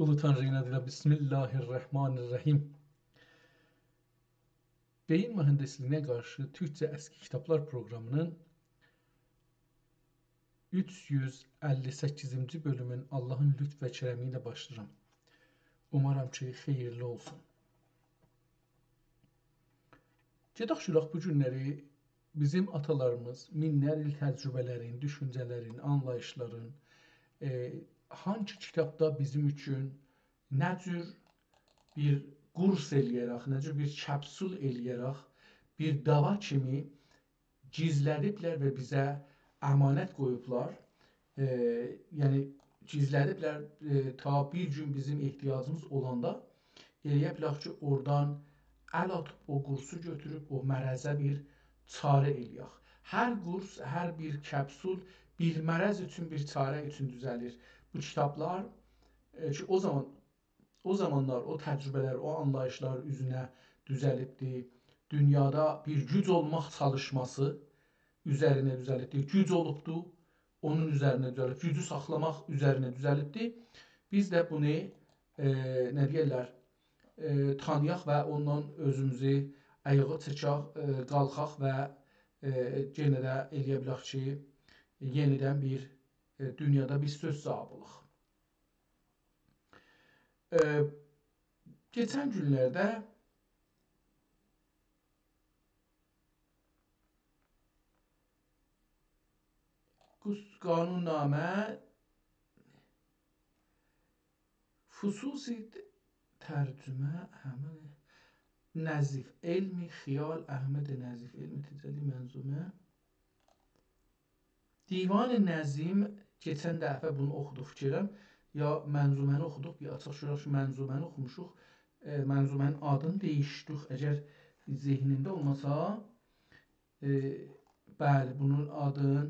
Ulu Tanrı'nın adıyla Bismillahirrahmanirrahim. Beyin mühendisliğine karşı Türkçe eski kitaplar programının 358. bölümün Allah'ın lütf ve keremiyle başlayacağım. Umarım ki hayırlı olsun. Gedək şuraq bu günləri bizim atalarımız minlər il təcrübələrin, düşüncələrin, anlayışların hangi kitabda bizim üçün nə cür bir qurs eləyərək, nə cür bir kəpsul eləyərək, bir dava kimi gizlədiblər və bizə əmanət qoyublar. Yəni gizlədiblər ta bir gün bizim ehtiyacımız olanda eləyə bilər ki, oradan əl atıb o qursu götürüb o mərəzə bir çarə eləyək. Hər qurs, hər bir kəpsul bir mərəz üçün, bir çarə üçün düzəlir. Bu kitablar ki, o zamanlar o təcrübələr, o anlayışlar üzünə düzəlibdi. Dünyada bir güc olmaq çalışması üzərinə düzəlibdi. Güc olubdu, onun üzərinə düzəlib. Gücü saxlamaq üzərinə düzəlibdi. Biz də bunu nə deyirlər, tanıyaq və ondan özümüzü ayağa çəkək, qalxaq və yenə də eləyə bilək ki, yenidən bir dünyada bir söz sahibi olaq. Geçən günlərdə qanunnamə xüsusi tərcümə Nəzif, elmi xiyal Əhməd Nəzif, elmi təcəlli mənzumə. Divan-ı Nəzim, keçən dəfə bunu oxuduq fikirəm, ya mənzuməni oxuduq, bir açıq şuraq ki, mənzuməni oxumuşuq, mənzumənin adını dəyişdik, əgər zihnində olmasa, bəli, bunun adını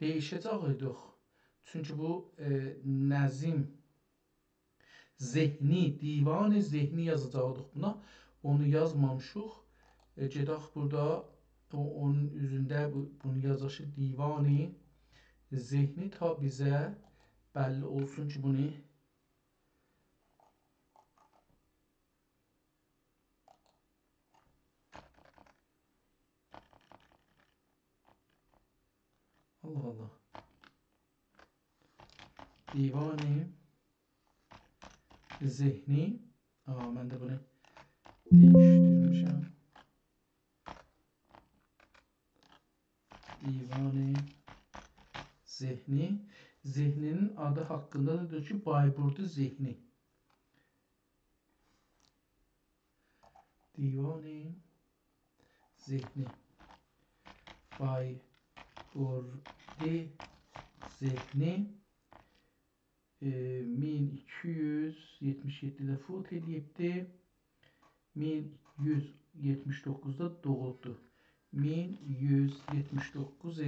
dəyişəcəydik, çünki bu Nəzim, zehni, divan-ı zehni yazacaqdıq buna, onu yazmamışıq, gedək burada, onun üzündə bunu yazışı divan-ı zehni ta bizə bəlli olsun ki, bunu Allah Allah divan-ı zehni mən də bunu değiştirmişəm. Divan-ı zehni. Zehninin adı haqqında da diyor ki, Bayburdu zehni. Divan-ı zehni. Bayburdu zehni. 1277'də fut eləyibdi. 1179'da doğuldu. 1179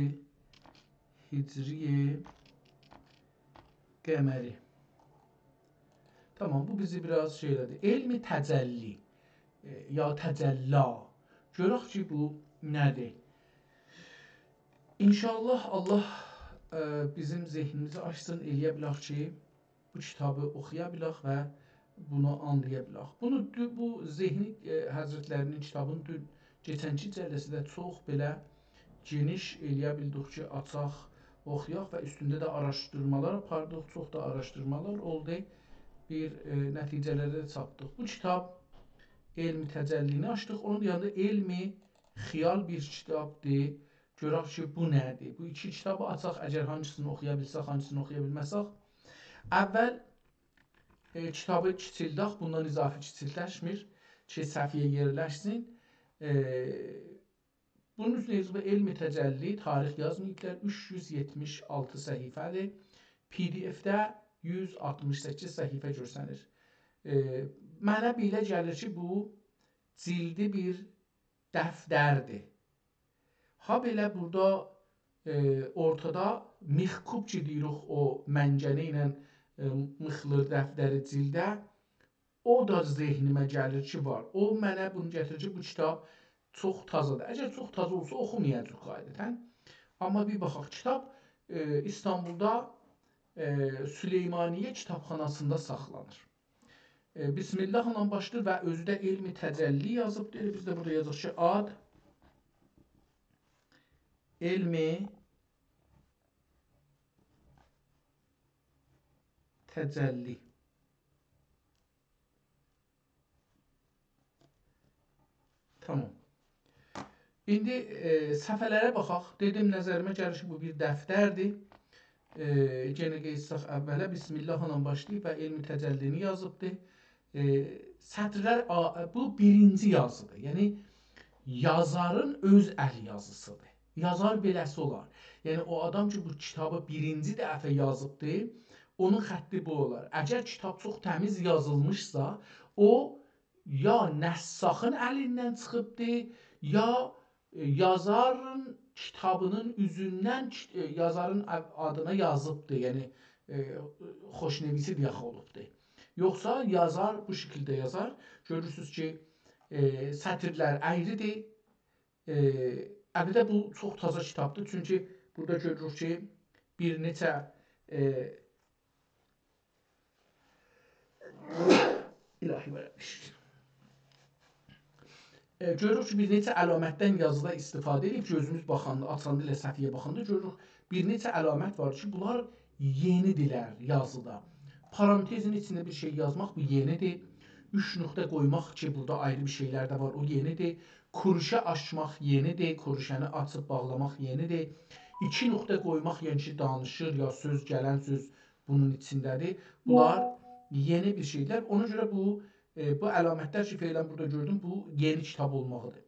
Hicriye Qəməri. Tamam, bu bizi biraz şeylədi. Elmi təcəlli ya təcəlla. Görək ki, bu nədir? İnşallah Allah bizim zehnimizi açsın, eləyə bilək ki, bu kitabı oxuya bilək və bunu anlaya bilək. Bu zehni həzrətlərinin kitabını keçənki cəlləsində çox belə geniş eləyə bildik ki, açaq, oxuyaq və üstündə də araşdırmalar apardıq, çox da araşdırmalar oldu, bir nəticələrdə çatdıq. Bu kitab elmi təcəllini açdıq, onun yanında elmi xiyal bir kitabdır. Görək ki, bu nədir? Bu iki kitabı açaq, əgər hangisini oxuya bilsək, hangisini oxuya bilməsək. Əvvəl kitabı kiçildək, bundan izafi kiçildləşmir ki, səhviyyə yerləşsin. Bunun üçün elmi təcəlli, tarix yazmayıblar, 376 səhifədir. PDF-də 168 səhifə görsənir. Mənə belə gəlir ki, bu cildi bir dəftərdir. Ha belə burada ortada mixkub ki deyirik, o məncənə ilə mıxlır dəftəri cildə, o da zehnimə gəlir ki, var. O mənə bunu gətirir ki, bu kitab çox tazadır. Əgər çox taza olsa oxumayacaq qaydətən. Amma bir baxaq, kitab İstanbulda Süleymaniye kitabxanasında saxlanır. Bismillahla başlayır və özü də elmi təcəlli yazıbdır. Biz də burada yazıq ki, ad elmi təcəlli. Tamam. İndi səhifələrə baxaq. Dedim, nəzərimə gəlir ki, bu bir dəftərdir. Yenə qeysaq əvvələ Bismillahla başlayıb və elmi təcəllini yazıbdır. Sətrlər, bu birinci yazıdır. Yəni, yazarın öz əl yazısıdır. Yazar beləsi olar. Yəni, o adam ki, bu kitabı birinci dəfə yazıbdır, onun xətti bu olar. Əgər kitab çox təmiz yazılmışsa, o ya nəssaxın əlindən çıxıbdır, ya yazarın kitabının üzündən yazarın adına yazıbdır, yəni xoşnevisi deyə olubdur. Yoxsa yazar bu şəkildə yazar. Görürsünüz ki, sətirlər əyridir. Əlbəttə bu çox taza kitabdır. Çünki burada görürük ki, bir neçə ilahi vermiş. Görürük ki, bir neçə əlamətdən yazıda istifadə edib. Gözümüz baxanda, açanda ilə səhifəyə baxanda görürük, bir neçə əlamət var ki, bunlar yenidirlər yazıda. Parantezin içində bir şey yazmaq bu yenidir. 3 nöqtə qoymaq ki, burada ayrı bir şeylər də var, o yenidir. Kuruşə açmaq yenidir, kuruşəni açıb bağlamaq yenidir. 2 nöqtə qoymaq, yəni ki, danışır, ya söz, gələn söz bunun içindədir. Bunlar yeni bir şeylər. Ona görə bu əlamətlər ki, feylən burada gördüm, bu yeni kitab olmağıdır.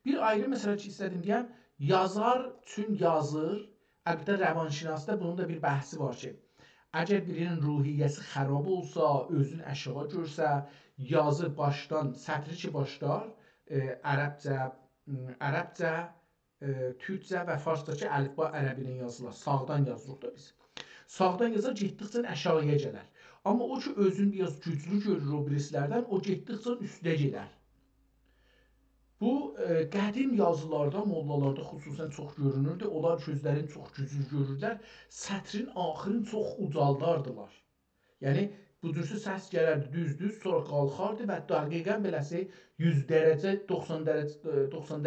Bir ayrı məsələ ki, istədim deyəm, yazar üçün yazır. Əlbəttə, rəvanşinasda bunun da bir bəhsi var ki, əgər birinin ruhiyyəsi xarab olsa, özünü aşağı görsə, yazı başdan, sətri ki başlar, ərəbcə, türkcə və farsdakı əlifba ərəbi ilə yazılır. Sağdan yazırıq da biz. Sağdan yazar, getdikcə aşağıya gələr. Amma o ki, özünü biraz güclü görür o birislərdən, o getdikcə üstə gedər. Bu, qədim yazılarda, mollalarda xüsusən çox görünürdü. Onlar sözlərin çox güclü görürlər. Sətrin axırını çox ucaldardılar. Yəni, bu cürsə səs gələrdi düz-düz, sonra qalxardı və dəqiqən beləsi 100 dərəcə, 90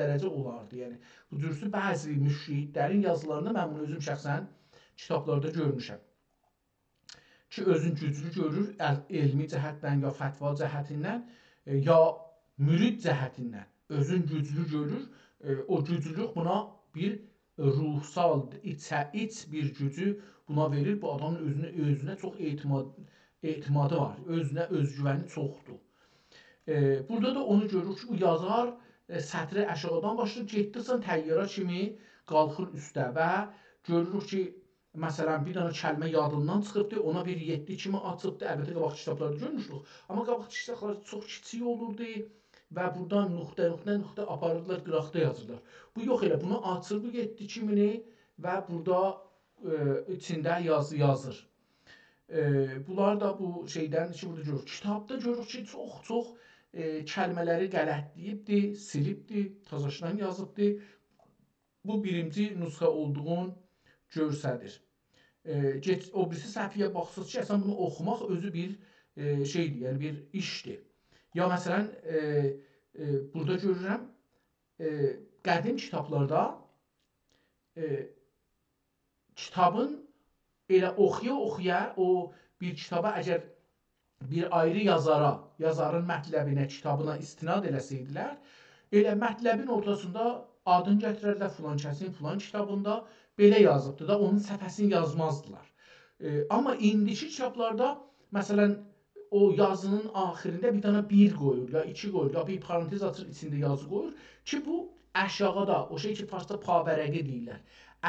dərəcə olardı. Yəni, bu cürsə bəzi müşrihidlərin yazılarında mən bunu özüm şəxsən kitablarda görmüşəm. Ki, özün güclü görür, elmi cəhətdən, ya fətva cəhətindən, ya mürid cəhətindən. Özün güclü görür, o güclülük buna bir ruhsal, iç bir gücü buna verir. Bu adamın özünə çox etimadı var, özünə özgüvəni çoxdur. Burada da onu görürük ki, bu yazar sətri aşağıdan başlayıb, getdikcə təyyarə kimi qalxır üstə və görürük ki, məsələn, bir dənə kəlmə yadından çıxıbdır, ona bir 7 kimi açıbdır. Əlbəttə, qabaq kitablarda görmüşdük. Amma qabaq kitablar çox kiçik olurdu. Və buradan nöqtə aparırlar, qıraqda yazırlar. Bu yox elə, bunu açır bu 7 kimini və burada içində yazı yazır. Bunlar da bu şeydən ki, burada görürük. Kitabda görürük ki, çox kəlmələri qələtləyibdir, silibdir, tazaşdan yazıbdır. Bu birinci nüsxə olduğun görsədir. O birisi səhifəyə baxsınız ki, əslən bunu oxumaq özü bir şeydir, yəni bir işdir. Ya məsələn, burada görürəm, qədim kitablarda kitabın elə oxuya-oxuya o bir kitaba əgər bir ayrı yazara, yazarın mətləbinə, kitabına istinad eləsəydilər, elə mətləbin ortasında adını gətirərlər filan kəsin filan kitabında belə yazıbdır da, onun səhifəsini yazmazdılar. Amma indiki kitablarda, məsələn, o yazının axirində bir dənə 1 qoyur, ya 2 qoyur, ya bir parantez açır, içində yazı qoyur ki, bu aşağıda, o şey ki, farsda pavərəqi deyirlər.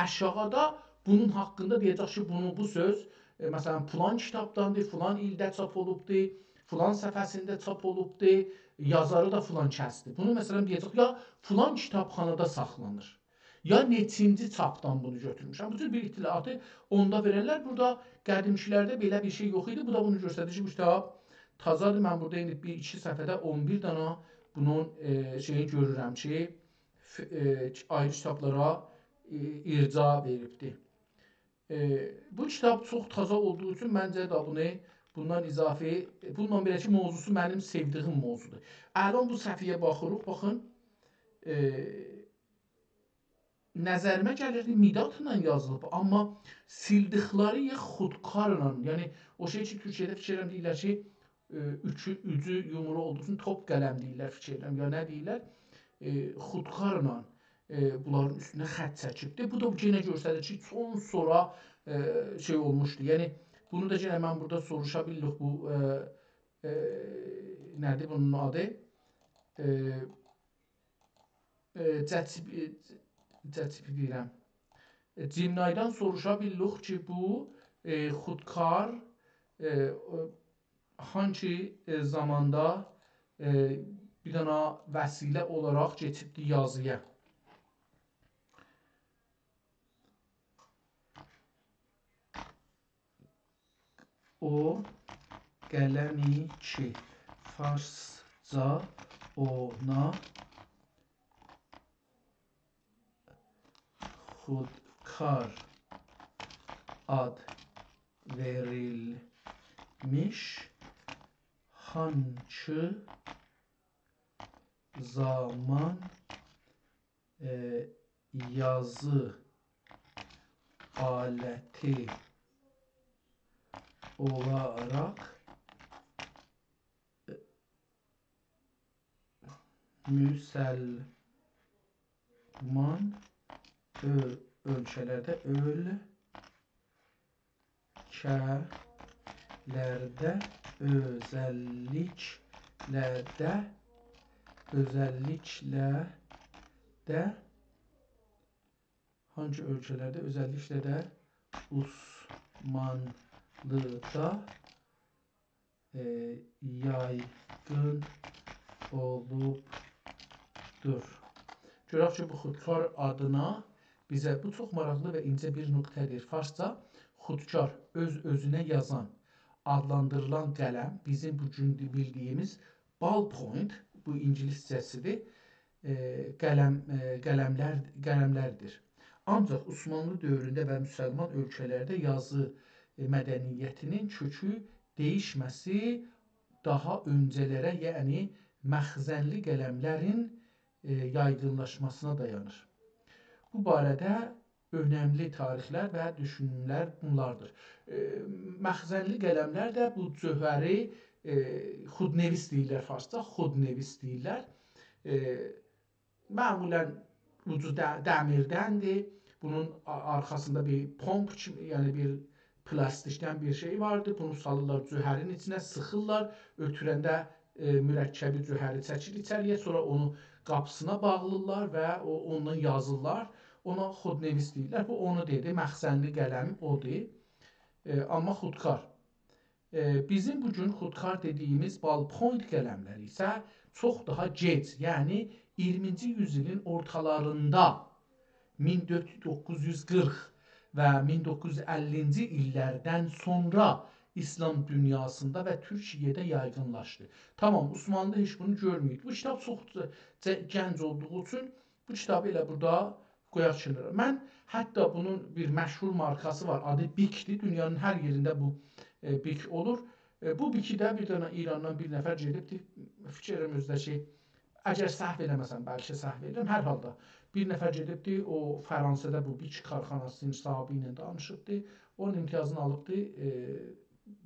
Aşağıda bunun haqqında deyəcək ki, bu söz, məsələn, filan kitabdandır, filan ildə çap olubdur, filan səhifəsində çap olubdur, yazarı da filan kəsdir. Bunu məsələn deyəcək, ya filan kitabxanada saxlanır. Ya neçinci çapdan bunu götürmüşəm. Bu cür bir itilatı onda verənlər. Burada qədimkilərdə belə bir şey yox idi. Bu da bunu göstərir ki, bu kitab tazadır. Mən burada indi 1-2 səhifədə 11 dana bunun şeyi görürəm ki, ayrı kitablara irca veribdir. Bu kitab çox taza olduğu üçün məncə də bunu Bundan izafi, bununla beləcə mövzusu mənim sevdiyim mövzudur. Ələn bu səhifəyə baxırıq, baxın, nəzərimə gəlirdi Midatla yazılıb, amma sildikləri ya xudkarla, yəni o şey ki, Türkiyədə fikirəm deyirlər ki, ucu yumru olduğu üçün top qələm deyirlər fikirəm, ya nə deyirlər, xudkarla bunların üstünə xətt çəkibdir. Bu da yenə göstərir ki, çox sonra şey olmuşdu. Yəni bunu da yenə mən burada soruşa bilirik, bu nədir bunun adı? Cətibi deyirəm. Cimnaydan soruşa bilirik ki, bu xudkar hangi zamanda bir dana vəsilə olaraq keçibdi yazıya. O qələmi ki, farsca ona xudkar ad verilmiş, hangi zaman yazı aləti olaraq müsəlman ölkələrdə özəlliklə hangi ölkələrdə özəlliklə də Osmanlıda yaygın olubdur. Görək ki, bu xudkar adına bizə bu çox maraqlı və incə bir nöqtədir. Farsca xudkar, öz-özünə yazan, adlandırılan qələm, bizim bugün bildiyimiz ballpoint, bu ingiliscəsidir, qələmlərdir. Ancaq Osmanlı dövründə və müsəlman ölkələrdə yazı mədəniyyətinin kökü değişməsi daha öncələrə, yəni məxzənli qələmlərin yaygınlaşmasına dayanır. Bu barədə önəmli tarixlər və düşünürlər bunlardır. Məxzənli qələmlər də bu cövhəri xudnevis deyirlər farsca, xudnevis deyirlər. Məmulən ucu dəmirdəndir. Bunun arxasında bir pomp kimi, yəni bir plastikdən bir şey vardır. Bunu salırlar cövhərin içinə, sıxırlar. Ötürəndə mürəkkəbi cövhəri çəkir içəriyə, sonra onu qapısına bağlırlar və ondan yazırlar. Ona xudnevis deyirlər. Bu onu dedi, məxzənli qələm odur. Amma xudkar. Bizim bugün xudkar dediyimiz ballpoint qələmləri isə çox daha gec, yəni 20-ci yüzilin ortalarında 1440 və 1950-ci illərdən sonra İslam dünyasında və Türkiyədə yaygınlaşdı. Tamam, Osmanlı heç bunu görməyib. Bu kitab çox gənc olduğu üçün bu kitabı elə burada qoyaq kənara. Mən hətta bunun bir məşhur markası var, adı Bic-dir. Dünyanın hər yerində bu Bic olur. Bu Bic-i də bir dənə İrandan bir nəfər gedibdir. Fikirəm özdə ki, əgər səhv eləməsəm, bəlkə səhv edirəm, hər halda bir nəfər gedibdir, o Fransada bu Bic karxanasının sahibi ilə danışıbdır. Onun imtiyazını alıbdır.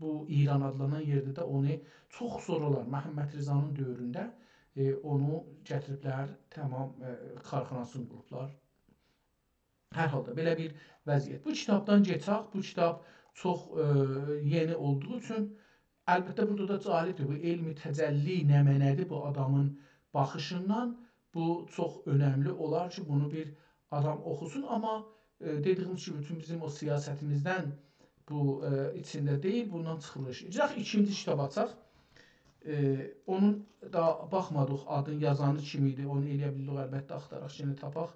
Bu İran adlanan yerdə də onu çox sonralar Məhəmməd Rizanın dövründə onu gətiriblər, tamam karxanasını qurublar. Hər halda belə bir vəziyyət. Bu kitabdan geçək. Bu kitab çox yeni olduğu üçün əlbəttə burada da cahildir. Bu elmi təcəlli nəmənədir bu adamın baxışından. Bu çox önəmli olar ki, bunu bir adam oxusun. Amma dediyim kimi bütün bizim o siyasətimizdən bu içində deyil. Bundan çıxılış. İkinci kitab açaq. Onun da baxmadıq adın yazanı kim idi. Onu eləyə bildik əlbəttə axtaraq yeni tapaq.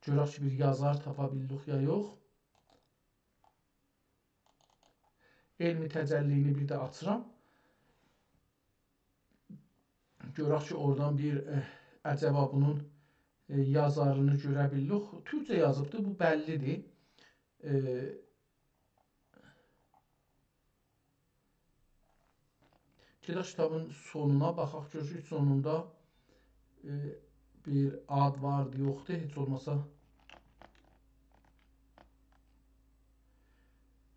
Görək ki, bir yazar tapa bildik ya yox. Elmi təcəllini bir də açıram. Görək ki, oradan bir əcəba bunun yazarını görə bildik. Türkcə yazıbdır, bu bəllidir. Gedək kitabın sonuna baxaq, görürük sonunda bir ad vardı, yoxdur, heç olmasa.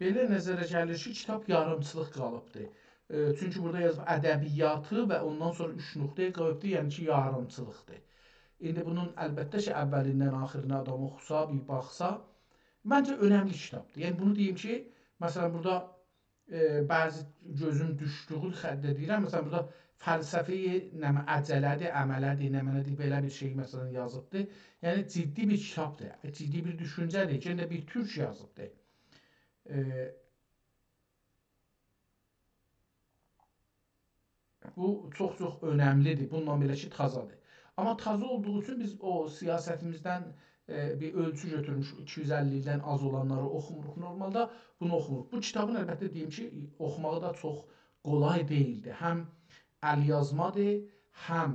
Belə nəzərə gəlir ki, kitab yarımçılıq qalıbdır. Çünki burada yazıb ədəbiyyatı və ondan sonra 3 nöqtəyə qoyubdur, yəni ki, yarımçılıqdır. İndi bunun əlbəttə ki, əvvəlindən axirinə adam oxusa, bir baxsa, məncə önəmli kitabdır. Yəni bunu deyim ki, məsələn burada bəzi gözüm düşdüyü xəttə deyirəm, məsələn burada fəlsəfi nəmə əcələdir, əmələdir, nəmədir, belə bir şey məsələn yazıbdır. Yəni ciddi bir kitabdır, ciddi bir düşüncədir, yenə bir türk yazıbdır. Bu çox-çox önəmlidir, bununla belə ki, tazadır. Amma taza olduğu üçün biz o siyasətimizdən bir ölçü götürmüşük, 250-dən az olanları oxumuruq. Normalda bunu oxumuruq. Bu kitabın əlbəttə deyim ki, oxumağı da çox qolay deyildi. Həm əlyazmadır, həm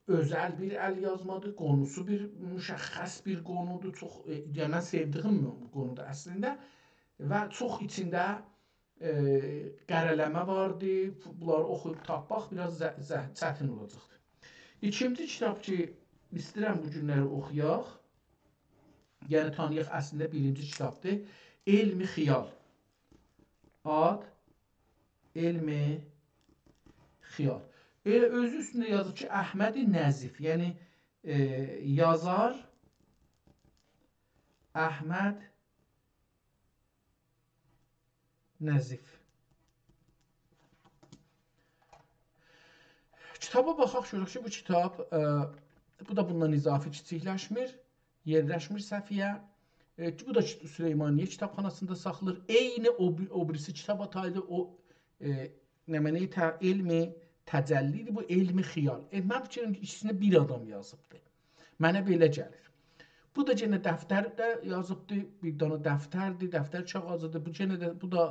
özəl bir əlyazmadır, qonusu bir müşəxəs bir qonudur, çox, yəni mən sevdiyim qonudur əslində və çox içində qərələmə vardı, bunları oxuyub tapmaq biraz çətin olacaqdır. İkinci kitab ki, istəyirəm bu günləri oxuyaq, yəni tanıyaq əslində birinci kitabdır, Elmi Xiyal. Ad, Elmi Xiyal. Elə özü üstündə yazıb ki, Əhməd Nəzif, yəni yazar Əhməd Nəzif. Kitaba baxaq, görək ki, bu kitab, bu da bundan izafi kiçikləşmir, yerləşmir səhvəyə. Bu da Süleymaniyyə kitabxanasında saxlanır. Eyni o birisi kitab ataydı, o elmi təcəllidir, bu elmi xiyal. Mən fikirəm ki, ikisini bir adam yazıbdır. Mənə belə gəlir. Bu da yenə dəftərdə yazıbdır, bir dana dəftərdir, dəftər kağızıdır. Bu da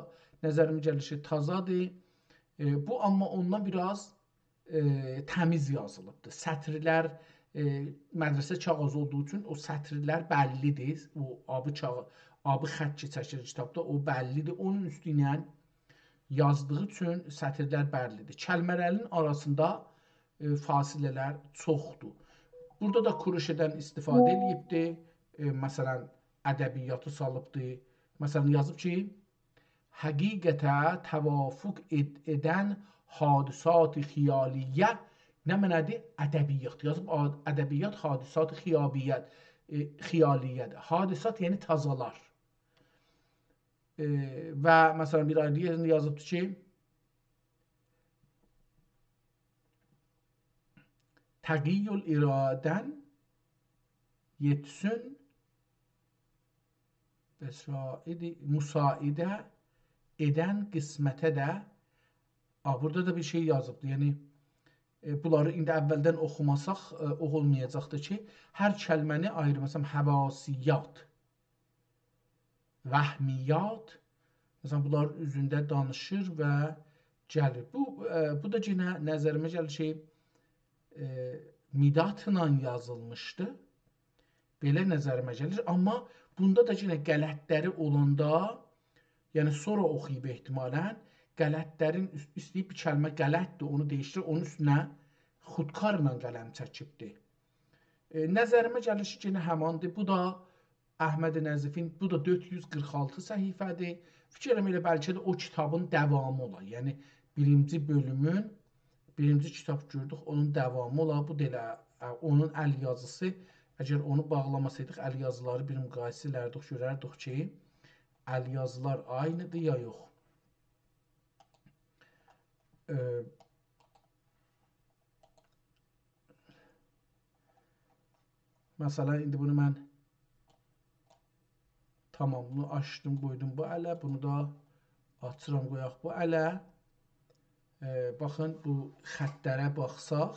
nəzərimə gəlir ki, tazadır. Bu amma ondan biraz təmiz yazılıbdır. Sətrlər mədrəsə kağızı olduğu üçün o sətrlər bəllidir. O abı xətt ki çəkilir kitabda, o bəllidir. Onun üstü ilə yazdığı üçün sətrlər bəllidir. Kəlmələrin arasında fasilələr çoxdur. Burada da Kuruşedən istifadə edibdir. Məsələn, ədəbiyyatı salıbdır. Məsələn, yazıb ki, həqiqətə təvafuq edən hadisat-ı xiyaliyyə nə mənədir? Ədəbiyyat. Yazıb ədəbiyyat hadisat-ı xiyaliyyədir. Hadisat yəni tazalar. Və məsələn bir ayrı yerində yazıbdır ki, təqiyyül iradən yetsün müsaidə edən qismətə də. Burada da bir şey yazıbdır. Yəni bunları indi əvvəldən oxumasaq o olmayacaqdır ki, hər kəlməni ayrı, məsələn, həvasiyyat, vəhmiyyat, məsələn, bunların üzündə danışır və gəlir. Bu da yenə nəzərimə gəlir ki, midatla yazılmışdı. Belə nəzərimə gəlir. Amma bunda da yenə qələtləri olanda, yəni sonra oxuyub ehtimalən, qələtlərin istəyib bir kəlmə qələtdir, onu dəyişdirir, onun üstünə xudkarla qələm çəkibdir. Nəzərimə gəlir ki, yenə həmandır. Bu da Əhməd Nəzifin, bu da 446 səhifədir. Fikirəm elə bəlkə də o kitabın davamı olar. Yəni birinci bölümün, birinci kitab gördük, onun davamı olar. Bu da elə onun əl yazısı. Əgər onu bağlamasaydıq, əl yazıları bir müqayisə elərdik, görərdik ki, əl yazılar aynıdır ya yox. Məsələn, indi bunu mən tamamını açdım, qoydum bu ələ. Bunu da açıram, qoyaq bu ələ. Baxın, bu xəttlərə baxsaq,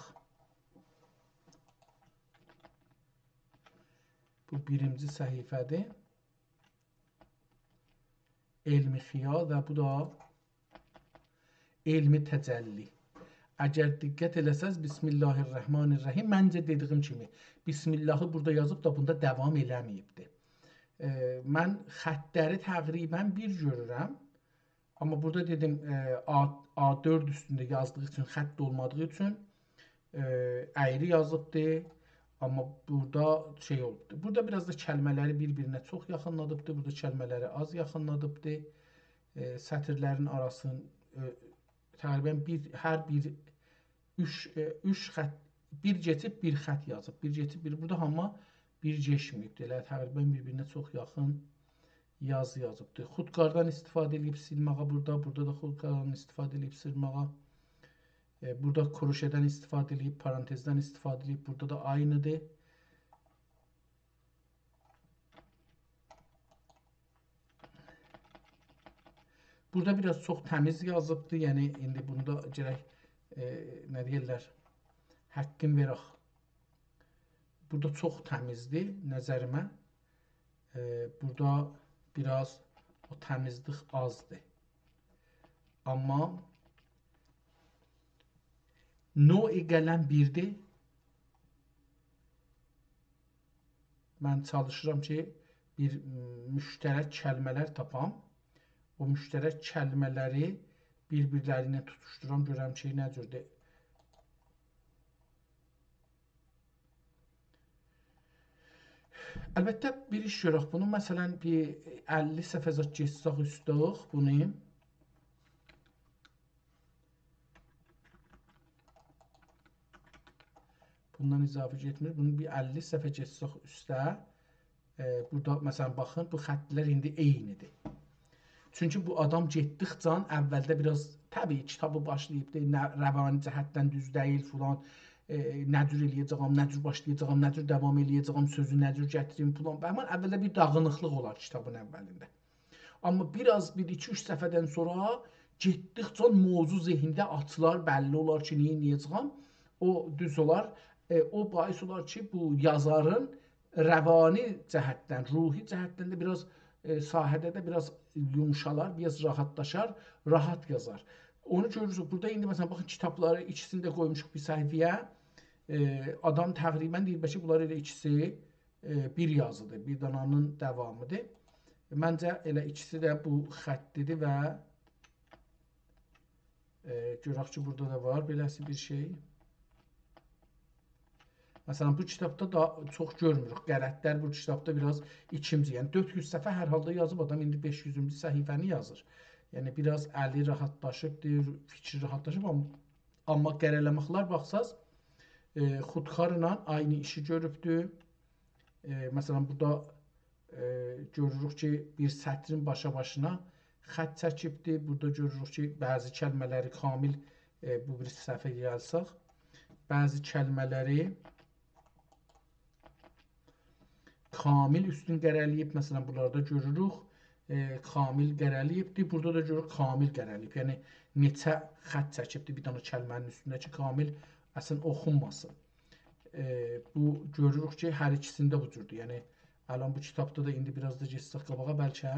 bu birinci səhifədir. Elmi xiyal və bu da elmi təcəlli. Əgər diqqət eləsəz, Bismillahirrahmanirrahim, məncə dediyim kimi, Bismillahı burada yazıb da bunda davam eləməyibdir. Mən xəttləri təqribən bir görürəm, Amma burada dedim A4 üstündə yazdığı üçün, xətt olmadığı üçün əyri yazıbdır. Amma burada şey olubdur. Burada biraz da kəlmələri bir-birinə çox yaxınladıbdır. Burada kəlmələri az yaxınladıbdır. Sətirlərin arasını təqribən hər bir üç xətt bir keçib bir xətt yazıb. Bir keçib bir burada amma bir keçməyibdir. Elə təqribən bir-birinə çox yaxın yazı yazıbdır. Xudkardan istifadə edib silmağa burada. Burada da xudkardan istifadə edib silmağa. Burada kroşeden istifadə edib, parantezdən istifadə edib. Burada da aynıdır. Burada biraz çox təmiz yazıbdır. Yəni indi bunda gərək nə deyirlər? Həqqin verək. Burada çox təmizdir nəzərimə. Burada biraz o təmizlik azdır. Amma növ qələm birdir. Mən çalışıram ki, bir müştərək kəlmələr tapam. O müştərək kəlmələri bir-birlərinə tutuşduram, görəm ki, nə cürdür. Əlbəttə, bir iş görək bunu. Məsələn, bir 50 səhvə keçsək üstək bunu. Bundan izafə getmir. Bunu bir 50 səhvə keçsək üstə. Burada, məsələn, baxın, bu xəttlər indi eynidir. Çünki bu adam getdikcə əvvəldə biraz, təbii kitabı başlayıbdır, rəvani cəhətdən düz deyil filan, nə cür eləyəcəm, nə cür başlayacağam, nə cür davam eləyəcəm, sözü nə cür gətirim filan. Həmin əvvəldə bir dağınıqlıq olar kitabın əvvəlində. Amma biraz bir 2-3 səfədən sonra getdikcə mövzu zehində açılar, bəlli olar ki, nə edəcəm. O düz olar. O bais olar ki, bu yazarın rəvani cəhətdən, ruhi cəhətdən də biraz sahədə də biraz yumşalar, biraz rahatlaşar, rahat yazar. Onu görürsünüz. Burada indi məsələn baxın kitabları ikisini də qoymuşuq bir səhifəyə. Adam təqribən deyir ki, bunlar elə ikisi bir yazıdır, bir dananın davamıdır. Məncə elə ikisi də bu xəttidir və görək ki, burada da var beləsi bir şey. Məsələn, bu kitabda da çox görmürük. Qələtlər bu kitabda biraz ikinci. Yəni 400 səhifə hər halda yazıb adam indi 500-cü səhifəni yazır. Yəni biraz əli rahatlaşıbdır, fikri rahatlaşıb, amma qərələməklər baxsaz Xudkarla aynı işi görübdür. Məsələn, burada görürük ki, bir sətrin başa-başına xətt çəkibdir. Burada görürük ki, bəzi kəlmələri kamil bu bir səhifəyə gəlsək, bəzi kəlmələri kamil üstün qərələyib. Məsələn, bunlarda görürük kamil qərələyibdir. Burada da görürük kamil qərələyib. Yəni, neçə xətt çəkibdir bir dana kəlmənin üstündə ki, kamil əslən oxunmasın. Bu görürük ki, hər ikisində bu cürdür. Yəni, ələn bu kitabda da indi biraz da geçsək qabağa bəlkə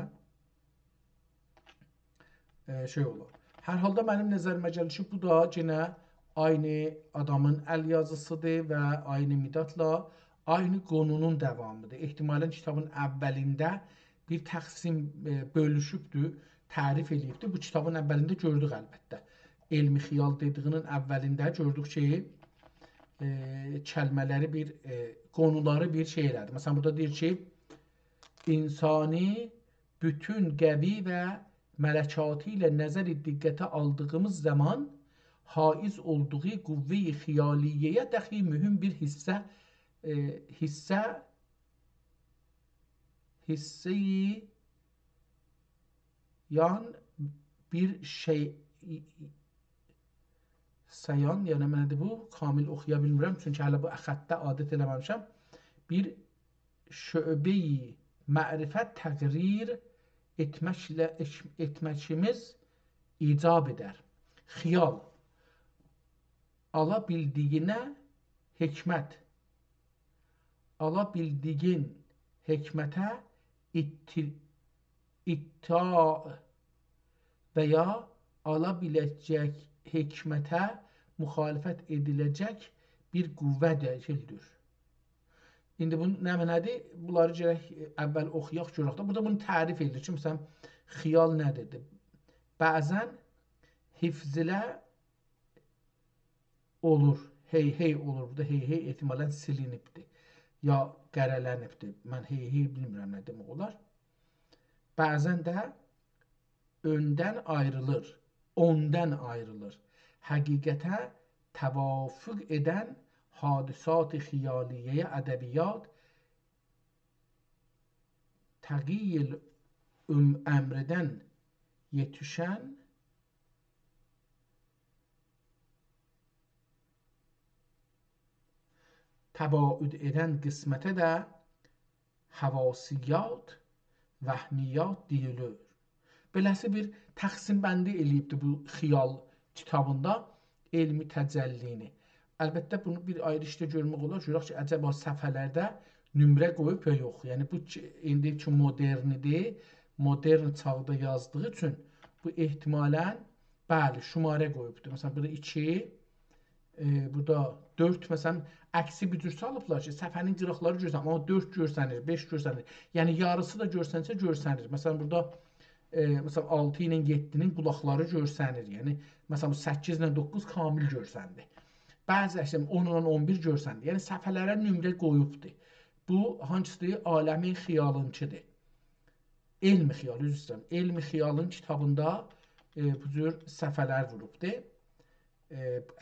şey olur. Hər halda mənim nəzərimə gəlir ki, bu da yenə aynı adamın əl yazısıdır və aynı midatla aynı qonunun davamıdır. Ehtimalən kitabın əvvəlində bir təqsim bölüşübdür, tərif eləyibdir. Bu kitabın əvvəlində gördük əlbəttə. Elmi xiyal dediyinin əvvəlində gördük ki, kəlmələri bir, qonuları bir şey elədi. Məsələn, burada deyir ki, insani bütün qəvi və mələkatı ilə nəzər diqqətə aldığımız zaman haiz olduğu quvve-i xiyaliyyəyə dəxi mühüm bir hisseyi yan bir şey sayan, yəni mənədir bu, kamil oxuya bilmirəm, çünki hələ bu xəttə adət eləməmişəm. Bir şöbeyi mərifət təqrir etməkimiz icab edər. Xiyal ala bildiyinə hikmət, ala bildiyin hikmətə itta və ya ala biləcək hikmətə müxalifət ediləcək bir qüvvə dəlildir. İndi bu nə mənədir? Bunları gərək əvvəl oxuyaq, görək. Burada bunu tərif edilir ki, məsələn, xiyal nədir? Bəzən hifzilə olur, hey hey olur. Burada hey hey ehtimalən silinibdir. Ya qərələnibdir. Mən hey hey bilmirəm nə demək olar. Bəzən də öndən ayrılır, ondan ayrılır. Həqiqətə təvafüq edən hadisat-ı xiyaliyyəyə ədəbiyyat təqiyil əmrdən yetişən təbaüd edən qismətə də havasiyyat, vəhmiyyat deyilir. Beləsi bir təqsim bəndi eləyibdir bu xiyal kitabında elmi təcəllini. Əlbəttə bunu bir ayrı işdə görmək olar. Görək ki, əcəba səhifələrdə nömrə qoyub ya yox. Yəni bu indiki modernidir. Modern çağda yazdığı üçün bu ehtimalən bəli, şumarə qoyubdur. Məsələn, burada 2, burada 4, məsələn, əksi bir cür salıblar ki, səhifənin qıraqları görsənir, amma 4 görsənir, 5 görsənir. Yəni yarısı da görsənsə görsənir. Məsələn, burada məsələn 6 ilə 7-nin qulaqları görsənir. Yəni məsələn 8 ilə 9 kamil görsəndi. Bəzi 10 ilə 11 görsəndi. Yəni səhifələrə nömrə qoyubdur. Bu hansıdır? Aləmi xiyalınçıdır. Elmi xiyal, üzr istəyirəm. Elmi xiyalın kitabında bu cür səhifələr vurubdur.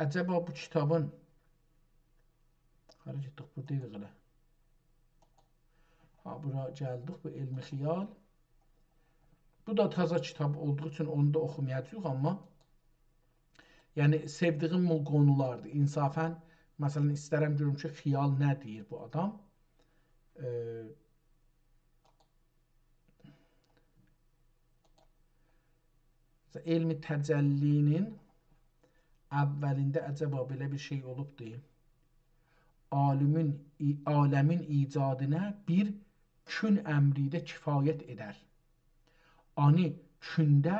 Əcəba bu kitabın hara getdik? Buradayıq elə. Bura gəldik, bu elmi xiyal. Bu da taza kitab olduğu üçün onu da oxumayacağıq, amma yəni sevdiyim bu qonulardır. İnsafən, məsələn, istərəm görüm ki, xiyal nə deyir bu adam. Elmi təcəllinin əvvəlində əcəba belə bir şey olubdur. Aləmin icadına bir kün əmridə kifayət edər. Ani kündə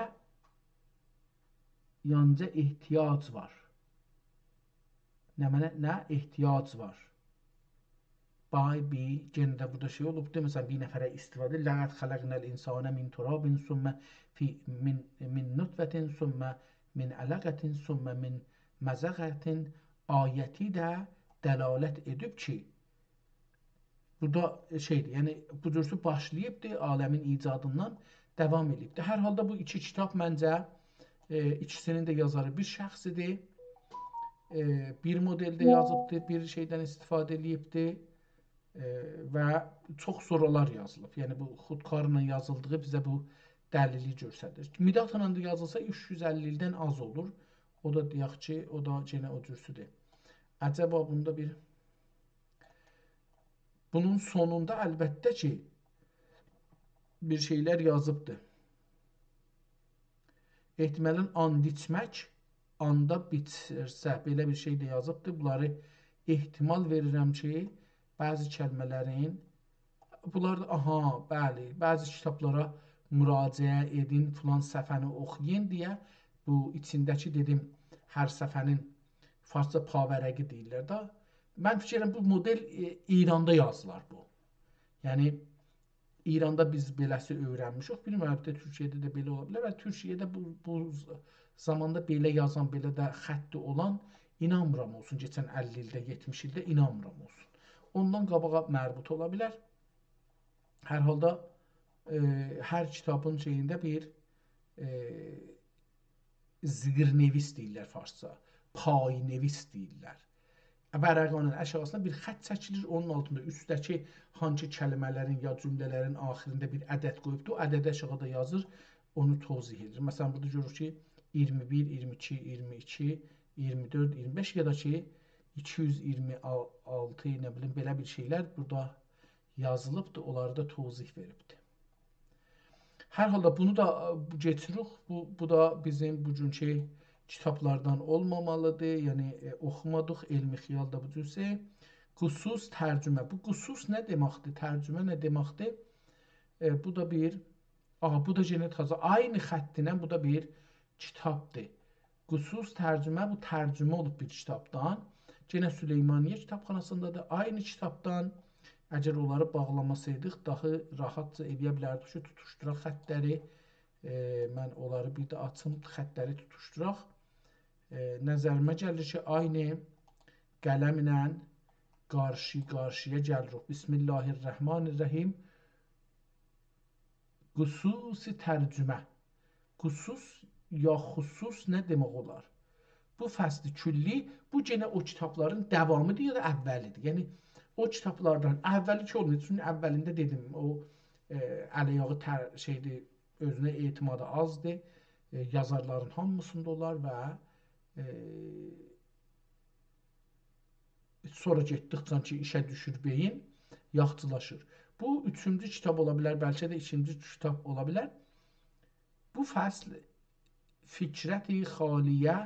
yanca ehtiyac var. Nə ehtiyac var? Genə də burada şey olubdur. Məsələn, bir nəfərə istifadə. Ləqəd xələqnəl insana min turabin, sümmə min nutfətin, sümmə min ələqətin, sümmə min məzəqətin ayəti də dəlalət edib ki, burada şeydir, yəni bu cürsü başlayıbdır, aləmin icadından devam edibdir. Hər halda bu iki kitab məncə ikisinin də yazarı bir şəxsidir. Bir modeldə yazıbdır, bir şeydən istifadə edibdir və çox sorular yazılıb. Yəni bu xudkarla yazıldığı bizə bu dəlili göstərir. Midatla da yazılsa 350 ildən az olur. O da deyək ki, o da yenə o cürsüdür. Əcəba bunda bunun sonunda əlbəttə ki bir şeylər yazıbdır. Ehtimalən and içmək, anda bitirsə belə bir şey də yazıbdır. Bunları ehtimal verirəm ki, bəzi kəlmələrin bunlar da bəli, bəzi kitablara müraciə edin, filan səhifəni oxuyun deyə bu içindəki dedim hər səhifənin farsça pavərəqi deyirlər də. Mən fikirəm bu model İranda yazılar bu. Yəni İranda biz beləsi öyrənmişik. Bilmirəm, Türkiyədə də belə ola bilər və Türkiyədə bu zamanda belə yazan, belə də xətti olan inanmıram olsun. Keçən 50 ildə, 70 ildə inanmıram olsun. Ondan qabağa mərbut ola bilər. Hər halda hər kitabın şeyində bir zirnevis deyirlər farsça, paynevis deyirlər. Vərəqanın aşağısında bir xətt çəkilir, onun altında üstdəki hansı kəlmələrin ya cümlələrin axirində bir ədəd qoyubdur, o ədədə aşağıda yazır, onu tozih edir. Məsələn, burada görürük ki, 21, 22, 22, 24, 25 ya da ki, 226, nə bilim, belə bir şeylər burada yazılıbdır, onları da tozih veribdir. Hər halda bunu da getiririk, bu da bizim bugünkü kitablardan olmamalıdır, yəni oxumadıq, elmi xiyal da bu cürsə. Qusus tərcümə, bu qusus nə deməkdir, tərcümə nə deməkdir? Bu da bir, bu da yenə taza, aynı xəttinə bu da bir kitabdır. Qusus tərcümə, bu tərcümə olub bir kitabdan. Yenə Süleymaniyyə kitabxanasında da aynı kitabdan, əgər onları bağlamasaydıq, daha rahatca edə bilərdik ki, tutuşduraq xəttləri Mən onları bir də açım, xəttləri tutuşturaq. Nəzərimə gəlir ki, aynı qələmlə qarşı-qarşıya gəlirik. Bismillahirrahmanirrahim. Qususi tərcümə. Qusus ya xüsus nə demək olar? Bu fəsli külli, bu yenə o kitabların davamıdır ya da əvvəlidir. Yəni o kitablardan əvvəli ki olmuyor. Çünki əvvəlində dedim, o əl-ayağı şeydir, özünə etimadı azdır. Yazarların hamısında olar və sonra getdikcə ki işə düşür beyin, yaxçılaşır. Bu üçüncü kitab ola bilər, bəlkə də ikinci kitab ola bilər. Bu fəsl fikrəti xaliyə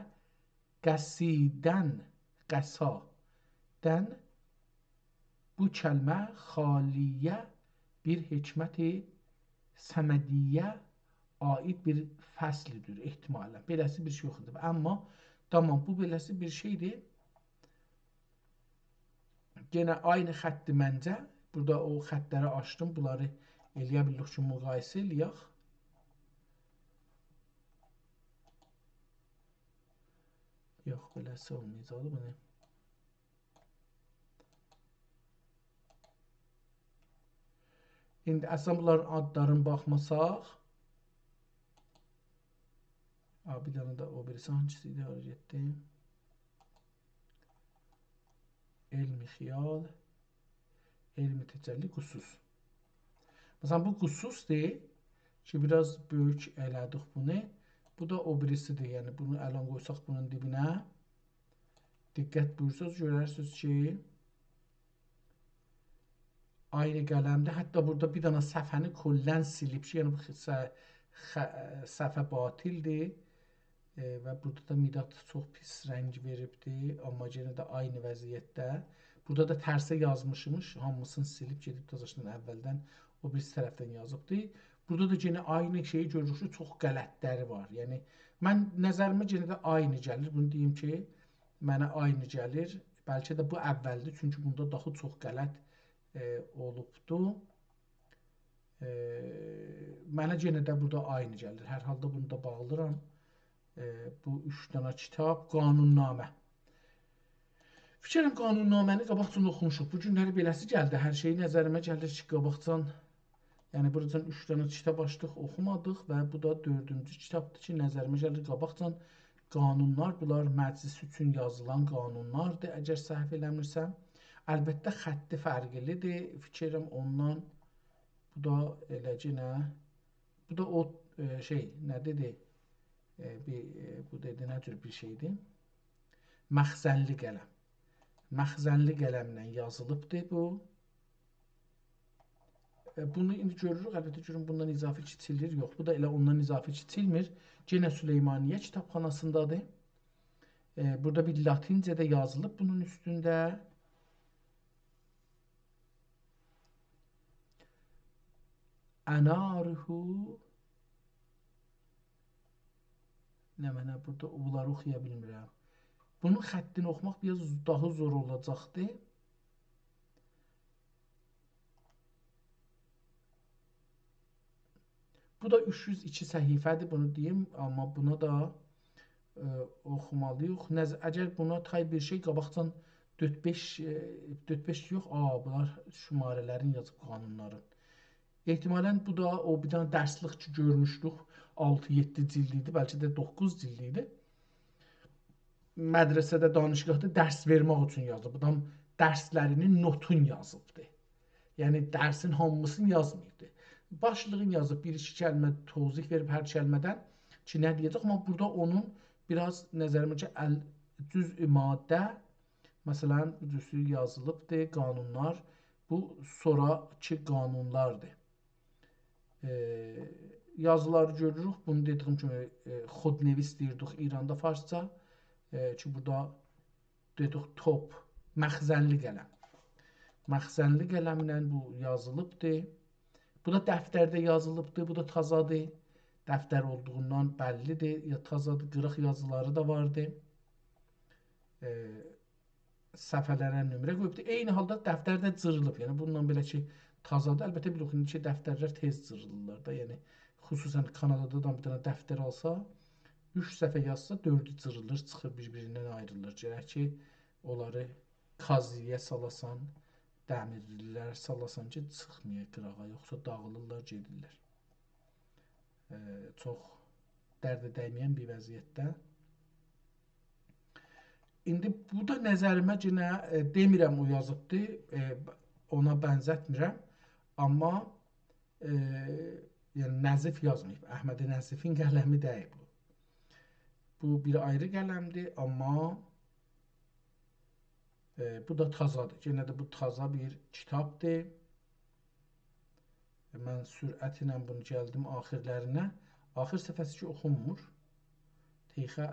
qəsidən, qəsadən bu kəlmə xaliyə bir hikməti səmədiyyə aid bir fəslidir ehtimalən. Beləsi bir şey yoxdur. Amma tamam, bu beləsi bir şeydir. Yenə aynı xətti məncə. Burada o xəttləri açdım. Bunları eləyə bilirik ki, müqayisə eləyək. Yox, beləsi olmayacaq. Bunu. İndi əslən bunların adlarını baxmasaq, bir dənə də o birisi hangisi idi? Oraya getdim. Elmi xiyal, elmi təcəlli, qusus. Məsələn, bu qususdur ki, biraz böyük elədik bunu. Bu da o birisidir. Yəni, bunu ələn qoysaq bunun dibinə. Diqqət buyursanız, görərsiniz ki, aynı qələmdə. Hətta burada bir dənə səhvəni kollən silib ki, yəni bu səhvə batildir. Və burada da Midat çox pis rəng veribdir, amma yenə də aynı vəziyyətdə. Burada da tərsə yazmışmış, hamısını silib gedib təzəşdən əvvəldən o birisi tərəfdən yazıbdır. Burada da yenə aynı şeyi görürük ki, çox qələtləri var. Yəni mən nəzərimə yenə də aynı gəlir. Bunu deyim ki, mənə aynı gəlir. Bəlkə də bu əvvəldir, çünki bunda daha çox qələt olubdur. Mənə yenə də burada aynı gəlir. Hər halda bunu da bağlıram. Bu 3 dənə kitab, qanunnamə. Fikirəm qanunnaməni qabaqcan oxumuşuq. Bu günləri beləsi gəldi. Hər şey nəzərimə gəlir ki, qabaqcan, yəni buradan 3 dənə kitab açdıq, oxumadıq və bu da 4-cü kitabdır ki, nəzərimə gəlir qabaqcan qanunlar. Bunlar məclis üçün yazılan qanunlardır, əgər səhv eləmirsəm. Əlbəttə xətti fərqlidir. Fikirəm ondan, bu da eləcə, bu da o şey, nə dedi? Bu dedi, nə cür bir şeydir? Məxzənli qələm. Məxzənli qələmlə yazılıbdır bu. Bunu indi görürük, əlbəttə görün, bundan izafi kiçilir. Yox, bu da elə ondan izafi kiçilmir. Yenə Süleymaniyyə kitabxanasındadır. Burada bir latincədə yazılıb bunun üstündə. Ənəruhu. Nə mənə burada bunları oxuya bilmirəm. Bunun xəttini oxumaq biraz daha zor olacaqdır. Bu da 302 səhifədir, bunu deyim, amma buna da oxumalıyıq. Əgər buna tay bir şey qabaqdan 4-5 yox, bunlar şumarələrin yazıb qanunların. Ehtimalən bu da o bir dənə dərslik ki görmüşdük, 6-7 cildi idi, bəlkə də 9 cildi idi. Mədrəsədə, danışqahda dərs vermək üçün yazıb. Adam dərslərinin notun yazıbdır. Yəni dərsin hamısını yazmayıbdır. Başlığını yazıb, bir-iki kəlmə tozih verib hər kəlmədən ki, nə deyəcək, amma burada onun biraz nəzərimə ki, cüz-i maddə, məsələn, cüzü yazılıbdır, qanunlar, bu sonraki qanunlardır. Yazıları görürük, bunu dediyim kimi xodnevis deyirdik İranda farsça ki, burada dedik top, məxzənli qələm. Məxzənli qələmlə bu yazılıbdır. Bu da dəftərdə yazılıbdır, bu da tazadır. Dəftər olduğundan bəllidir, ya tazadır, qırıq yazıları da vardır. Səhifələrə nömrə qoyubdur. Eyni halda dəftər də cırılıb. Yəni bununla belə ki, tazadır. Əlbəttə bilirik ki, dəftərlər tez cırılırlar da. Yəni xüsusən Kanadadan bir dənə dəftər alsa, 3 səhifə yazsa 4-ü cırılır, çıxır, bir-birindən ayrılır. Gərək ki, onları kaziyə salasan, dəmirlilər salasan ki, çıxmaya qırağa, yoxsa dağılırlar, gedirlər. Çox dərdə dəyməyən bir vəziyyətdə. İndi bu da nəzərimə yenə demirəm o yazıbdır, ona bənzətmirəm, amma yəni Nəzif yazmayıb. Əhməd Nəzifin qələmi deyib bu. Bu bir ayrı qələmdir, amma bu da tazadır. Yenə də bu taza bir kitabdır. Mən sürətlə bunu gəldim axirlərinə. Axır səfəsi ki, oxunmur. Teyxə,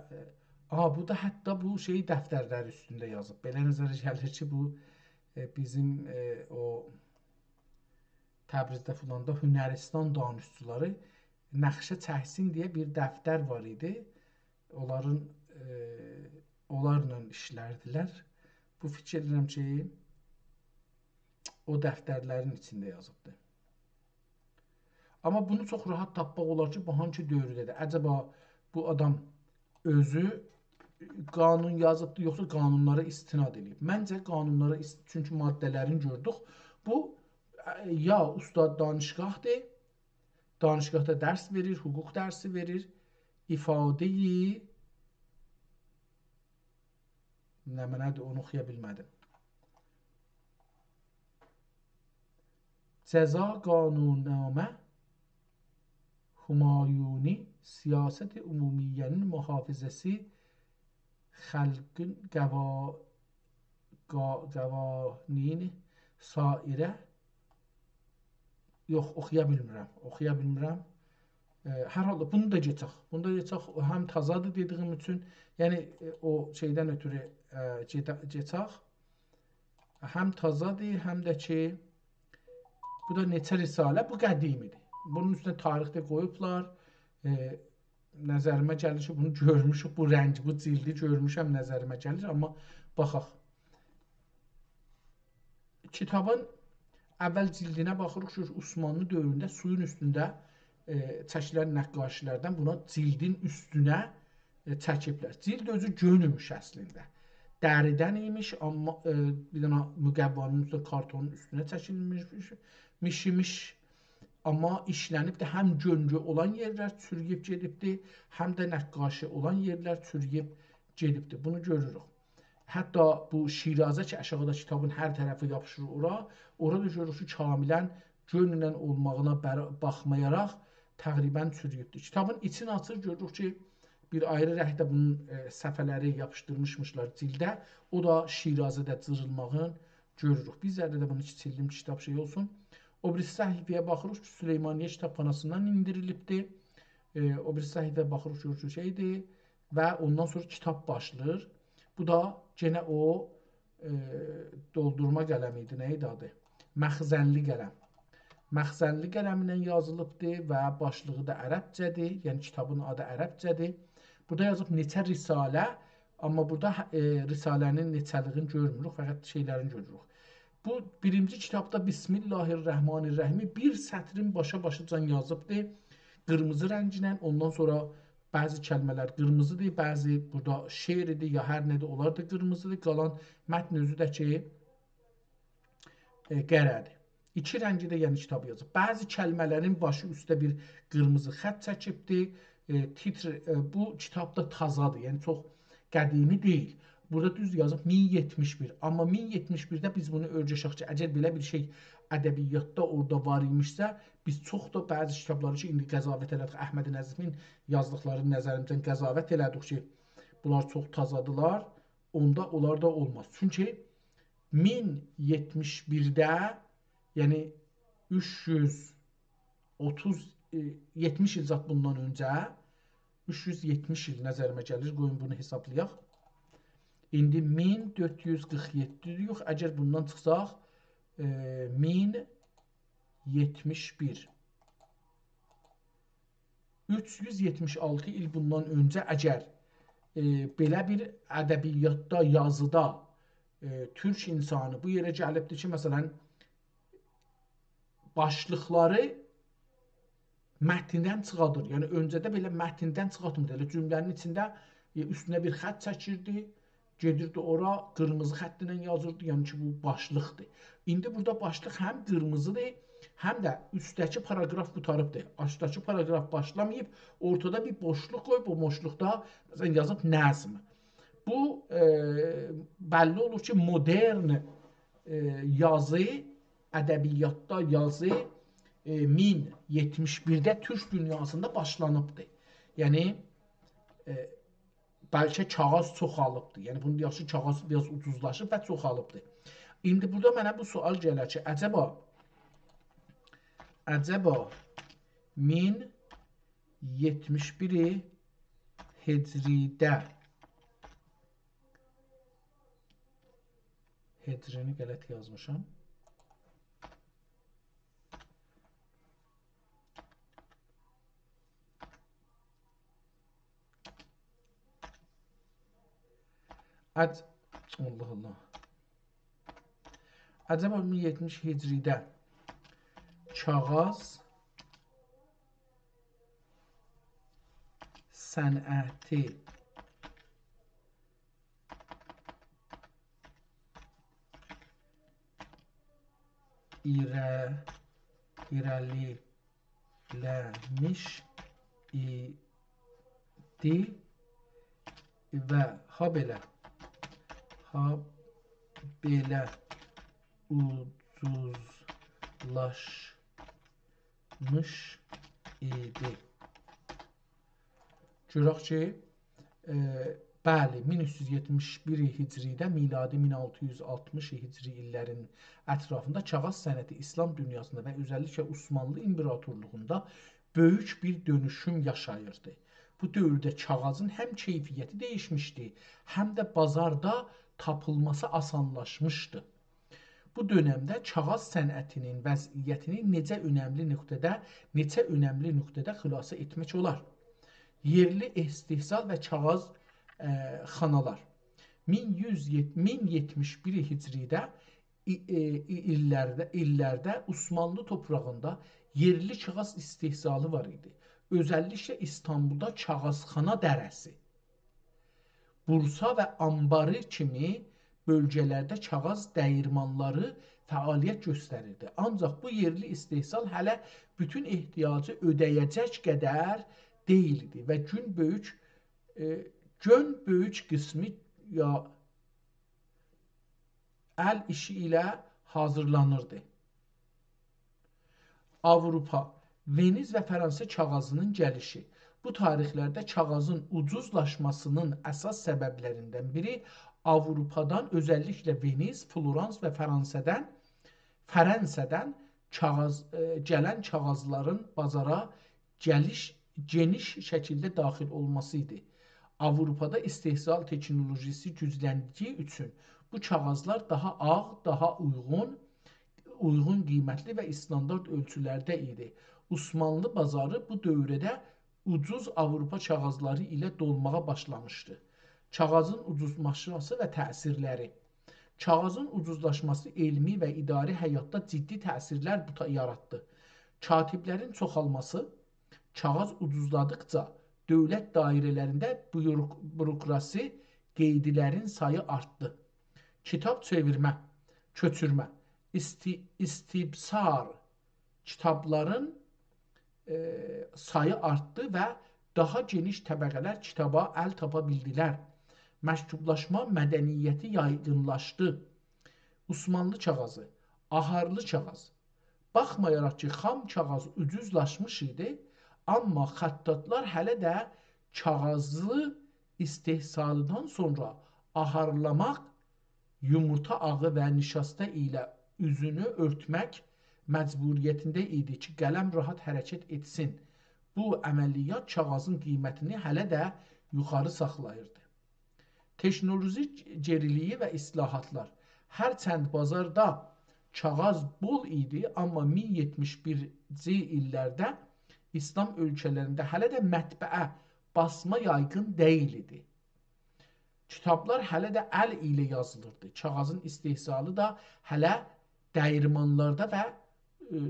bu da hətta bu şeyi dəftərləri üstündə yazıb. Belə nəzərə gəlir ki, bu bizim o Təbrizdə filanda Hünəristan danışçuları nəqşə çəksin deyə bir dəftər var idi. Onlarla işlərdilər. Bu fikir edirəm ki, o dəftərlərin içində yazıbdır. Amma bunu çox rahat tapmaq olar ki, bu hansı dövrdədir? Əcəba bu adam özü qanun yazıbdır, yoxsa qanunlara istinad edib? Məncə qanunlara, çünki maddələrini gördük. Bu ya ustad danışqahdır, danışqahda dərs verir, hüquq dərsi verir, ifadeyi nədir, onu oxuya bilmədim. Cəza qanunnamə Humayuni siyasət-i ümumiyyənin mühafizəsi xalqın qəvanin sairə yox, oxuya bilmirəm. Hər halda bunu da geçək. Həm tazadır dediyim üçün, yəni o şeydən ötürü geçək. Həm tazadır, həm də ki, bu da neçə risalə, bu qədimidir. Bunun üstünə tarixdə qoyublar. Nəzərimə gəlir ki, bunu görmüşük, bu rəngi, bu cildi görmüşəm, nəzərimə gəlir. Amma baxaq. Kitabın əvvəl cildinə baxırıq ki, Osmanlı dövründə suyun üstündə çəkilən nəqqaşilərdən buna cildin üstünə çəkiblər. Cild özü gönümmüş əslində. Dəridən imiş, amma bir dənə müqəvvanın üstünə, kartonun üstünə çəkilmiş, amma işlənib də həm göngü olan yerlər çürüyüb gedibdir, həm də nəqqaşi olan yerlər çürüyüb gedibdir. Bunu görürük. Hətta bu Şirazə ki, aşağıda kitabın hər tərəfi yapışır orada görürük ki, kamilən gönllə olmağına baxmayaraq təqribən çürüyübdür. Kitabın içini açır, görürük ki, bir ayrı rəhdə bunun səhifələri yapışdırmışmışlar cildə. O da Şirazədə cırılmağın görürük. Bizlərdə də bunu kiçildim kitab şey olsun. O birisi səhifəyə baxırıq ki, Süleymaniyyə kitabxanasından indirilibdir. O birisi səhifəyə baxırıq ki, şeydir və ondan sonra kitab başlayır. Bu da yenə o doldurma qələmi idi, nə idi adı? Məxzənli qələm. Məxzənli qələmlə yazılıbdır və başlığı da ərəbcədir, yəni kitabın adı ərəbcədir. Burada yazıb neçə risalə, amma burada risalənin neçəliğini görmürük, fəqət şeylərini görürük. Bu birinci kitabda Bismillahirrahmanirrahim bir sətrin başa-başacan yazıbdır, qırmızı rənglə, ondan sonra bəzi kəlmələr qırmızıdır, bəzi burada şeiridir, ya hər nədir, onlar da qırmızıdır, qalan mətn özü də ki, qərədir. İki rəngi də yəni kitabı yazıb. Bəzi kəlmələrin başı üstə bir qırmızı xət çəkibdir. Bu kitabda tazadır, yəni çox qədimi deyil. Burada düz yazıb 1071. Amma 1071-də biz bunu örgəşək ki, əgər belə bir şey ədəbiyyatda orada var imişsə, biz çox da bəzi kitabları ki, indi qəzavət elədik, Əhməd Nəzifin yazdıqları nəzərimizdən qəzavət elədik ki, bunlar çox tazadılar, onda onlar da olmaz. Çünki 1071-də, yəni 370 il zat bundan öncə, 370 il nəzərimə gəlir, qoyun bunu hesablayaq. İndi 1447 yox, əgər bundan çıxsaq 1071. 376 il bundan öncə əgər belə bir ədəbiyyatda, yazıda türk insanı bu yerə gəlibdir ki, məsələn, başlıqları mətndən çıxardır. Yəni öncədə belə mətndən çıxartmırdı. Elə cümlənin içində üstünə bir xətt çəkirdi, gedirdi ora, qırmızı xətt ilə yazırdı. Yəni ki, bu başlıqdır. İndi burada başlıq həm qırmızıdır, həm də üstdəki paraqraf qurtarıbdır. Aşağıdakı paraqraf başlamayıb, ortada bir boşluq qoyub, bu boşluqda məsələn yazıb nəzm. Bu bəlli olur ki, modern yazı, ədəbiyyatda yazı 1071-də türk dünyasında başlanıbdır. Yəni bəlkə kağız çoxalıbdır. Yəni bunun yaxşı kağız biraz ucuzlaşıb və çoxalıbdır. İndi burada mənə bu sual gələr ki, əcəba 1071-i Hicridə Hicrini qələt yazmışam. Allah Allah. Əcəba 1070 Hicridə kağız sənəti irəliləmiş idi və habelə ucuzlaşmış idi. Görək ki, bəli, 1371 Hicridə, miladi 1660 Hicri illərin ətrafında kağız sənəti İslam dünyasında və özəlliklə Osmanlı İmperatorluğunda böyük bir dönüşüm yaşayırdı. Bu dövrdə kağızın həm keyfiyyəti dəyişmişdi, həm də bazarda tapılması asanlaşmışdı. Bu dönəmdə kağız sənətinin vəziyyətini necə önəmli nöqtədə xülasə etmək olar. Yerli istehsal və kağız xanalar 1071 Hicridə illərdə Osmanlı torpağında yerli kağız istehsalı var idi. Özəlliklə İstanbulda kağızxana dərəsi, Bursa və Ambarı kimi bölgələrdə kağız dəyirmanları fəaliyyət göstərirdi. Ancaq bu yerli istehsal hələ bütün ehtiyacı ödəyəcək qədər deyildi və gün böyük qismi əl işi ilə hazırlanırdı. Avropa, Veniz və Fransa kağızının gəlişi. Bu tarixlərdə kağızın ucuzlaşmasının əsas səbəblərindən biri Avropadan, özəlliklə Veniz, Florans və Fərənsədən gələn kağızların bazara geniş şəkildə daxil olması idi. Avropada istehsal teknolojisi gücləndiyi üçün bu kağızlar daha ağ, daha uyğun qiymətli və standart ölçülərdə idi. Osmanlı bazarı bu dövrdə ucuz Avropa kağızları ilə dolmağa başlamışdı. Kağızın ucuzlaşması və təsirləri. Kağızın ucuzlaşması elmi və idari həyatda ciddi təsirlər yaratdı. Katiblərin çoxalması, kağız ucuzladıqca dövlət dairələrində bürokrasi qeydilərin sayı artdı. Kitab çevirmə, köçürmə, istibsar kitabların sayı artdı və daha geniş təbəqələr kitaba əl tapa bildilər. Məktublaşma mədəniyyəti yaygınlaşdı. Osmanlı kağızı, aharlı kağız. Baxmayaraq ki, xam kağız ucuzlaşmış idi, amma xəttatlar hələ də kağızlı istehsalından sonra aharlamaq, yumurta ağı və nişasta ilə üzünü örtmək məcburiyyətində idi ki, qələm rahat hərəkət etsin. Bu əməliyyat kağızın qiymətini hələ də yuxarı saxlayırdı. Teknoloji geriliyi və islahatlar. Hərçənd bazarda kağız bol idi, amma 1071-ci illərdə İslam ölkələrində hələ də mətbəə, basma yaygın deyil idi. Kitablar hələ də əl ilə yazılırdı. Kağızın istehsalı da hələ dəyirmanlarda və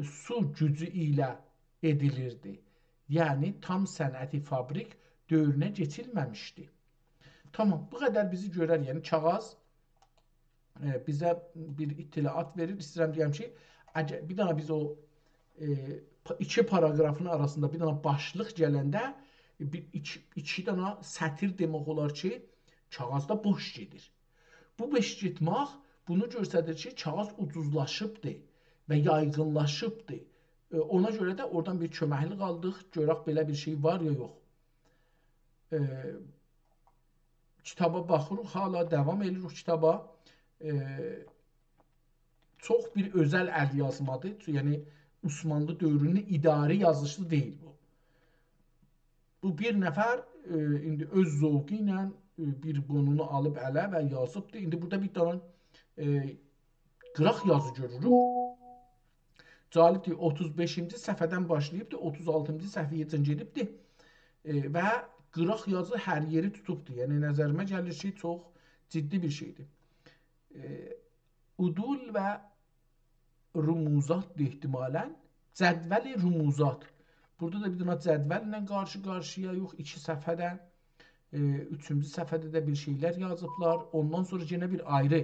su gücü ilə edilirdi. Yəni tam sənəti fabrik dövrünə keçilməmişdi. Tamam, bu qədər bizi görər. Yəni kağız bizə bir ittiliat verir. İstəyirəm deyəm ki, bir dənə biz o iki paragrafın arasında bir dənə başlıq gələndə iki dənə sətir demək olar ki, kağızda boş gedir. Bu boş getmək bunu göstərir ki, kağız ucuzlaşıbdır və yaygınlaşıbdır. Ona görə də oradan bir köməklik aldıq. Görək belə bir şey var ya yox. Kitaba baxırıq, hala davam edirik kitaba. Çox bir özəl əlyazmadır. Yəni Osmanlı dövrünün idari yazışı deyil bu. Bu bir nəfər indi öz zövqü ilə bir qonunu alıb ələ və yazıbdır. İndi burada bir dənə qıraq yazı görürük. Calibdir, 35-ci səhifədən başlayıbdır, 36-cı səhifəyə gedibdir və qıraq yazı hər yeri tutubdur. Yəni nəzərimə gəlir ki, çox ciddi bir şeydir. Udul və rumuzatdır ehtimalən. Cədvəli rumuzat. Burada da bir dənə cədvəllə qarşı-qarşıya yox, 2 səhifədə, 3-cü səhifədə də bir şeylər yazıblar. Ondan sonra yenə bir ayrı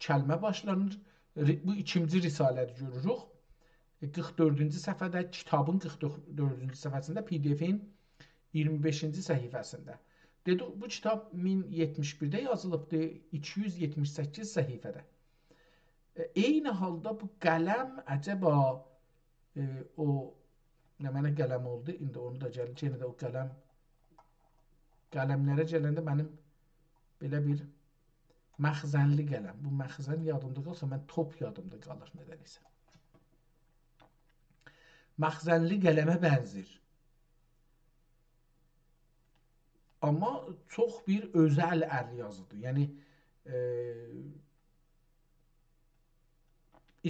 kəlmə başlanır. Bu ikinci risalədir görürük. 44-cü səhifədə, kitabın 44-cü səhifəsində, PDF-in 25-ci səhifəsində. Dedik, bu kitab 1071-də yazılıbdır, 278 səhifədə. Eyni halda bu qələm əcəba o nə mənə qələm oldu, indi onu da gəlir, yenə də o qələmlərə gələndə mənim belə bir məxzənli qələm, bu məxzən yadımda qalsa, mən top yadımda qalır nədənsə. Məxzənli qələmə bənzir. Amma çox bir özəl əlyazıdır. Yəni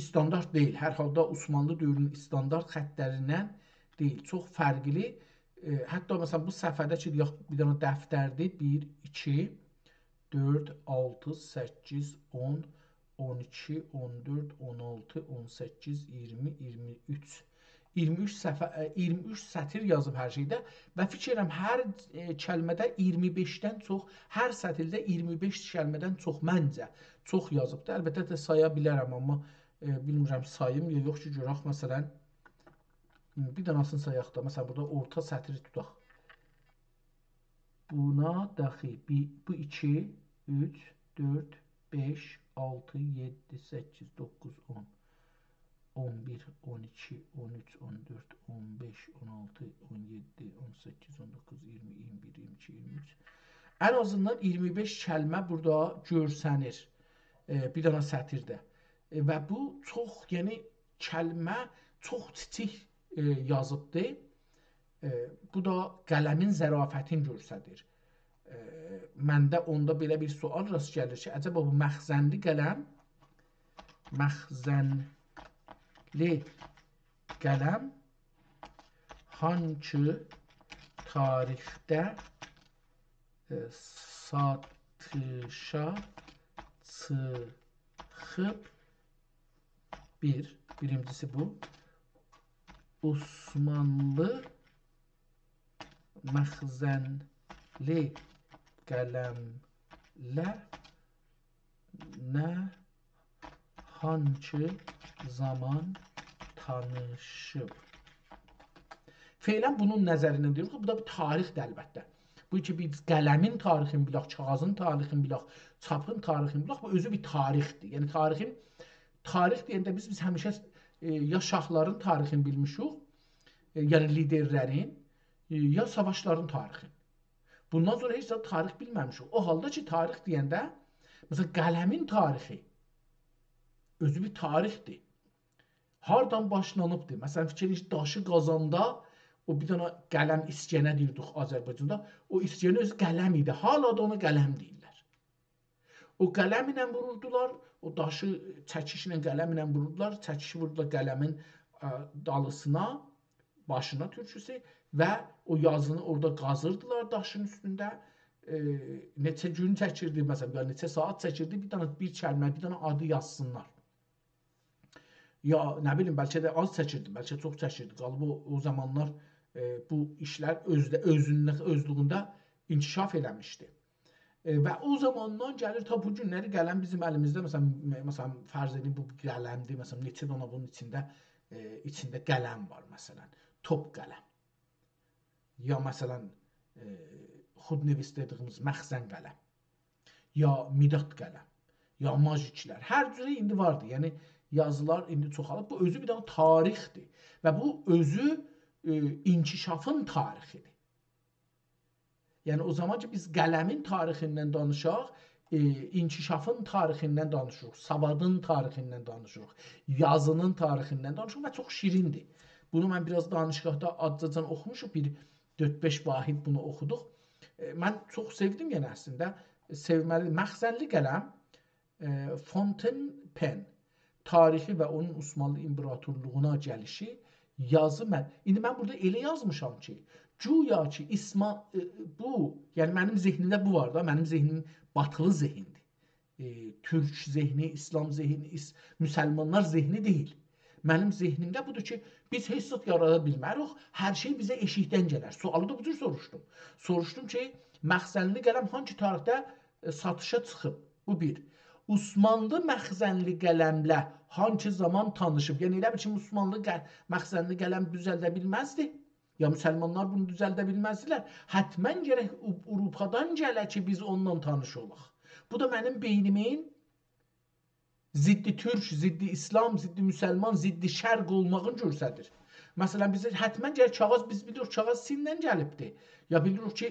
standart deyil. Hər halda Osmanlı dövrünün standart xəttlərindən deyil. Çox fərqli. Hətta məsələn bu səhifədə ki, bir dənə dəftərdir. 1, 2, 4, 6, 8, 10, 12, 14, 16, 18, 20, 23. 23 sətir yazıb hər şeydə və fikir edirəm hər kəlmədə 25-dən çox, hər sətirdə 25 kəlmədən çox məncə çox yazıbdır. Əlbəttə də saya bilərəm, amma bilmirəm sayım ya yox ki, görək məsələn bir dənəsini sayaq da, məsələn burada orta sətiri tutaq. Buna daxil bu 2, 3, 4, 5, 6, 7, 8, 9, 10. 11, 12, 13, 14, 15, 16, 17, 18, 19, 20, 21, 22, 23. Ən azından 25 kəlmə burada görsənir bir dənə sətirdə. Və bu çox, yəni kəlmə çox kiçik yazıbdır. Bu da qələmin zərafətini göstərir. Məndə onda belə bir sual rast gəlir ki, əcəba bu məxzənli qələm, qələm hansı tarixdə satışa çıxıb? Birincisi bu. Osmanlı məxzənli qələmlə hansı zaman tanışıb? Feylən bunun nəzərindən deyirik ki, bu da bir tarixdir əlbəttə. Bu ki, biz qələmin tarixini bilək, kağızın tarixini bilək, çapın tarixini bilək, bu özü bir tarixdir. Yəni tarix deyəndə biz həmişə ya şahların tarixini bilmişik, yəni liderlərin, ya savaşların tarixini. Bundan sonra heç tarix bilməmişik. O halda ki, tarix deyəndə, məsələn, qələmin tarixi özü bir tarixdir. Hardan başlanıbdır? Məsələn, fikirləş, daşı qazanda o bir dənə qələm iskənə deyirdik Azərbaycanda. O iskənə öz qələm idi. Hala da ona qələm deyirlər. O qələm ilə vururdular, o daşı çəkişlə qələm ilə vururdular, çəkişi vurdular qələmin dalısına, başına türküsü və o yazını orada qazırdılar daşın üstündə. Neçə gün çəkirdi, məsələn, neçə saat çəkirdi, bir kəlmə, bir dənə adı yazsınlar. Ya nə bilim, bəlkə də az çəkirdi, bəlkə çox çəkirdi. Qalıb o zamanlar bu işlər özlüyündə inkişaf eləmişdi. Və o zamandan gəlir ta bu günləri qələm bizim əlimizdə, məsələn fərz edin bu qələmdir, məsələn neçə dənə bunun içində qələm var, məsələn top qələm, ya məsələn xudnevist dediyimiz məxzən qələm, ya midad qələm, ya majiklər, hər cürə indi vardı. Yəni yazılar indi çoxalıb. Bu özü bir dənə tarixdir və bu özü inkişafın tarixidir. Yəni o zaman ki biz qələmin tarixindən danışaq, inkişafın tarixindən danışırıq, savadın tarixindən danışırıq, yazının tarixindən danışırıq və çox şirindir. Bunu mən biraz danışıqda adcacan oxumuşuq, bir 4-5 vahid bunu oxuduq. Mən çox sevdim, yəni əslində sevməli. Məxzənli qələm, Fontaine pen, tarixi və onun Osmanlı İmparatorluğuna gəlişi, yazı İndi mən burada elə yazmışam ki, güya ki bu, yəni mənim zehnimdə bu var da, mənim zehnim batılı zehindir. Türk zehni, İslam zehni, müsəlmanlar zehni deyil. Mənim zehnimdə budur ki, biz heç zət yarada bilmərik, hər şey bizə eşikdən gələr. Sualı da bu cür soruşdum. Soruşdum ki, məxzənli qələm hangi tarixdə satışa çıxıb? Bu bir. Osmanlı məxzənli qələmlə hangi zaman tanışıb? Yəni elə bir ki, Osmanlı məxzənli qələm düzəldə bilməzdi. Ya müsəlmanlar bunu düzəldə bilməzdilər. Hətmən gərək Avropadan gələ ki, biz onunla tanış olaq. Bu da mənim beynimin ziddi türk, ziddi İslam, ziddi müsəlman, ziddi şərq olmağını göstərir. Məsələn, bizə hətmən gərək kağız, biz bilirik kağız Sindən gəlibdi. Ya bilirik ki,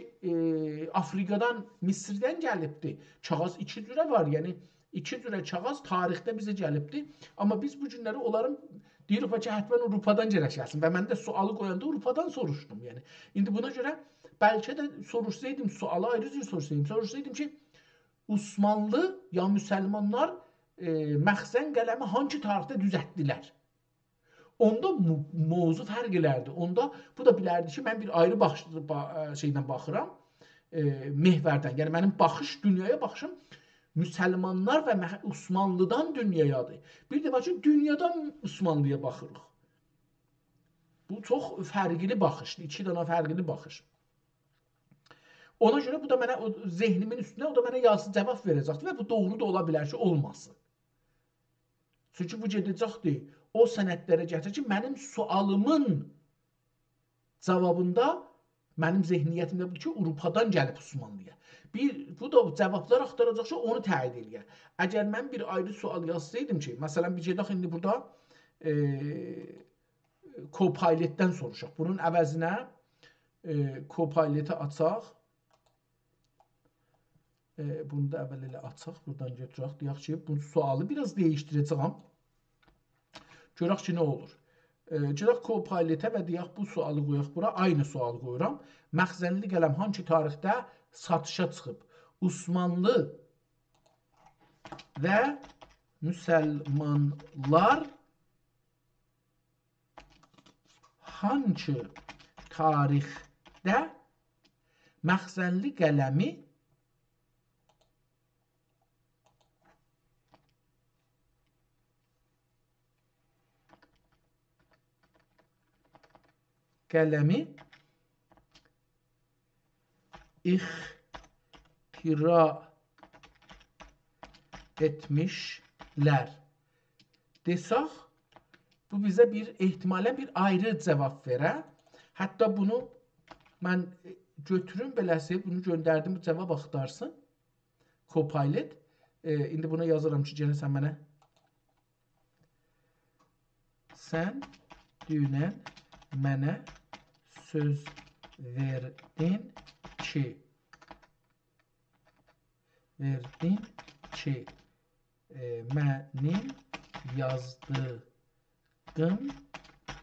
Afrikadan, Misirdən gəlibdi. Kağız iki cürə var, yəni iki cürə kağız tarixdə bizə gəlibdi. Amma biz bu günləri onların deyirik ki, hətmən Avropadan gərək gəlsin və mən də sualı qoyanda Avropadan soruşdum. Yəni indi buna görə bəlkə də soruşsaydım, sualı ayrı cür soruşsaydım ki, Osmanlı ya müsəlmanlar məxzən qələmi hangi tarixdə düzəltdilər? Onda mövzu fərq elərdi. Onda bu da bilərdi ki, mən bir ayrı şeydən baxıram, mehvərdən. Yəni mənim dünyaya baxışım müsəlmanlar və Osmanlıdan dünyayadır. Bir də var ki, dünyadan Osmanlıya baxırıq. Bu çox fərqli baxışdır. İki dənə fərqli baxış. Ona görə bu da mənə zehnimin üstünə, o da mənə yazı cavab verəcəkdir və bu doğru da ola bilər ki, olmasın. Çünki bu gedəcəkdir o sənədlərə gətirir ki, mənim sualımın cavabında mənim zehniyyətimdə budur ki, Avropadan gəlib Osmanlıya. Bu da cavablar axtaracaq ki, onu təyin edir. Əgər mən bir ayrı sual yazsaydım ki, məsələn, bir gedək indi burada Copilot'dən soruşaq. Bunun əvəzinə Copilot'ı açaq. Bunu da əvvəl elə açaq. Buradan götürək. Deyək ki, bu sualı biraz dəyişdirəcəm. Görək ki, nə olur. Gedək Copilot'a və deyək bu sualı qoyaq bura. Aynı sualı qoyuram. Məxzənli qələm hangi tarixdə satışa çıxıb? Osmanlı və müsəlmanlar hangi tarixdə məxzənli qələmi ixtira etmişlər desək, bu bizə bir ehtimalən bir ayrı cavab verə. Hətta bunu mən götürüm beləsi, bunu göndərdim, bu cavab axtarsın. Copilot. İndi buna yazıram ki, gene sən mənə sən dünən mənə söz verdin ki mənim yazdığım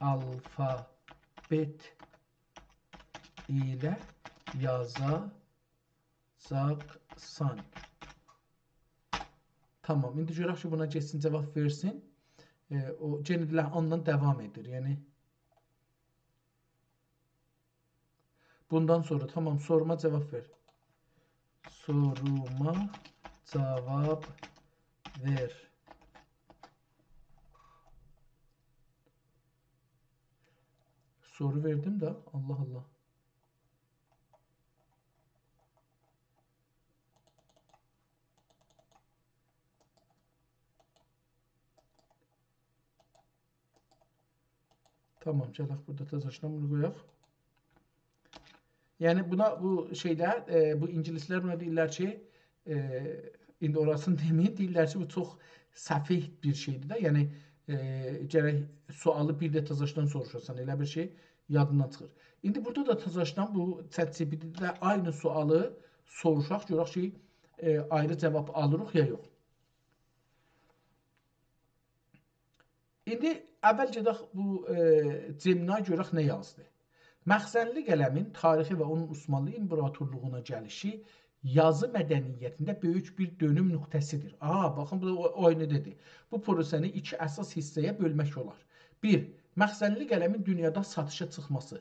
alfabet ilə yazacaqsan. Tamam, indi görək ki, buna geçsin, cavab versin. O gene ondan devam edir. Yəni bundan sonra tamam, soruma cevap ver. Soruma cevap ver. Soru verdim de. Allah Allah. Tamam, gələk burada təzəşdən bunu qoyaq. Yəni buna bu şeydə bu ingilislər buna deyirlər ki, indi orasını deməyim, deyirlər ki, bu çox səfih bir şeydir də. Yəni gərək sualı bir də təzəşdən soruşasan, elə bir şey yadından çıxır. İndi burada da təzəşdən bu ChatGPT-də aynı sualı soruşaq, görək ki, ayrı cavab alırıq ya yox. İndi əvvəl gedək bu Gemini görək nə yazdı. Məxzənli qələmin tarixi və onun Osmanlı İmparatorluğuna gəlişi yazı mədəniyyətində böyük bir dönüm nöqtəsidir. Baxın, bu da aynı dedi. Bu prosesini iki əsas hissəyə bölmək olar. 1. Məxzənli qələmin dünyada satışa çıxması.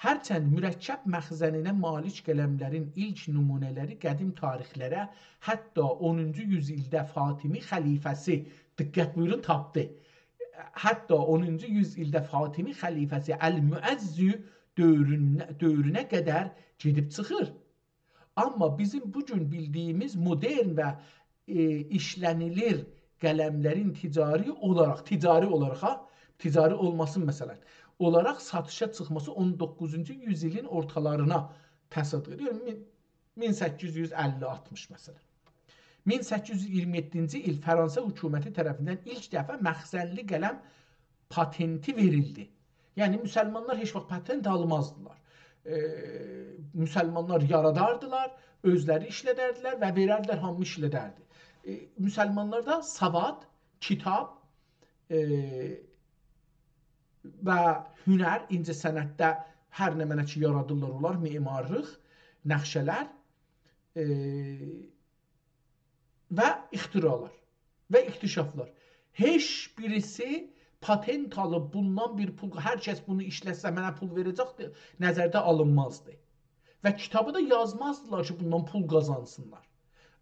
Hərçənd mürəkkəb məxzəninə malik qələmlərin ilk nümunələri qədim tarixlərə, hətta 10-cu yüzildə Fatimi xəlifəsi, diqqət buyurun, tapdı. Hətta 10-cu yüzildə Fatimi xəlifəsi Əl-Müəzzü dövrünə qədər gedib çıxır. Amma bizim bugün bildiyimiz modern və işlənilir qələmlərin ticari olmasın məsələn, olaraq satışa çıxması 19-cu yüzilin ortalarına təsadüf edir. 1850-60 məsələn. 1827-ci il Fransa hökuməti tərəfindən ilk dəfə məxzənli qələm patenti verildi. Yəni müsəlmanlar heç vaxt patent almazdılar. Müsəlmanlar yaradardılar, özləri işlədərdilər və verərdilər, hamı işlədərdi. Müsəlmanlarda savad, kitab və hünər, incəsənətdə hər nə mənə ki yaradırlar olar, memarlıq, nəqşələr və ixtiralar və iktişaflar. Heç birisi patent alıb bundan bir pul, hər kəs bunu işləsə mənə pul verəcək nəzərdə alınmazdı. Və kitabı da yazmazdılar ki, bundan pul qazansınlar.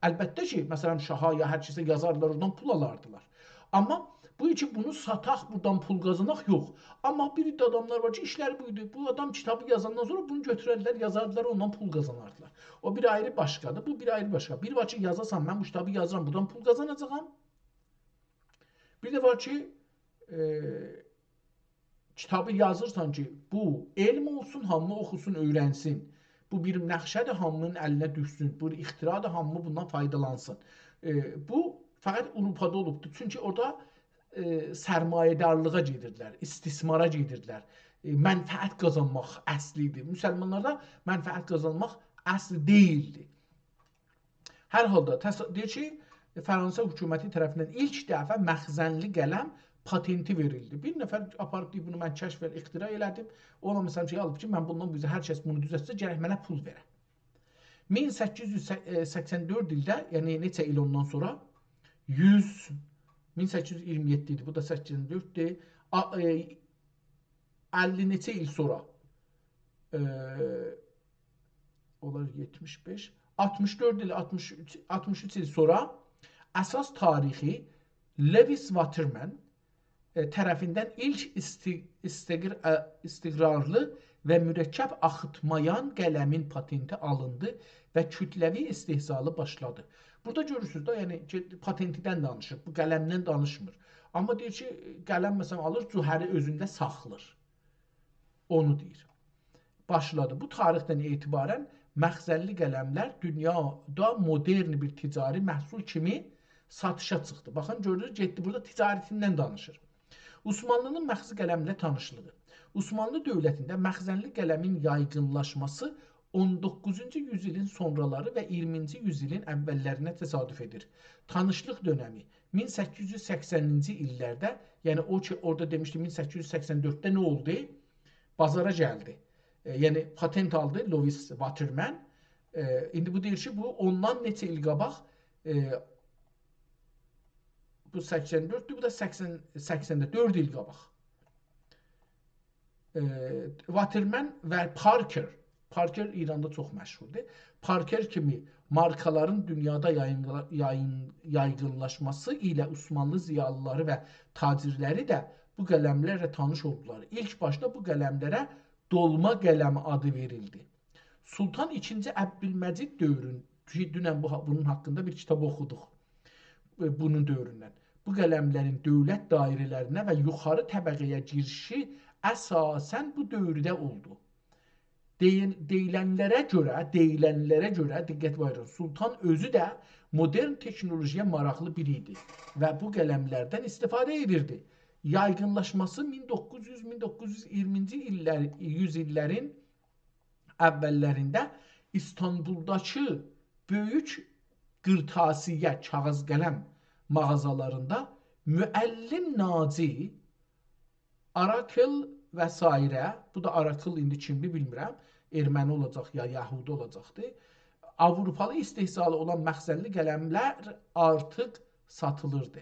Əlbəttə ki, məsələn, şaha ya hər kəsə yazardılar, oradan pul alardılar. Amma bu ki, bunu sataq, buradan pul qazanaq yox. Amma bir iddə adamlar var ki, işləri buydu. Bu adam kitabı yazandan sonra bunu götürərlər, yazardılar, ondan pul qazanardılar. O bir ayrı başqadır, bu bir ayrı başqa. Bir var ki, yazasan, mən bu kitabı yazıram, buradan pul qazanacağam. Bir də var ki, kitabı yazırsan ki, bu elm olsun, hamı oxusun, öyrənsin. Bu bir nəqşədir, hamının əlinə düşsün. Bu ixtiradır, hamı bundan faydalansın. Bu fəqət Avropada olubdur. Çünki orada sərmayədarlığa gedirdilər, istismara gedirdilər. Mənfəət qazanmaq əslidir. Müsəlmanlarda mənfəət qazanmaq əsli deyildi. Hər halda deyir ki, Fransa hökuməti tərəfindən ilk dəfə məxzənli qələm patenti verildi. Bir nəfər aparıb deyib, bunu mən kəşf və ixtira elədim. Ona məsələn şey alıb ki, mən bundan bizə hər kəs bunu düzəltsə, gərək mənə pul verə. 1884 ildə, yəni neçə il ondan sonra 1827 idi, bu da 84-dir. 50 neçə il sonra olar 75, 64 il, 63 il sonra əsas tarixi Lewis Waterman tərəfindən ilk istiqrarlı və mürəkkəb axıtmayan qələmin patenti alındı və kütləvi istehsalı başladı. Burada görürsünüz də, yəni patentidən danışır, bu qələmdən danışmır. Amma deyir ki, qələm məsələn alır, cühəri özündə saxlır. Onu deyir. Başladı. Bu tarixdən etibarən məxzənli qələmlər dünyada modern bir ticari məhsul kimi satışa çıxdı. Baxın, gördünüz, getdi burada ticaretindən danışır. Osmanlının məxzi qələmlə tanışlığı. Osmanlı dövlətində məxzənli qələmin yaygınlaşması 19-cu yüzilin sonraları və 20-ci yüzilin əvvəllərinə təsadüf edir. Tanışlıq dönəmi 1880-ci illərdə, yəni o ki, orada demişdi 1884-də nə oldu? Bazara gəldi. Yəni patent aldı Lewis Waterman. İndi bu deyir ki, bu ondan neçə il qabaq, bu 84'dü, bu da 80'de 4 il qabaq. Waterman və Parker İranda çox məşhurdur. Parker kimi markaların dünyada yaygınlaşması ilə Osmanlı ziyalıları və tacirləri də bu qələmlərlə tanış oldular. İlk başda bu qələmlərə dolma qələm adı verildi. Sultan II. Əbdülməcid dövrün, dünən bunun haqqında bir kitab oxuduq, bunun dövründən. Bu qələmlərin dövlət dairələrinə və yuxarı təbəqəyə girişi əsasən bu dövrdə oldu. Deyilənlərə görə, diqqət buyurun, Sultan özü də modern teknolojiyə maraqlı biri idi və bu qələmlərdən istifadə edirdi. Yaygınlaşması 1900-1920-ci yüzillərin əvvəllərində İstanbuldakı böyük qırtasiyə kağız qələm mağazalarında müəllim Naci, Arakel və s. Bu da Arakel indi kimdir bilmirəm. Erməni olacaq ya Yahudi olacaqdır. Avropalı istehsalı olan məxzəlli qələmlər artıq satılırdı.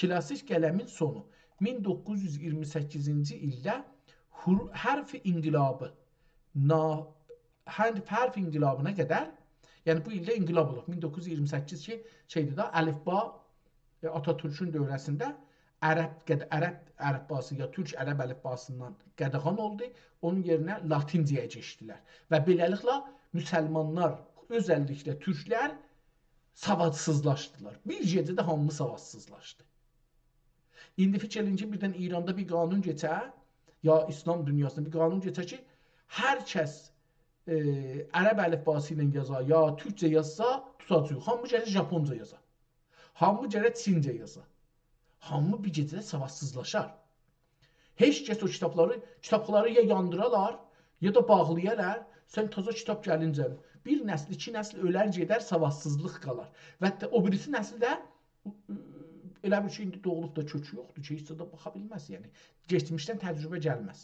Klasik qələmin sonu 1928-ci ildə hərf inqilabı hərf inqilabına qədər, yəni bu ildə inqilab olub. 1928 ki, şeydir da, əlifba Atatürk'ün dövrəsində ərəb əlifbası ya türk ərəb əlifbasından qədəğan oldu. Onun yerinə latincəyə keçdilər. Və beləliklə müsəlmanlar, özəlliklə türklər savadsızlaşdılar. Bir gecədə hamı savadsızlaşdı. İndi fikir edin ki, birdən İranda bir qanun keçə, ya İslam dünyasında bir qanun keçə ki, hər kəs ərəb əlifbası ilə yaza, ya türkcə yazsa tutacaq. Hamı gərək Japonca yaza. Hamı gərək Çincə yaza. Hamı bir gecədə savadsızlaşar. Heç kəs o kitabları ya yandıralar, ya da bağlayarlar. Sən taza kitab gəlincə bir nəsl, iki nəsl ölər gedər, savadsızlıq qalar. Və hətta o birisi nəsl də elə bir şey indi doğulub da kökü yoxdur ki, heç də baxa bilməz. Yəni, geçmişdən təcrübə gəlməz.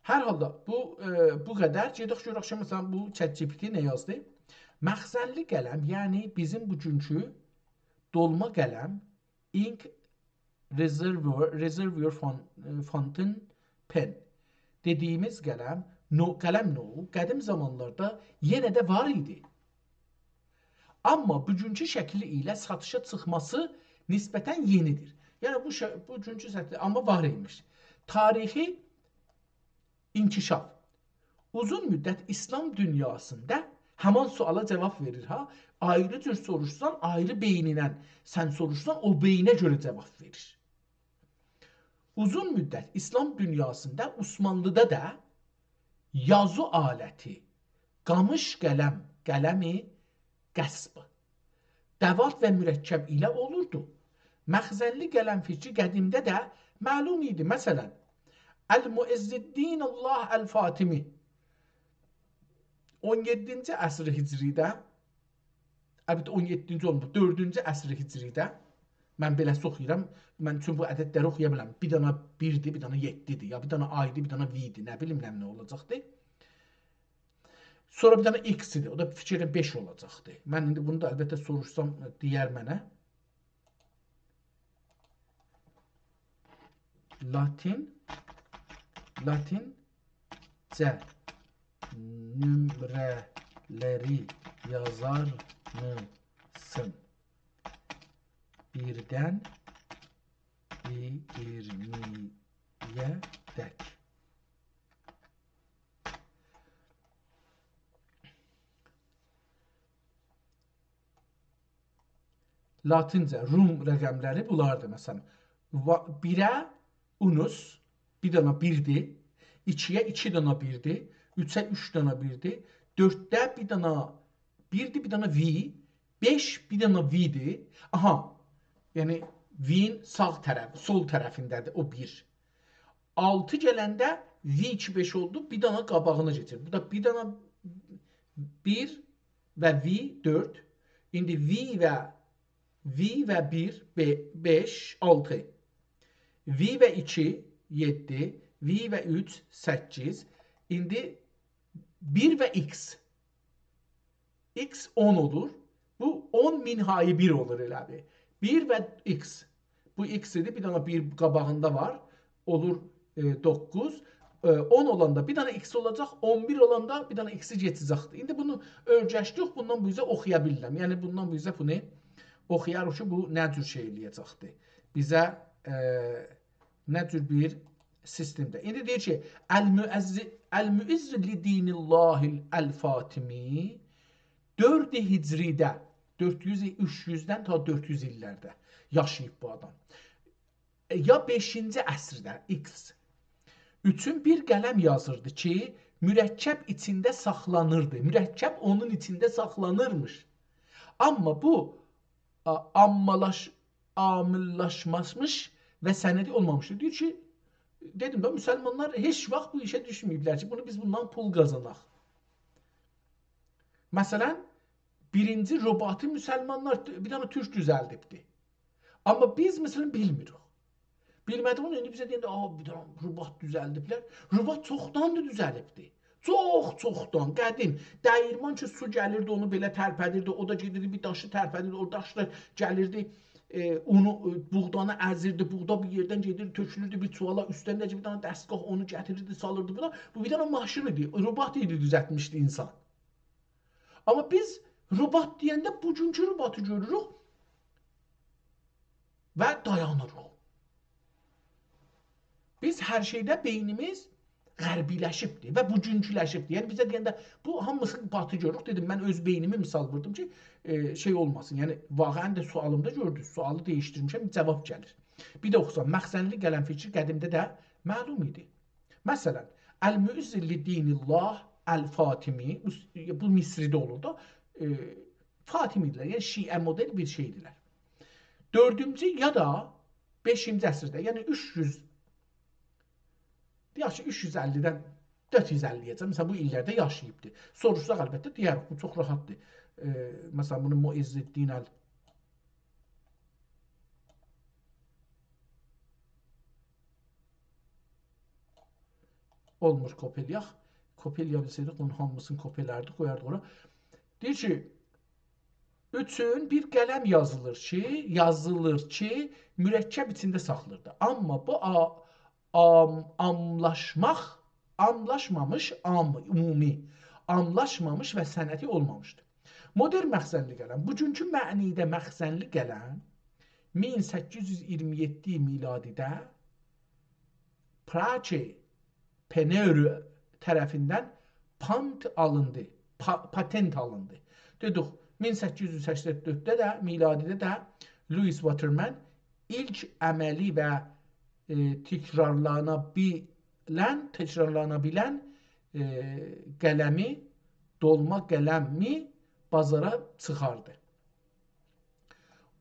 Hər halda bu qədər. Gedək görək ki, məsələn, bu ChatGPT nə yazdı? Məxzəlli qələm, yəni bizim bugünkü dolma qələm, ink reservoir fountain pen dediyimiz qələm növü qədim zamanlarda yenə də var idi. Amma bugünkü şəkli ilə satışa çıxması nisbətən yenidir. Yəni bugünkü şəkli amma var imiş. Tarixi inkişaf. Uzun müddət İslam dünyasında həman suala cavab verir ha. Ayrı cür soruşsan ayrı beynindən, sən soruşsan o beynə görə cavab verir. Uzun müddət İslam dünyasında Osmanlıda da yazı aləti, qamış qələm, qələmi qəsb, dəvat və mürəkkəb ilə olurdu. Məxzəlli qələm fikri qədimdə də məlum idi. Məsələn, Əl-Muəzziddin Allah Əl-Fatimi 17-ci əsr hicridə, əlbəttə 17-ci olmur, 4-cü əsr hicridə, mən belə oxuyuram, mən üçün bu ədədləri oxuya biləm. Bir dana 1-dir, bir dana 7-dir, ya bir dana A-dir, bir dana V-dir, nə bilim nə olacaqdır. Sonra bir dana X-dir, o da fikirlə 5 olacaqdır. Mən indi bunu da əlbəttə soruşsam, deyər mənə. Latincə nömrələri yazar mısın? Birdən 20'ye dek. Latincə, Rum rəqəmləri bunlardır. Məsələn, 1'ə unus, bir dana 1'dir, 2'yə 2 dana 1'dir, 3'ə 3 dana 1'dir, 4'də bir dana 1'dir, bir dana V, 5 bir dana V'dir. Aha, yəni V-in sağ tərəfi, sol tərəfindədir, o 1. 6 gələndə V2 5 oldu, bir dana qabağına geçir. Bu da bir dana 1 və V 4. İndi V və 1 5 6. V və 2 7, V və 3 8. İndi 1 və X. X 10 olur. Bu 10 minhayı 1 olur elə bir. 1 və X. Bu X idi. Bir dana 1 qabağında var. Olur 9. 10 olanda bir dana X olacaq. 11 olanda bir dana X-i geçəcəkdir. İndi bunu ölçəşdik. Bundan bu yüzə oxuya bilirəm. Yəni bundan bu yüzə bunu oxuyarıq ki, bu nə cür şey eləyəcəkdir. Bizə nə cür bir sistemdə. İndi deyir ki, Əl-Müəzzir li dinillahil Əl-Fatimi 4 hicridə 300-dən ta 400 illərdə yaşayıb bu adam. Ya 5-ci əsrdə X üçün bir qələm yazırdı ki, mürəkkəb içində saxlanırdı. Mürəkkəb onun içində saxlanırmış. Amma bu amıllaşmış və sənədi olmamışdır. Deyir ki, dedim də, müsəlmanlar heç vaxt bu işə düşməyiblər ki, bunu biz bundan pul qazanaq. Məsələn, birinci robotu müsəlmanlar bir dənə türk düzəldibdi. Amma biz məsələn bilmirik. Bilmədim onu, indi bizə deyəndə, bir dənə robot düzəldiblər. Robot çoxdandır düzəlibdi. Çoxdan, qədim. Dəyirman ki, su gəlirdi, onu belə tərpədirdi, o da gedirdi, bir daşı tərpədirdi, o daşlar gəlirdi, onu, buğdanı əzirdi, buğda bir yerdən gedirdi, tökülürdü bir çuvala, üstəndə bir dənə dəstgah onu gətirirdi, salırdı buna. Bu bir dənə maşın idi, robot idi, düzəltmişdi insan. Amma biz robot deyəndə bugünkü robotu görürük və dayanırıq. Biz hər şeydə beynimiz qərbiləşibdir və bugünküləşibdir. Yəni bizə deyəndə bu hamısı batı görürük. Dedim, mən öz beynimi misal vurdum ki, şey olmasın. Yəni vaqəən də sualımda gördünüz, sualı dəyişdirmişəm, cavab gəlir. Bir də oxusam, məxzənli qələm fikri qədimdə də məlum idi. Məsələn, Əl-Müəzzir li dinillah Əl-Fatimi, bu Misridə olur da, Fatimidirlər, yəni Şiə model bir şeydirlər. 4-cü ya da 5-ci əsrdə, yəni 300 Yaxşı, 350-dən 450-yəcə, məsələn, bu illərdə yaşayıbdır. Soruşsaq, əlbəttə, deyərik, bu çox rahatdır. Məsələn, bunu Muizzeddin olmur kopelyaq. Kopelya bilsəydik, onun hamısını kopyalardı, qoyardı ora. Deyir ki, üçün bir qələm yazılır ki, mürəkkəb içində saxlırdı. Amma bu amlaşmamış və sənəti olmamışdır. Modern məxzənli qələm. Bugünkü mənidə məxzənli qələm 1827 miladidə Praçe Peneur tərəfindən patent alındı. Dedik, 1884-də də, miladidə də Louis Waterman ilk əməli və təkrarlanabilən qələmi, dolma qələmi bazara çıxardı.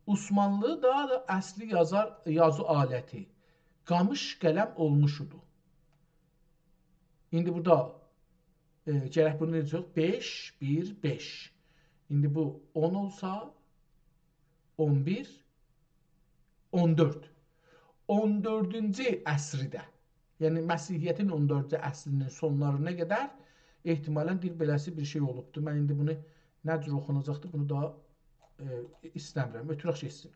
Osmanlı da əsli yazı aləti qamış qələm olmuşudur. İndi burada gərək bunu necə 5, 1, 5. İndi bu 10 olsa 11, 14. 14-cü əsrdə, yəni Məsihiyyətin 14-cü əsrinin sonlarına qədər ehtimalən dil beləsi bir şey olubdur. Mən indi bunu nə cür oxunacaqdır, bunu da istəmirəm, ötürək geçsin.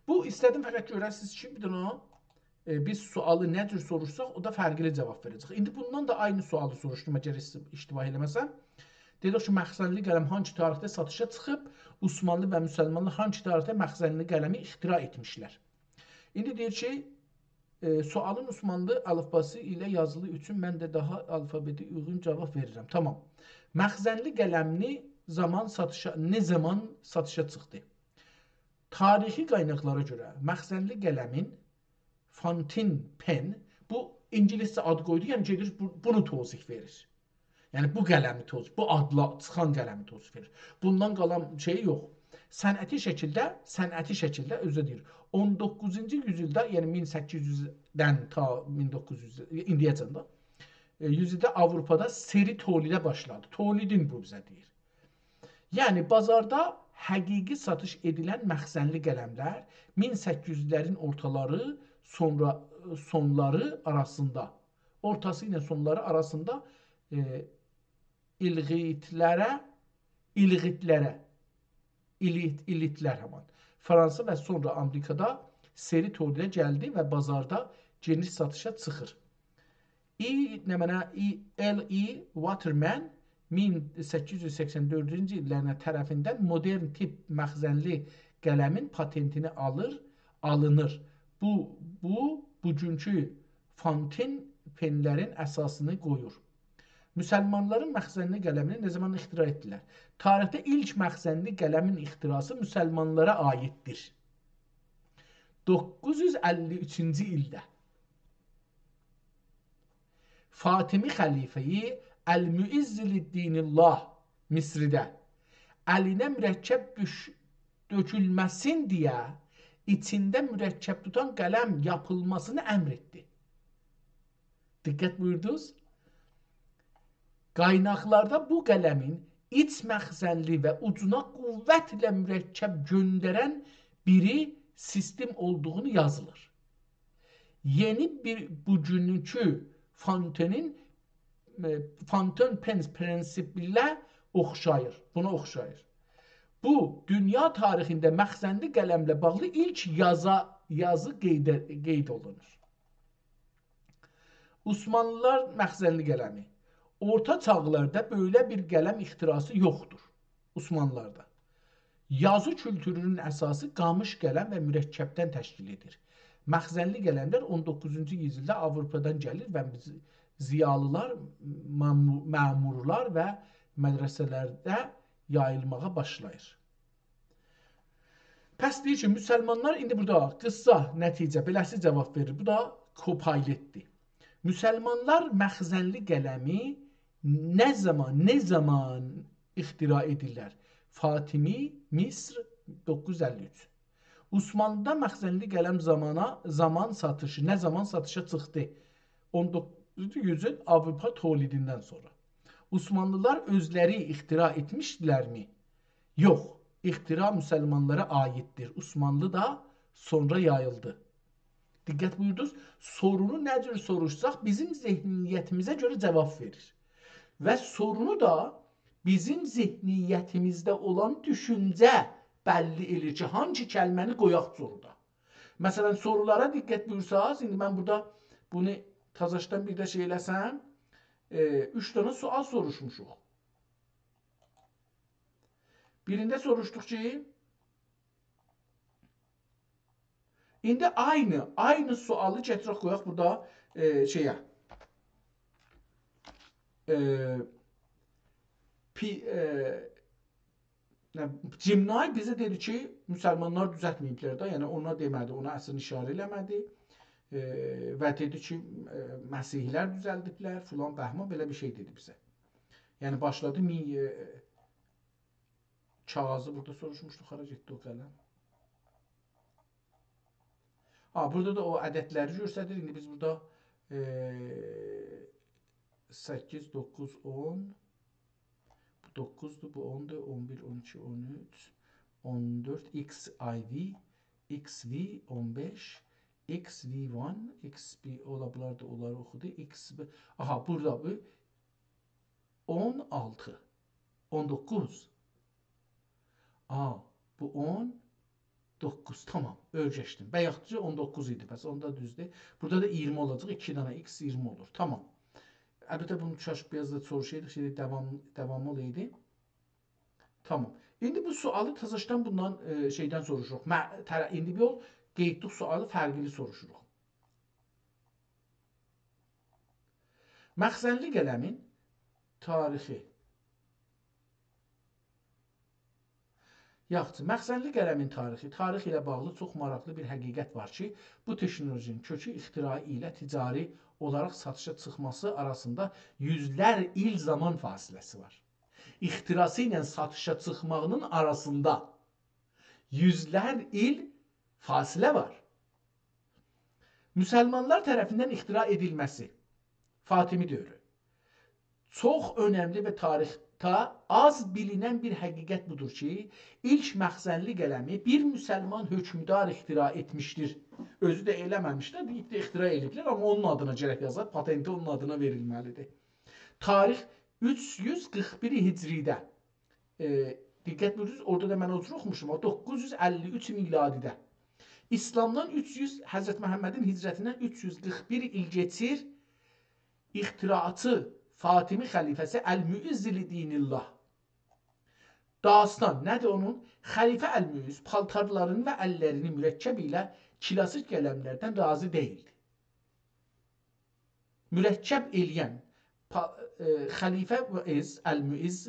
Bu, istədim fəqət görəsiniz ki, bir dənə biz sualı nə cür soruşsaq, o da fərqli cavab verəcək. İndi bundan da aynı sualı soruşdum, əgər iştibah eləməsəm. Dedik ki, məxzənli qələm hangi tarixdə satışa çıxıb, Osmanlı və müsəlmanlar hangi tarixdə məxzənli qələmi ixtira etmişlər. İndi deyir ki, sualın Osmanlı əlifbası ilə yazılı üçün mən də daha alfabeti uyğun cavab verirəm. Tamam. Məxzənli qələmli ne zaman satışa çıxdı? Tarixi qaynaqlara görə məxzənli qələmin fountain pen, bu ingiliscə ad qoydu, yəni gedir bunu tozih verir. Yəni bu qələmi tozih, bu adla çıxan qələmi tozih verir. Bundan qalan şey yox. Sənəti şəkildə özü deyir. 19-cu yüzildə, yəni 1800-dən ta 1900 indiyəcən də yüzildə Avropada seri tolidə başladı. Tolidin bu bizə deyir. Yəni bazarda həqiqi satış edilən məxzənli qələmlər 1800-lərin ortaları sonları arasında, ortası ilə sonları arasında ilitlər həman. Fransa və sonra Amerikada seri tolidə gəldi və bazarda geniş satışa çıxır. L.E. Waterman 1884-cü illərinə tərəfindən modern tip məxzənli qələmin patentini alınır. Bu bugünkü fonten penlərin əsasını qoyur. Müsəlmanların məxzənli qələmini nə zaman ixtira etdilər? Tarixdə ilk məxzənli qələmin ixtirası müsəlmanlara aiddir. 953-cü ildə Fatimi xəlifəyi Əl-Müizziliddinillah Misridə əlinə mürəkkəb dökülməsin deyə içində mürəkkəb tutan qələm yapılmasını əmr etdi. Diqqət buyurdunuz. Qaynaqlarda bu qələmin iç məxzənli və ucuna qüvvətlə mürəkkəb göndərən biri sistem olduğunu yazılır. Yeni bir bugünkü fontenin fonten prensibilə oxşayır. Buna oxşayır. Bu, dünya tarixində məxzənli qələmlə bağlı ilk yazı qeyd olunur. Osmanlılar məxzənli qələmi. Orta çağlarda böyle bir qələm ixtirası yoxdur Osmanlılarda. Yazı kültürünün əsası qamış qələm və mürəkkəbdən təşkil edir. Məxzənli qələmlər 19-cu yüzildə Avropadan gəlir və ziyalılar, məmurlar və mədrəsələrdə yayılmağa başlayır. Pəs deyir ki, müsəlmanlar indi burada qısa nəticə, beləsi cavab verir. Bu da Kopayletdir. Müsəlmanlar məxzənli qələmi ne zaman ixtira edirlər? Fatimi, Misr 953. Osmanlıda məxzənli qələm zaman satışı, nə zaman satışa çıxdı? 19-cu yüzün Avropa tolidindən sonra. Osmanlılar özləri ixtira etmişdilərmi? Yox, ixtira müsəlmanlara aiddir. Osmanlı da sonra yayıldı. Diqqət buyurdunuz, sorunu nə cür soruşsaq bizim zehniyyətimizə görə cavab verir. Və sorunu da bizim zehniyyətimizdə olan düşüncə bəlli edir ki, hangi kəlməni qoyaq soruda. Məsələn, sorulara diqqət buyursanız, indi mən burada bunu tazaşdan bir də şey eləsəm, 3 dənə sual soruşmuşuq. Birində soruşduq ki, indi aynı sualı gətirək qoyaq burada şeyə. Cimnay bizə dedi ki, müsəlmanlar düzəltməyiblər də, yəni ona demədi, ona əslini işarə eləmədi və dedi ki, məsihlər düzəldiblər, filan bəhman belə bir şey dedi bizə. Yəni başladı kağızı burada soruşmuşduq, hara getdi o qələm. Burada da o ədədləri göstərir, indi biz burada 8, 9, 10, bu 9'dur, bu 10'dur, 11, 12, 13, 14, XIV, XV, 15, XV1, XB, olabilir de onları okudu, XB, aha burada bu 16, 19, bu 19, tamam, ölçüşdüm. Bəyəxtçı 19 idi, bəs onda düzdür. Burada da 20 olacaq, 2 dənə X 20 olur, tamam. Əlbəttə bunu çaşıb biraz da soruşaydıq, şimdi devamlı olaydı. Tamam. İndi bu sualı tazaşdan bundan şeydən soruşuruq. İndi bir yol qeydlik sualı fərqli soruşuruq. Məxzənli qələmin tarixi. Yaxşı, məxzənli qələmin tarixi. Tarix ilə bağlı çox maraqlı bir həqiqət var ki, bu texnolojinin kökü ixtira ilə ticari olaraq satışa çıxması arasında yüzlər il zaman fasiləsi var. İxtirası ilə satışa çıxmağının arasında yüzlər il fasilə var. Müsəlmanlar tərəfindən ixtira edilməsi, Fatimi dövrü. Çox önəmli və tarixdə az bilinən bir həqiqət budur ki, ilk məxzənli qələmi bir müsəlman hökmdar ixtira etmişdir. Özü də eləməmişlər, deyib də ixtira ediblər, amma onun adına gərək yazar, patenti onun adına verilməlidir. Tarix 341 Hicridə. Diqqət buyurunuz, orada da mən o cür oxumuşum, 953 miladidə. İslamdan 300, Həzrət Məhəmmədin hicrətindən 341 il geçir, ixtiraatı Fatimi xəlifəsi Əl-Müizziliddinillah. Dastan nədir onun? Xəlifə Əl-Müizz paltarlarını və əllərini mürəkkəb ilə klasik qələmlərdən razı deyildi. mürəkkəb eləyən xəlifə Əl-Müizz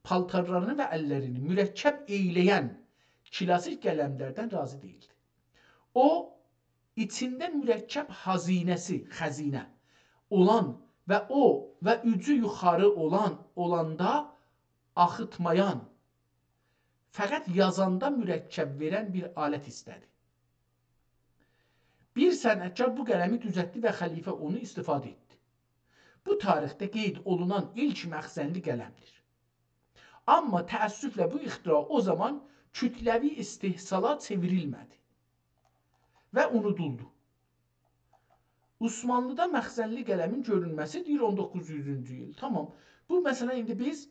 paltarlarını və əllərini mürəkkəb eyləyən klasik qələmlərdən razı deyildi. O, içində mürəkkəb xəzinə olan və ucu yuxarı olanda axıtmayan, fəqət yazanda mürəkkəb verən bir alət istədi. Bir sənətkar bu qələmi düzəltdi və xəlifə onu istifadə etdi. Bu tarixdə qeyd olunan ilk məxzənli qələmdir. Amma təəssüflə bu ixtira o zaman kütləvi istehsala çevrilmədi və unuduldu. Osmanlıda məxzənli qələmin görünməsi deyir 1900-cü il. Tamam. Bu məsələn indi biz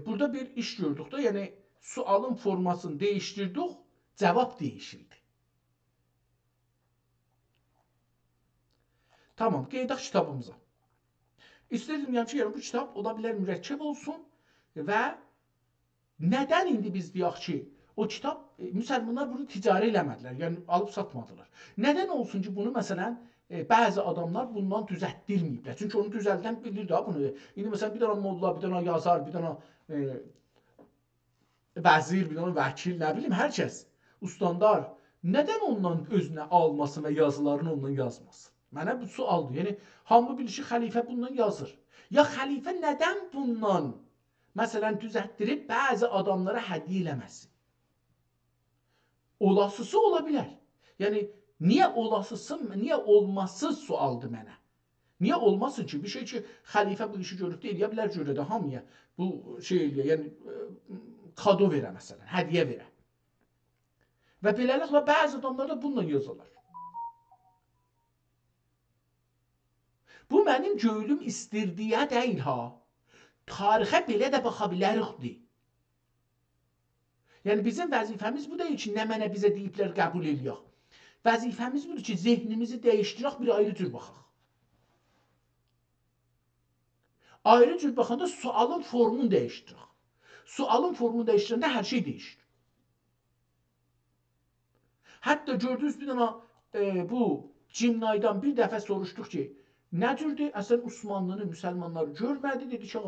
burada bir iş gördük də, yəni sualın formasını dəyişdirdik, cavab dəyişildi. Tamam, qeydək kitabımıza. İstəyirdim ki, yəni bu kitab ola bilər mürəkkəb olsun və nədən indi biz deyək ki, o kitab, müsəlmanlar bunu ticari eləmədilər, yəni alıb satmadılar. Nədən olsun ki, bunu məsələn, bəzi adamlar bundan düzəltdirməyiblər. Çünki onu düzəldən bilir də bunu. İndi məsələn, bir dənə molla, bir dənə yazar, bir dənə vəzir, bir dənə vəkil, nə bilim, hər kəs, ustandar, nədən ondan özünə almasın və yazılarını ondan yazmasın? Mənə bu sualdır. Yəni, hamı bilir ki, xəlifə bundan yazır. Ya xəlifə nədən bundan, məsələn, düzəltdirib bəzi adamlara hədiyyə eləməsin? Olasısı ola bilər. Yəni, niyə olasısın, niyə olması sualdır mənə? Niyə olmasın ki, bir şey ki, xəlifə bu işi görüb də eləyə bilər görə də hamıya bu şey eləyə, yəni, kado verə məsələn, hədiyyə verə. Və beləliklə, bəzi adamlar da bununla yazırlar. Bu mənim göylüm istirdiyə deyil ha. Tarixə belə də baxa bilərikdir. Yəni bizim vəzifəmiz bu deyil ki, nə mənə bizə deyiblər qəbul eləyək. Vəzifəmiz budur ki, zehnimizi dəyişdirək, bir ayrı cür baxaq. Ayrı cür baxanda sualın formunu dəyişdirək. Sualın formunu dəyişdirəndə hər şey dəyişir. Hətta gördünüz bir dənə bu Cimnaydan bir dəfə soruşduq ki, nə cürdür? Əslən Osmanlını, müsəlmanları görmədi, dedi ki,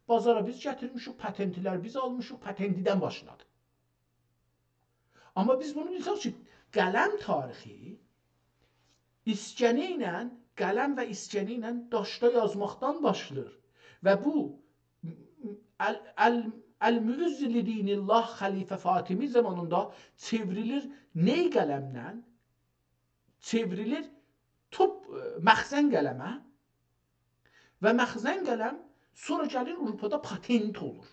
bazara biz gətirmişik, patentlər biz almışıq, patentidən başladı. Amma biz bunu bilsək ki, qələm tarixi iskənə ilə, qələm və iskənə ilə daşda yazmaqdan başlayır. Və bu Əl-Müizz lidinillah xəlifə Fatimi zamanında çevrilir ney qələmlə? Çevrilir məxzən qələmə və məxzən qələm sonra gəlir Avropada patent olur.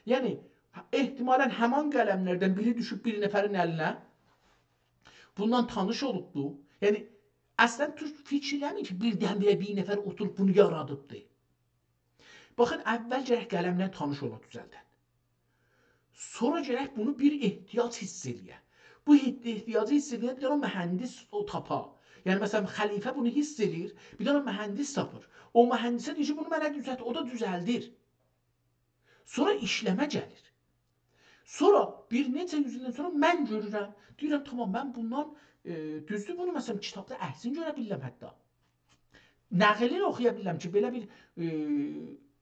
Yəni, ehtimalən həman qələmlərdən biri düşüb bir nəfərin əlinə, bundan tanış olubdur. Yəni, əslən Türk fikirləmir ki, birdən-birə bir nəfər oturub bunu yaradıbdır. Baxın, əvvəl gərək qələmlə tanış ola düzəldən. Sonra gərək bunu bir ehtiyac hiss eləyə. Bu ehtiyacı hiss edən bir dənə mühəndis o tapa. Yəni, məsələn, xəlifə bunu hiss edir, bir dənə mühəndis tapır. O mühəndisə deyir ki, bunu mənə düzəlt, o da düzəldir. Sonra işləmə gəlir. Sonra bir neçə yüzündən sonra mən görürəm, deyirəm, tamam, mən bundan düzdür bunu, məsələn, kitabda əhsin görə bilirəm hətta. Nəqilini oxuya bilirəm ki, belə bir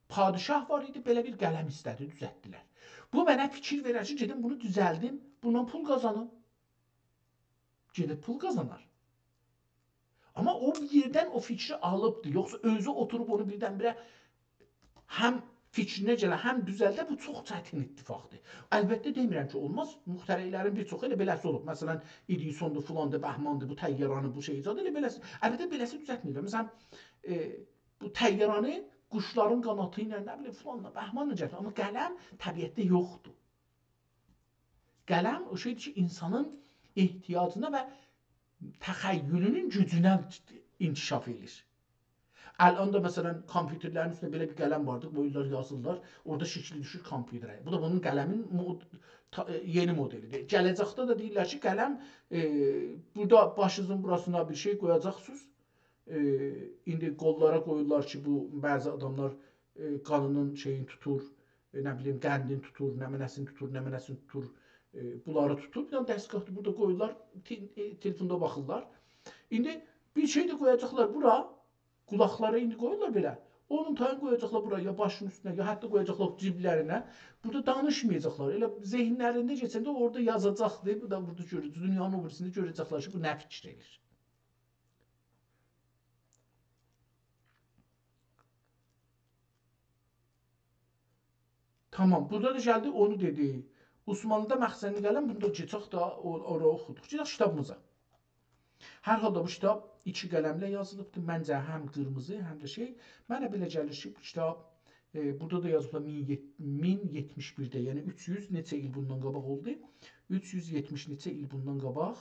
padişah var idi, belə bir qələm istədi, düzəltdilər. Bu mənə fikir verər ki, gedim bunu düzəldim, bundan pul qazanım. Gedib pul qazanar. Amma o bir yerdən o fikri alıbdır. Yoxsa özü oturub onu birdən-birə həm fikrinə gələ, həm düzəldə, bu çox çətin ittifaqdır. Əlbəttə demirəm ki, olmaz. Müxtəriklərin bir çoxu elə beləsi olub. Məsələn, İdisondur, filandır, Bəhmandır, bu təyyarəni, bu şey zadı elə beləsi. Əlbəttə beləsi düzəltmir. Məsələn, bu təyyarəni quşların qanatı ilə, nə bilim, filanla, Bəhmanla gəlir. Amma qələm təbiətdə yoxdur. Qələm o şeydir ki, insanın ehtiyacına və təxəyyülünün gücünə inkişaf edir. Ələn də məsələn kompüterlərin üstündə belə bir qələm vardır, boyunlar yazırlar, orada şəkli düşür kompüterə. Bu da bunun qələmin yeni modelidir. Gələcəkdə də deyirlər ki, qələm burada başınızın burasına bir şey qoyacaqsınız. İndi qollara qoyurlar ki, bu bəzi adamlar qanının şeyini tutur, nə bilim qəndini tutur, nəmənəsini tutur. Bunları tutur, bir dənə dəstgahdır, burada qoyurlar, telefonda baxırlar. İndi Bir şey də qoyacaqlar bura. Qulaqları indi qoyurlar belə. Onun tayını qoyacaqlar bura, ya başının üstünə, ya hətta qoyacaqlar ciblərinə. Burada danışmayacaqlar. Elə zehinlərində keçəndə orada yazacaqdı. Bu da burada görəcək. Dünyanın o birisində görəcəklər ki, bu nə fikir edir. Tamam, burada da gəldi, onu dedi. Osmanlıda məxzənli qələm, bunda keçək da oraya oxuduq. Gedək kitabımıza. Hər halda bu kitab iki qələmlə yazılıbdır. Məncə həm qırmızı, həm də şey. Mənə belə gəlir ki, bu kitab burada da yazıblar 1071-də, yəni 300 neçə il bundan qabaq oldu. 370 neçə il bundan qabaq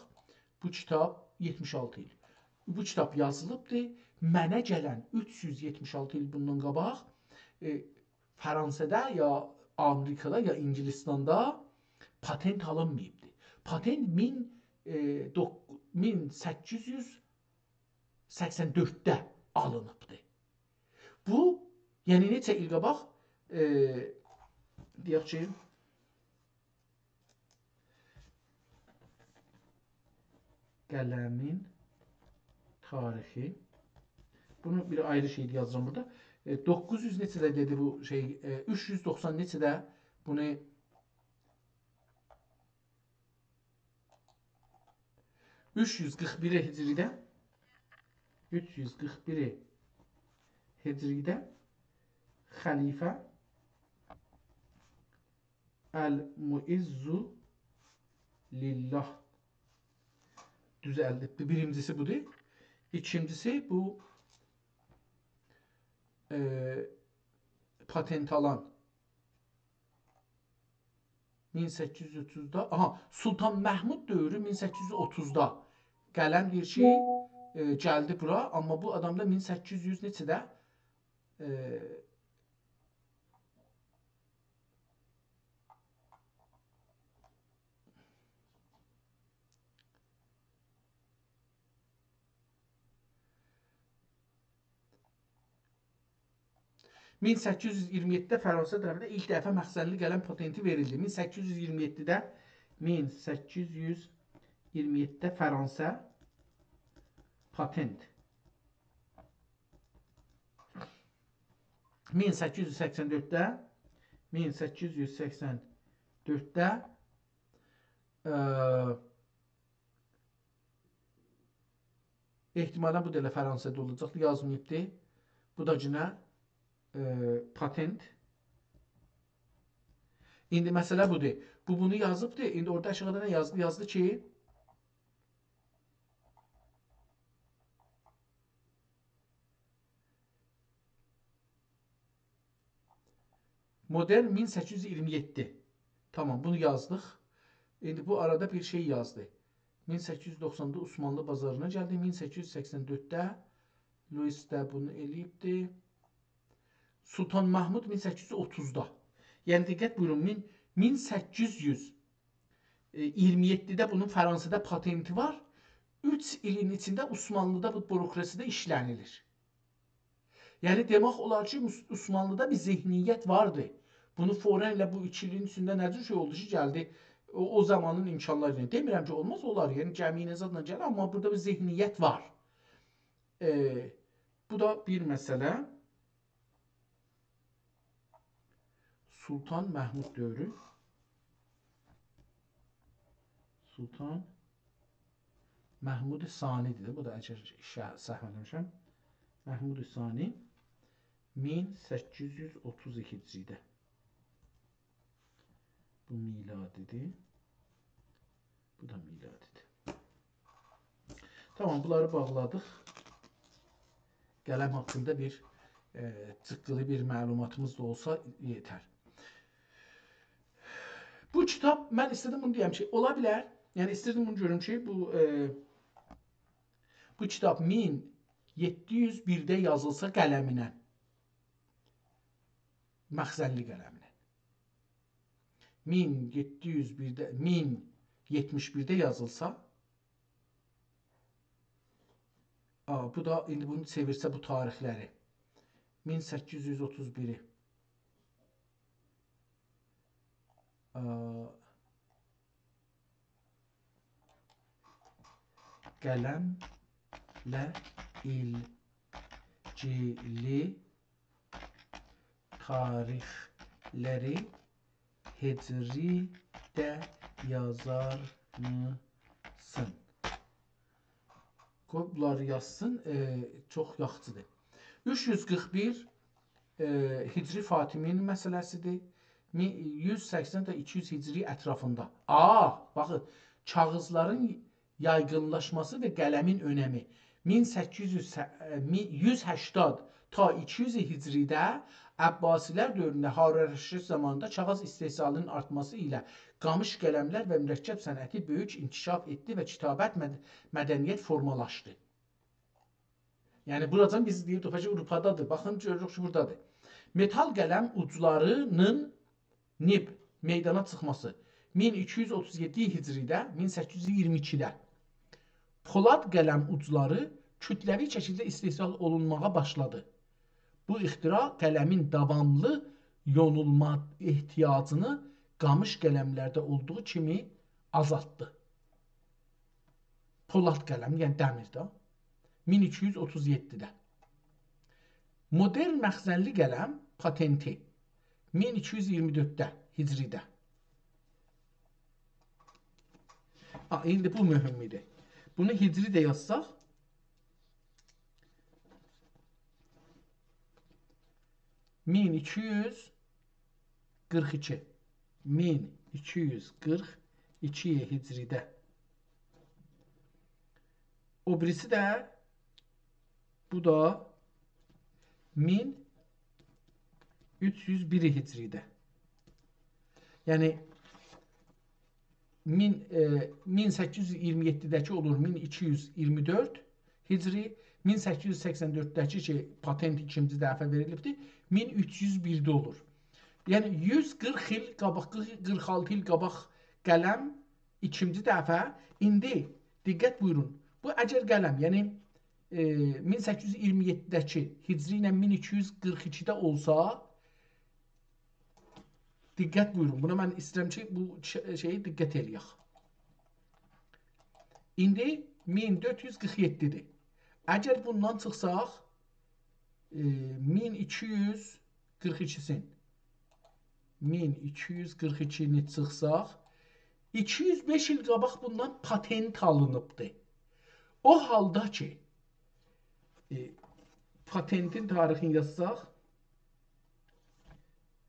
bu kitab 76 il. Bu kitab yazılıbdır. Mənə gələn 376 il bundan qabaq Fransada ya Amerikada ya İngilistanda patent alınmayıbdır. Patent 1884-də alınıbdır. Bu, yəni neçə il qabaq deyək ki, qələmin tarixi. Bunu bir ayrı şey yazıram burada. 900 neçədə dedi bu şey, 390 neçədə bunu 341 Hicri'də 341 Hicri'də xəlifə Əl-Muizzu Lillah düzəldi. Birincisi budur. İkincisi bu patent alan 1830'da, Sultan Məhmud dövrü 1830'da gələn bir şey gəldi bura, amma bu adamda 1800 neçədə e, 1827'də Fransa tərəfindən ilk dəfə məxzənli qələm patenti verildi. 1827'də Fransa patent. 1884'də ehtimalən bu da elə Fransada olacaq, yazmayıbdı. Bu da yine patent. İndi məsələ budur. Bu bunu yazıbdı. İndi orada aşağıda nə yazdı? Yazdı ki model 1827. Tamam, bunu yazdık. İndi bu arada bir şey yazdı. 1890'da Osmanlı bazarına geldi. 1884'də Louis də bunu eləyibdi. Sultan Mahmud 1830'da. Yəni diqqət buyurun, 1827'də bunun Fransada patenti var. 3 ilin içində Osmanlıda bu bürokrasiyada işlənilir. Yəni demək olar ki, Osmanlıda bir zehniyyət vardı. Bunu foran ilə bu 2 ilin içində necə şey oldu ki, gəldi o zamanın imkanlarıyla. Demirəm ki, olmaz, olar. Yəni cəmiyyət zadla gəlir, amma burada bir zehniyyət var. Bu da bir məsələ. Sultan Məhmud dövrü. Sultan Məhmud Sani'dir. Bu da əgər səhv eləmişəm. Məhmud Sani 1832'də. Bu miladidir. Bu da miladidir. Tamam, bunları bağladıq. Qələm haqqında bir çıqqılı bir məlumatımız da olsa yeter. Bu kitap, mən istedim bunu deyəm ki, ola bilər. Yəni istedim bunu görüm ki, bu kitap 1701'də yazılsa qələminə, məxzənli qələminə. 1071'də yazılsa, bu da indi bunu çevirsə bu tarixləri 1831'i qələm ilgili tarixləri Hicri'də yazar mısın? Qoy bunları yazsın. Çox yaxşıdır. 341 Hicri Fatiminin məsələsidir. 180 da 200 Hicri ətrafında. Baxın, kağızların yaygınlaşması və qələmin önəmi. 180 ta 200 Hicridə Əbbasilər dövründə Harun Rəşid zamanında kağız istehsalının artması ilə qamış qələmlər və mürəkkəb sənəti böyük inkişaf etdi və kitabət mədəniyyət formalaşdı. Yəni buradan biz deyib Avropadadır. Baxın, görürük ki, buradadır. Metal qələm uclarının meydana çıxması 1237 Hicridə, 1822-də. Polad qələm ucları kütləvi şəkildə istehsal olunmağa başladı. Bu ixtira qələmin davamlı yonulma ehtiyacını qamış qələmlərdə olduğu kimi azaltdı. Polad qələm, yəni dəmirdə, 1237-də. Modern məxzənli qələm patenti 1224-də Hicridə. İndi bu mühüm idi. Bunu Hicri də yazsaq, 1242 Hicridə. O birisi də bu da 1301 Hicridə. Yəni 1827-dəki olur 1224 Hicri, 1884-dəki ki, patent ikinci dəfə verilibdir, 1301-də olur. Yəni 140 il qabaq, 46 il qabaq qələm ikinci dəfə, indi diqqət buyurun, bu əgər qələm, yəni 1827-dəki Hicri ilə 1242-də olsa, diqqət buyurun, buna mən istəyirəm ki, bu şeyi diqqət eləyək. İndi 1447-dir. Əgər bundan çıxsaq, 1242-ni çıxsaq, 205 il qabaq bundan patent alınıbdır. O halda ki, patentin tarixini yazsaq,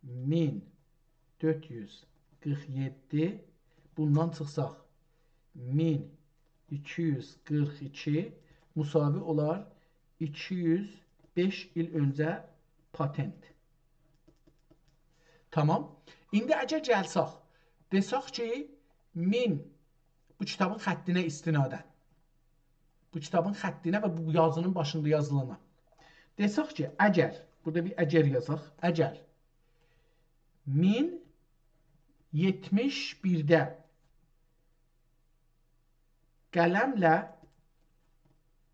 1447, bundan çıxsaq, 1242 müsavi olar 205 il öncə patent. Tamam. İndi əgər gəlsək, desək ki, bu kitabın xəttinə istinadən, bu kitabın xəttinə və bu yazının başında yazılana. Desək ki, əgər, burada bir əgər yazaq, əgər 1071-də qələmlə,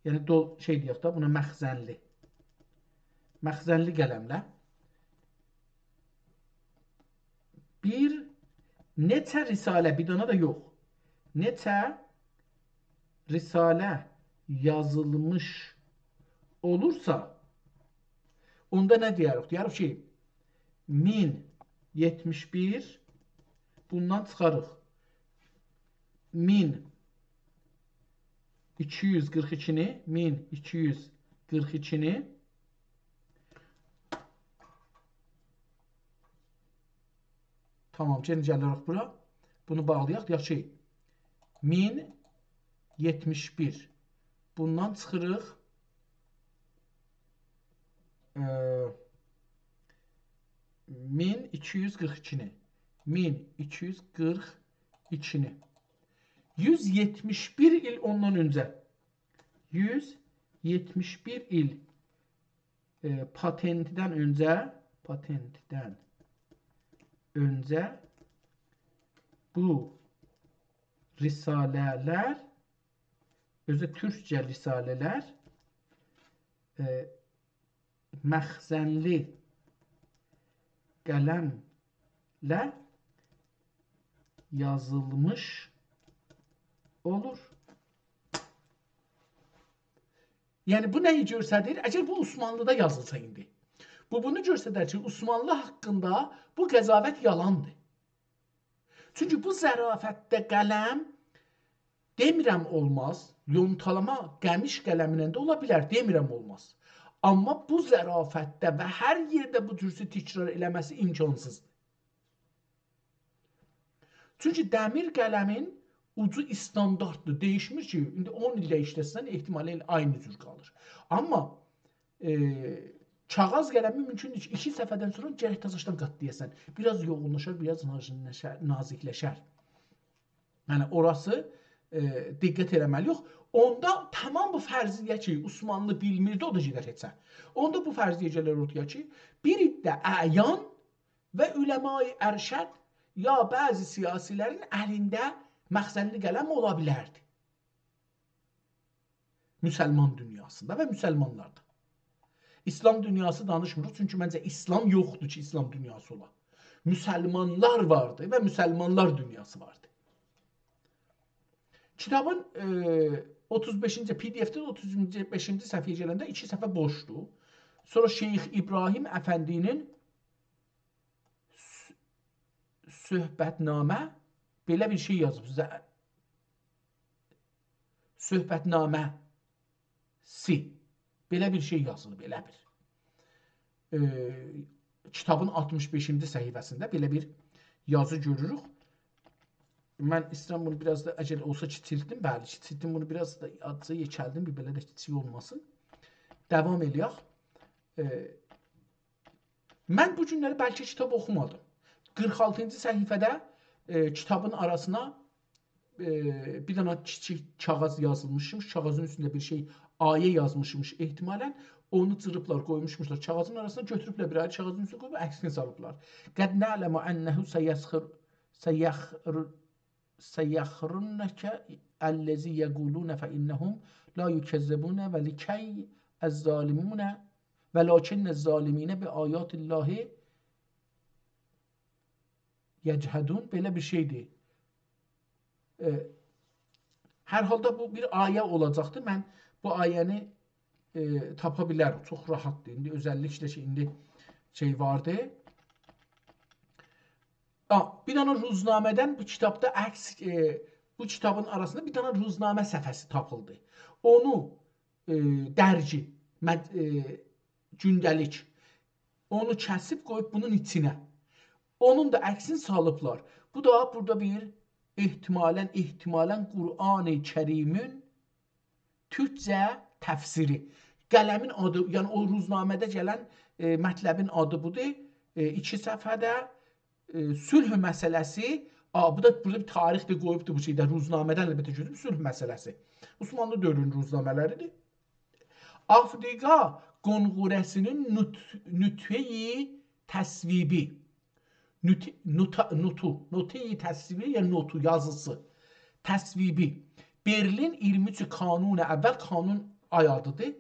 yəni şey deyək da, buna məxzənli qələmlə bir neçə risalə, bir dana da yox, neçə risalə yazılmış olursa, onda nə deyərik? Deyərik ki, 1071, bundan çıxarıq 1242-ni tamam, gəlin gəlirik bura. Bunu bağlayaq, deyək ki, 1071, bundan çıxırıq 1242-ni. 171 il ondan öncə. 171 il patentdən öncə bu risalələr, özü türkcə risalələr məxzənli qələmlə yazılmış olur. Yəni bu nəyi göstərir? Əgər bu Osmanlıda yazılsa indi, bu bunu göstərir ki, Osmanlı haqqında bu qəzavət yalandır. Çünki bu zərafətdə qələm demirəm olmaz, yontalama qəmiş qələminə də ola bilər, demirəm olmaz. Amma bu zərafətdə və hər yerdə bu cürsə təkrar eləməsi imkansızdır. Çünki dəmir qələmin ucu standartdır, dəyişmir ki, indi 10 ildə işləsən ehtimalə aynı cür qalır. Amma kağız qələmi mümkündür ki, 2 səfərdən sonra gərək daşdan qatlayasan. Biraz yoğunlaşar, biraz nazikləşər. Yəni orası diqqət eləməli yox. Onda tamam bu fərziyyə ki, Osmanlı bilmirdi, o da gedər heçə. Onda bu fərziyyə gələr ortaya ki, bir iddə əyan və üləma-i ərşəd ya bəzi siyasilərin əlində məxzənli qələm ola bilərdi. Müsəlman dünyasında və müsəlmanlarda. İslam dünyası danışmırıq, çünki məncə İslam yoxdur ki, İslam dünyası ola. Müsəlmanlar vardı və müsəlmanlar dünyası vardı. Kitabın 35-ci PDF-də 35-ci səhifəyə gələndə 2 səhifə boşdur. Sonra Şeyx İbrahim Əfəndinin söhbətnamə belə bir şey yazıb sizə. Söhbətnaməsi. Belə bir şey yazılıb, elə bir. Kitabın 65-ci səhifəsində belə bir yazı görürük. Mən istəyirəm bunu biraz da, əgər olsa kiçildim, bəli, kiçildim, bunu biraz da adca yekəldim, bir belə də kiçik olmasın. Davam eləyək. Mən bu günləri bəlkə kitab oxumadım. 46-cı səhifədə kitabın arasına bir dənə kiçik kağız yazılmışmış, kağızın üstündə bir şey, ayə yazmışmış ehtimalən, onu cırıblar, qoymuşmuşlar, kağızın arasına götürüblər bir ayə, kağızın üstünə qoyub əksini salıblar. Qəd na'ləmu ənəhu səyyəxrunnəkə əlləzi yəqulunə fə innəhum la yükəzzəbunə və likəy əz-zalimunə və lakinnə zaliminə bi ayatillahi yechədun, belə bir şeydir. Hər halda bu bir ayə olacaqdır. Mən bu ayəni tapa bilərəm. Çox rahatdır. İndi özəlliklə ki, indi şey vardı. Bir dənə ruznamədən bu kitabda əks, bu kitabın arasında bir dənə ruznamə səhifəsi tapıldı. Onu dərci, gündəlik, onu kəsib qoyub bunun içinə. Onun da əksini salıblar. Bu da burada bir ehtimalən Qur'an-ı Kərimin türkcə təfsiri. Qələmin adı, yəni o ruznamədə gələn mətləbin adı budur. 2 səhifədə sülh məsələsi, bu da burada bir tarix də qoyubdur bu şeydə, ruznamədən əlbəttə görürüm, sülh məsələsi. Osmanlı dövrünün ruznamələridir. Afrika Qonqurəsinin nütfeyi təsvibi. Notu-i təsvibi, yəni notu, yazısı, təsvibi. Berlin 23 kanunu, əvvəl kanun ay adıdır.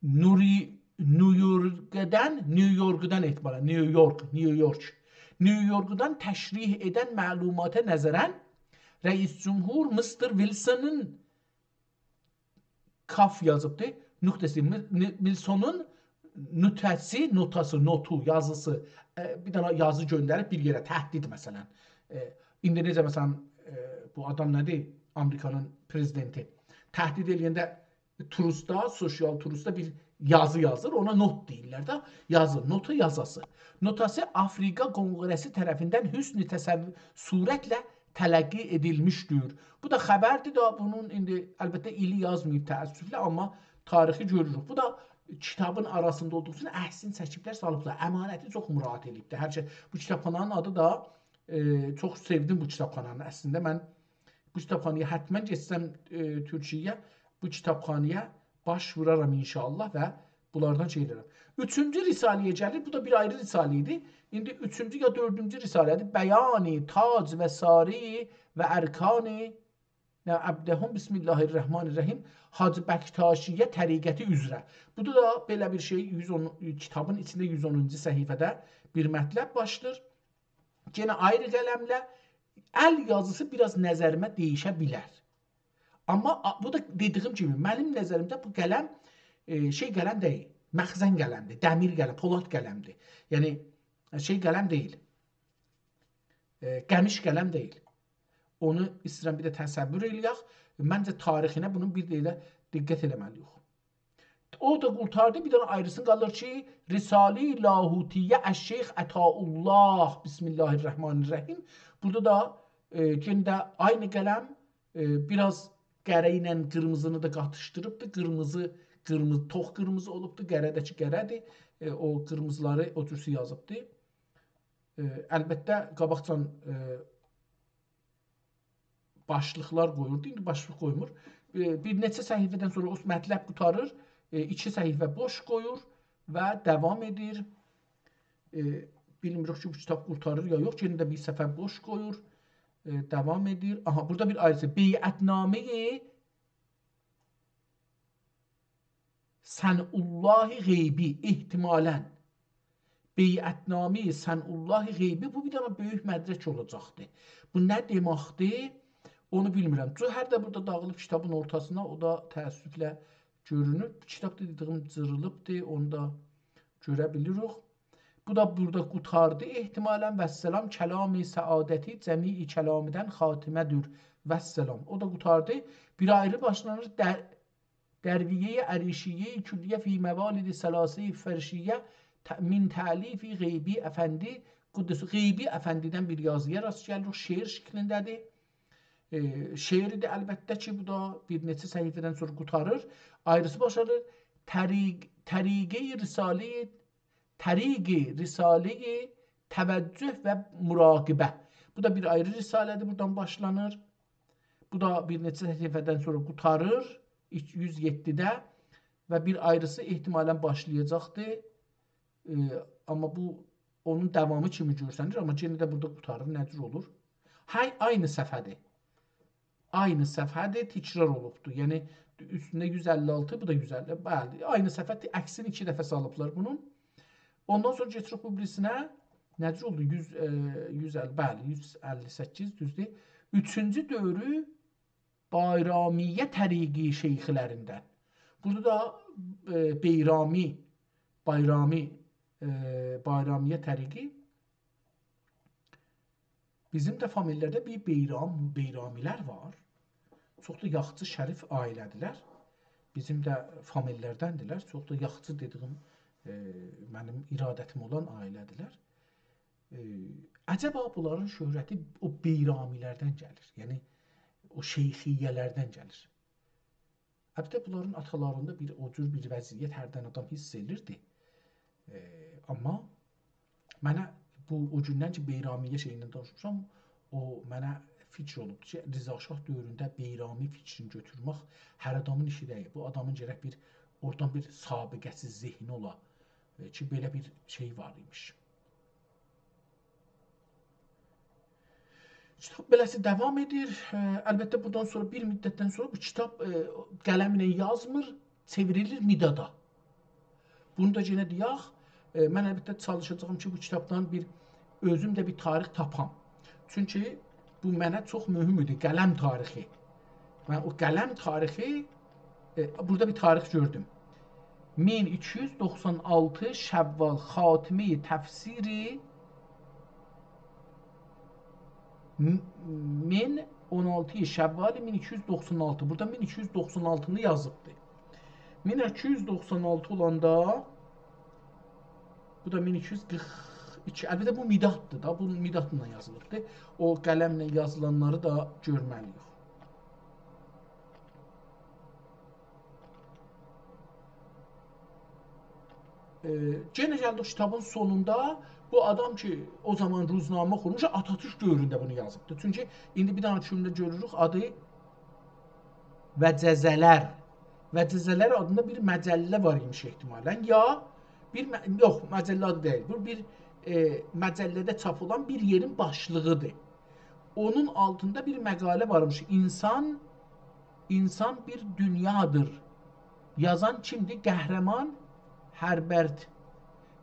New York'dan etibarən, New York'dan təşrih edən məlumata nəzərən Rəis Cumhur Mr. Wilson'ın kaf yazıbdır. Nöqtəsi, Wilson'un notası, notu, yazısı, bir dənə yazı göndərib bir yerə, təhdid məsələn. İndi necə məsələn, bu adam nədir? Amerikanın prezidenti. Təhdid eləyəndə turistda, sosial turistda bir yazı yazır, ona not deyirlər də, yazı, notu yazası. Notası Afrika Konqresi tərəfindən hüsn-i təsəvvür surətlə tələqqi edilmişdir. Bu da xəbərdir da, bunun indi əlbəttə ili yazmayıb təəssüflə, amma tarixi görürük. Bu da kitabın arasında olduğu üçün əhsin çəkiblər, salıblar. Əmanəti çox müraat edibdir. Hər şey. Bu kitabxananın adı da çox sevdim bu kitabxananı. Əslində mən bu kitabxanaya həttəmən geçsəm Türkiyəyə, bu kitabxanaya baş vuraram inşallah və bunlardan şey edirəm. 3-cü risaləyə gəlir. Bu da bir ayrı risalə idi. İndi 3-cü ya 4-cü risalədir. Bəyani, tac və sari və ərkani Əbdəhum Bismillahirrahmanirrahim Hacı Bəktaşiyə təriqəti üzrə. Bu da belə bir şey, kitabın içində 110-cu səhifədə bir mətləb başdır. Yenə ayrı qələmlə əl yazısı biraz nəzərimə değişə bilər. Amma bu da dediyim kimi, mənim nəzərimdə bu qələm şey qələm deyil. Məxzən qələmdir, dəmir qələm, polad qələmdir. Yəni şey qələm deyil. Qəmiş qələm deyil. Onu istəyirəm bir də təsəvvür eləyək. Məncə tarixinə bunun bir də diqqət eləməliyik. O da qurtardı, bir dənə ayrısını qalır ki, Risale-i Lahutiyyə Əş-Şeyx Ətaullah Bismillahirrahmanirrahim. Burada da yenə də aynı qələm biraz qərə ilə qırmızını da qatışdırıbdır. Qırmızı, tox qırmızı olubdur. Qərədəki qərədir. O qırmızıları o cürsi yazıbdır. Əlbəttə qabaqcan başlıqlar qoyurdu. İndi başlıq qoymur. Bir neçə səhifədən sonra o mətləb qutarır. 2 səhifə boş qoyur və davam edir. Bilmirik ki, bu kitab qurtarır ya yox. Yenə də bir səfər boş qoyur. Davam edir. Aha, burada bir ayrısı. Beyətnamə-i Sənullahi Qeybi ehtimalən. Beyətnamə-i Sənullahi Qeybi bu bir dənə böyük mədrək olacaqdır. Bu nə deməkdir? Onu bilmirəm. Cöhər də burada dağılıb kitabın ortasına. O da təəssüflə görünür. Kitab dediyim cırılıbdır. Onu da görə bilirik. Bu da burada qutardı. Ehtimalən vəssalam kəlami səadəti cəmi-i kəlamidən xatimədir. Vəssalam. O da qutardı. Bir ayrı başlanır. Dərviyə-i ərişiyyə-i külliyə fi məvalid-i səlase-i fərşiyyə min təlifi Qeybi Əfəndi Qüddüsü. Qeybi Əfəndidən bir yazıya rast gəlirik. Şeir şəklindədir. Şeiri də əlbəttə ki, bu da bir neçə səhifədən sonra qutarır. Ayrısı başlanır. Təriqi Risale-i Təvəccüh və Müraqibə. Bu da bir ayrı risalədir. Buradan başlanır. Bu da bir neçə səhifədən sonra qutarır. 107-də və bir ayrısı ehtimalən başlayacaqdır. Amma bu onun davamı kimi görsənir. Amma yenə də burada qutarır. Necə olur? Aynı səfədir. Aynı səfədir, təkrar olubdur. Yəni üstündə 156, bu da 150. Bəli, aynı səfə, əksini 2 dəfə salıblar bunun. Ondan sonra getiririk bu birisinə. Necə oldu? 150, bəli, 158 düzdür. 3-cü dövrü Bayramiyyə təriqi şeyxlərindən. Burada da Bayramiyyə təriqi. Bizim də famililərdə bir Beyramilər var. Çox da yaxçı şərif ailədirlər. Bizim də famililərdəndirlər. Çox da yaxçı dediyim mənim iradətim olan ailədirlər. Əcəba bunların şöhrəti o Beyramilərdən gəlir. Yəni o şeyxiyyələrdən gəlir. Əlbəttə bunların atalarında o cür bir vəziyyət hərdən adam hiss edirdi. Amma mənə o gündən ki, Beyramiyyə şeyindən danışmışam, o mənə fikir olubdur ki, Rızashah dövründə Beyrami fikrini götürmək hər adamın işi deyil. Bu adamın gərək oradan bir sabiqəsiz zehni ola ki, belə bir şey var imiş. Kitab beləsi davam edir. Əlbəttə, bundan sonra bir müddətdən sonra bu kitab qələm ilə yazmır, çevrilir midada. Bunu da yenə deyək. Mən əlbəttə çalışacağım ki, bu kitabdan özüm də bir tarix tapam. Çünki bu mənə çox mühüm idi, qələm tarixi. Mən o qələm tarixi, burada bir tarix gördüm. 1296 Şəvval xatimi təfsiri 16 Şəvval 1296. Burada 1296-nı yazıbdır. 1296 olanda bu da 1242. Əlbəttə bu midatdır da. Bu midatla yazılıbdır. O qələmlə yazılanları da görməliyik. Yenə gəldik kitabın sonunda. Bu adam ki, o zaman ruznamə qurmuş, Atatürk dövründə bunu yazıbdır. Çünki indi bir dənə cümlə görürük, adı Vəcəzələr. Vəcəzələr adında bir məcəllə var imiş ehtimalən. Ya yox, məcəllə adı deyil. Bu bir məcəllədə çap olan bir yerin başlığıdır. Onun altında bir məqalə varmış. İnsan bir dünyadır. Yazan kimdir? Qəhrəman Hərbərd.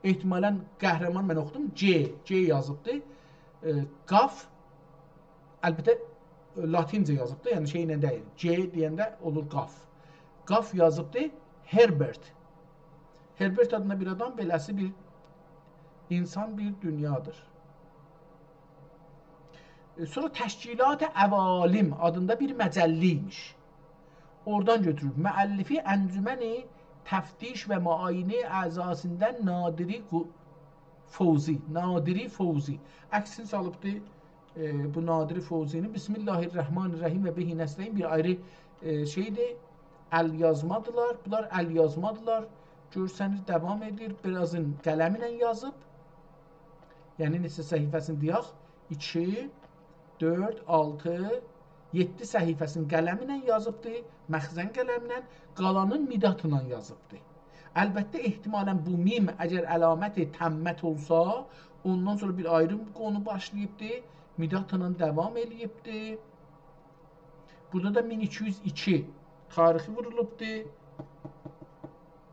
Ehtimalən qəhrəman mən oxudum. C yazıbdır. Qaf. Əlbəttə latincə yazıbdı, yəni şeylə deyil. C deyəndə olur qaf. Qaf yazıbdı Herbert. Herbert adında bir adam, beləsi bir insan, bir dünyadır. Sonra Təşkilat-ı Əvalim adında bir məcəlliymiş. Oradan götürüb. Müəllifi Əncüməni Təftiş və Müayinə əzasından Nadiri Fovzi. Nadiri Fovzi. Əksini salıbdı bu Nadiri Fovzinin. Bismillahirrahmanirrahim və bihi nəstəyin bir ayrı şeydir. Əl yazmadılar. Bunlar əl yazmadılar. Görsəniz davam edir. Birazın qələmi ilə yazıb. Yəni neçə səhifəsini deyək? 2, 4, 6, 7 səhifəsini qələmi ilə yazıbdı. Məxzən qələmlə. Qalanın midat ilə yazıbdı. Əlbəttə ehtimalən bu mim əgər əlaməti təmmət olsa, ondan sonra bir ayrı konu başlayıbdı. Midat ilə davam eləyibdi. Burada da 1202 tarixi vurulubdu.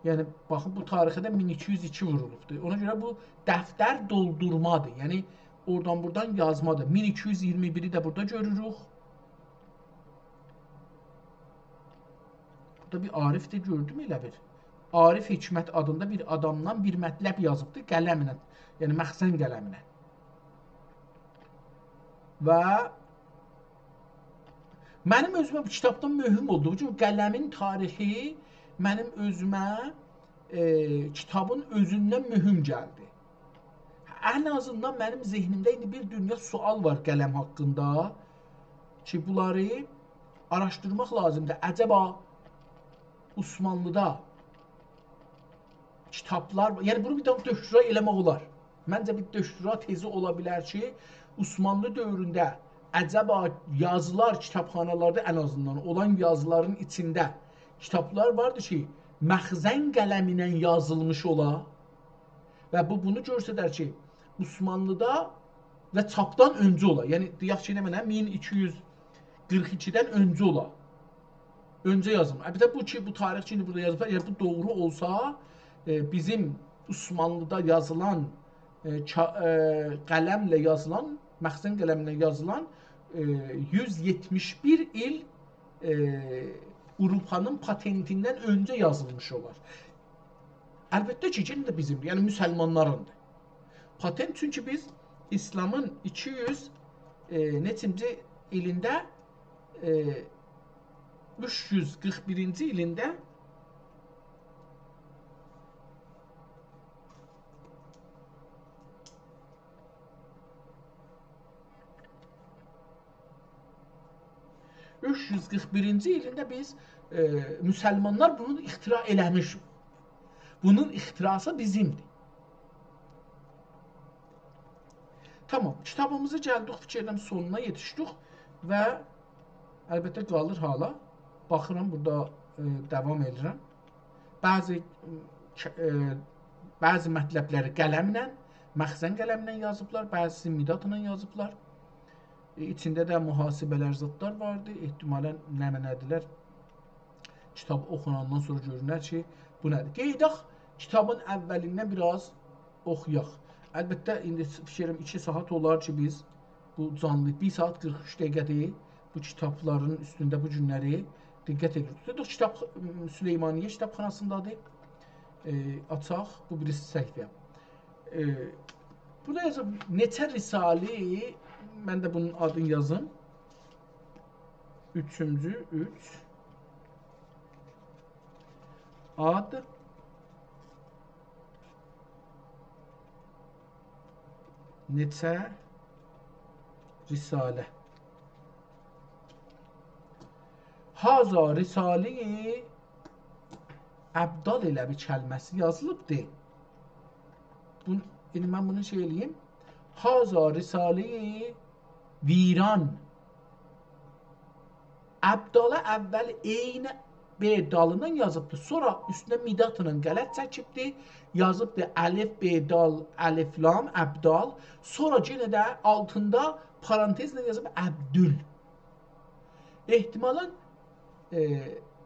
Yəni, baxın, bu tarixə də 1202 vurulubdur. Ona görə bu dəftər doldurmadır. Yəni, oradan-buradan yazmadır. 1221-i də burada görürük. Burada bir Arifdir, gördüm elə bir. Arif Hikmət adında bir adamdan bir mətləb yazıbdır qələminə. Yəni, məxzən qələminə. Və mənim özümə bu kitabdan mühüm oldu. Çünki qələmin tarixi mənim özümə kitabın özündən mühüm gəldi. Ən azından mənim zehnimdə indi bir dünya sual var qələm haqqında ki, bunları araşdırmaq lazımdır. Əcəba Osmanlıda kitablar, yəni bunu bir də döştüra eləmək olar. Məncə bir döştüra tezi ola bilər ki, Osmanlı dövründə əcəba yazılar kitabxanalarda ən azından olan yazıların içində kitablar vardı ki, məxzən qələminə yazılmış ola və bu bunu göstərir ki, Osmanlıda və çapdan öncə ola. Yəni deyək ki, nə mənə 1242-dən öncə ola. Öncə yazılmış. Əlbəttə bu ki, bu tarix ki, burada yazılır. Əgər bu doğru olsa, bizim Osmanlıda yazılan qələmlə yazılan, məxzən qələmlə yazılan 171 il Avropanın patentindən öncə yazılmış olar. Əlbəttə ki, yenə də bizimdir, yəni müsəlmanlarındır. Patent çünki biz İslamın 200 neçinci ilində 341-ci ilində ilində biz müsəlmanlar bunu ixtira eləmişik. Bunun ixtirası bizimdir. Tamam, kitabımızı gəldik, fikirdən sonuna yetişdik və əlbəttə qalır hala. Baxıram, burada davam edirəm. Bəzi mətləbləri qələmlə, məxzən qələmlə yazıblar, bəzisi midatla yazıblar. İçində də mühasibələr zıtlar vardı. Ehtimalən nədir? Kitab oxunandan sonra görünər ki, bu nədir? Qeydaq, kitabın əvvəlindən biraz oxuyaq. Əlbəttə, indi fikirəm 2 saat olar ki, biz bu canlı 1 saat 43 dəqiqədir. Bu kitabların üstündə bu günləri diqqət edirik. Tutduq, kitab Süleymaniyyə kitabxanasındadır. Açaq, bu birisi səhifə. Burada yazıb, neçə risali, mən də bunun adını yazım. 3-cü, 3. Ad. Neçə risalə. Haza risali əbdal elə bir kəlməsi yazılıbdır. Yəni mən bunu şey eləyim. Haza risali viran. Əbdala əvvəl eyni B dalından yazıbdır. Sonra üstünə midatla qələt çəkibdir. Yazıbdır əlif, B dal, əlif, lam, əbdal. Sonra yenə də altında parantezlə yazıb əbdül. Ehtimalən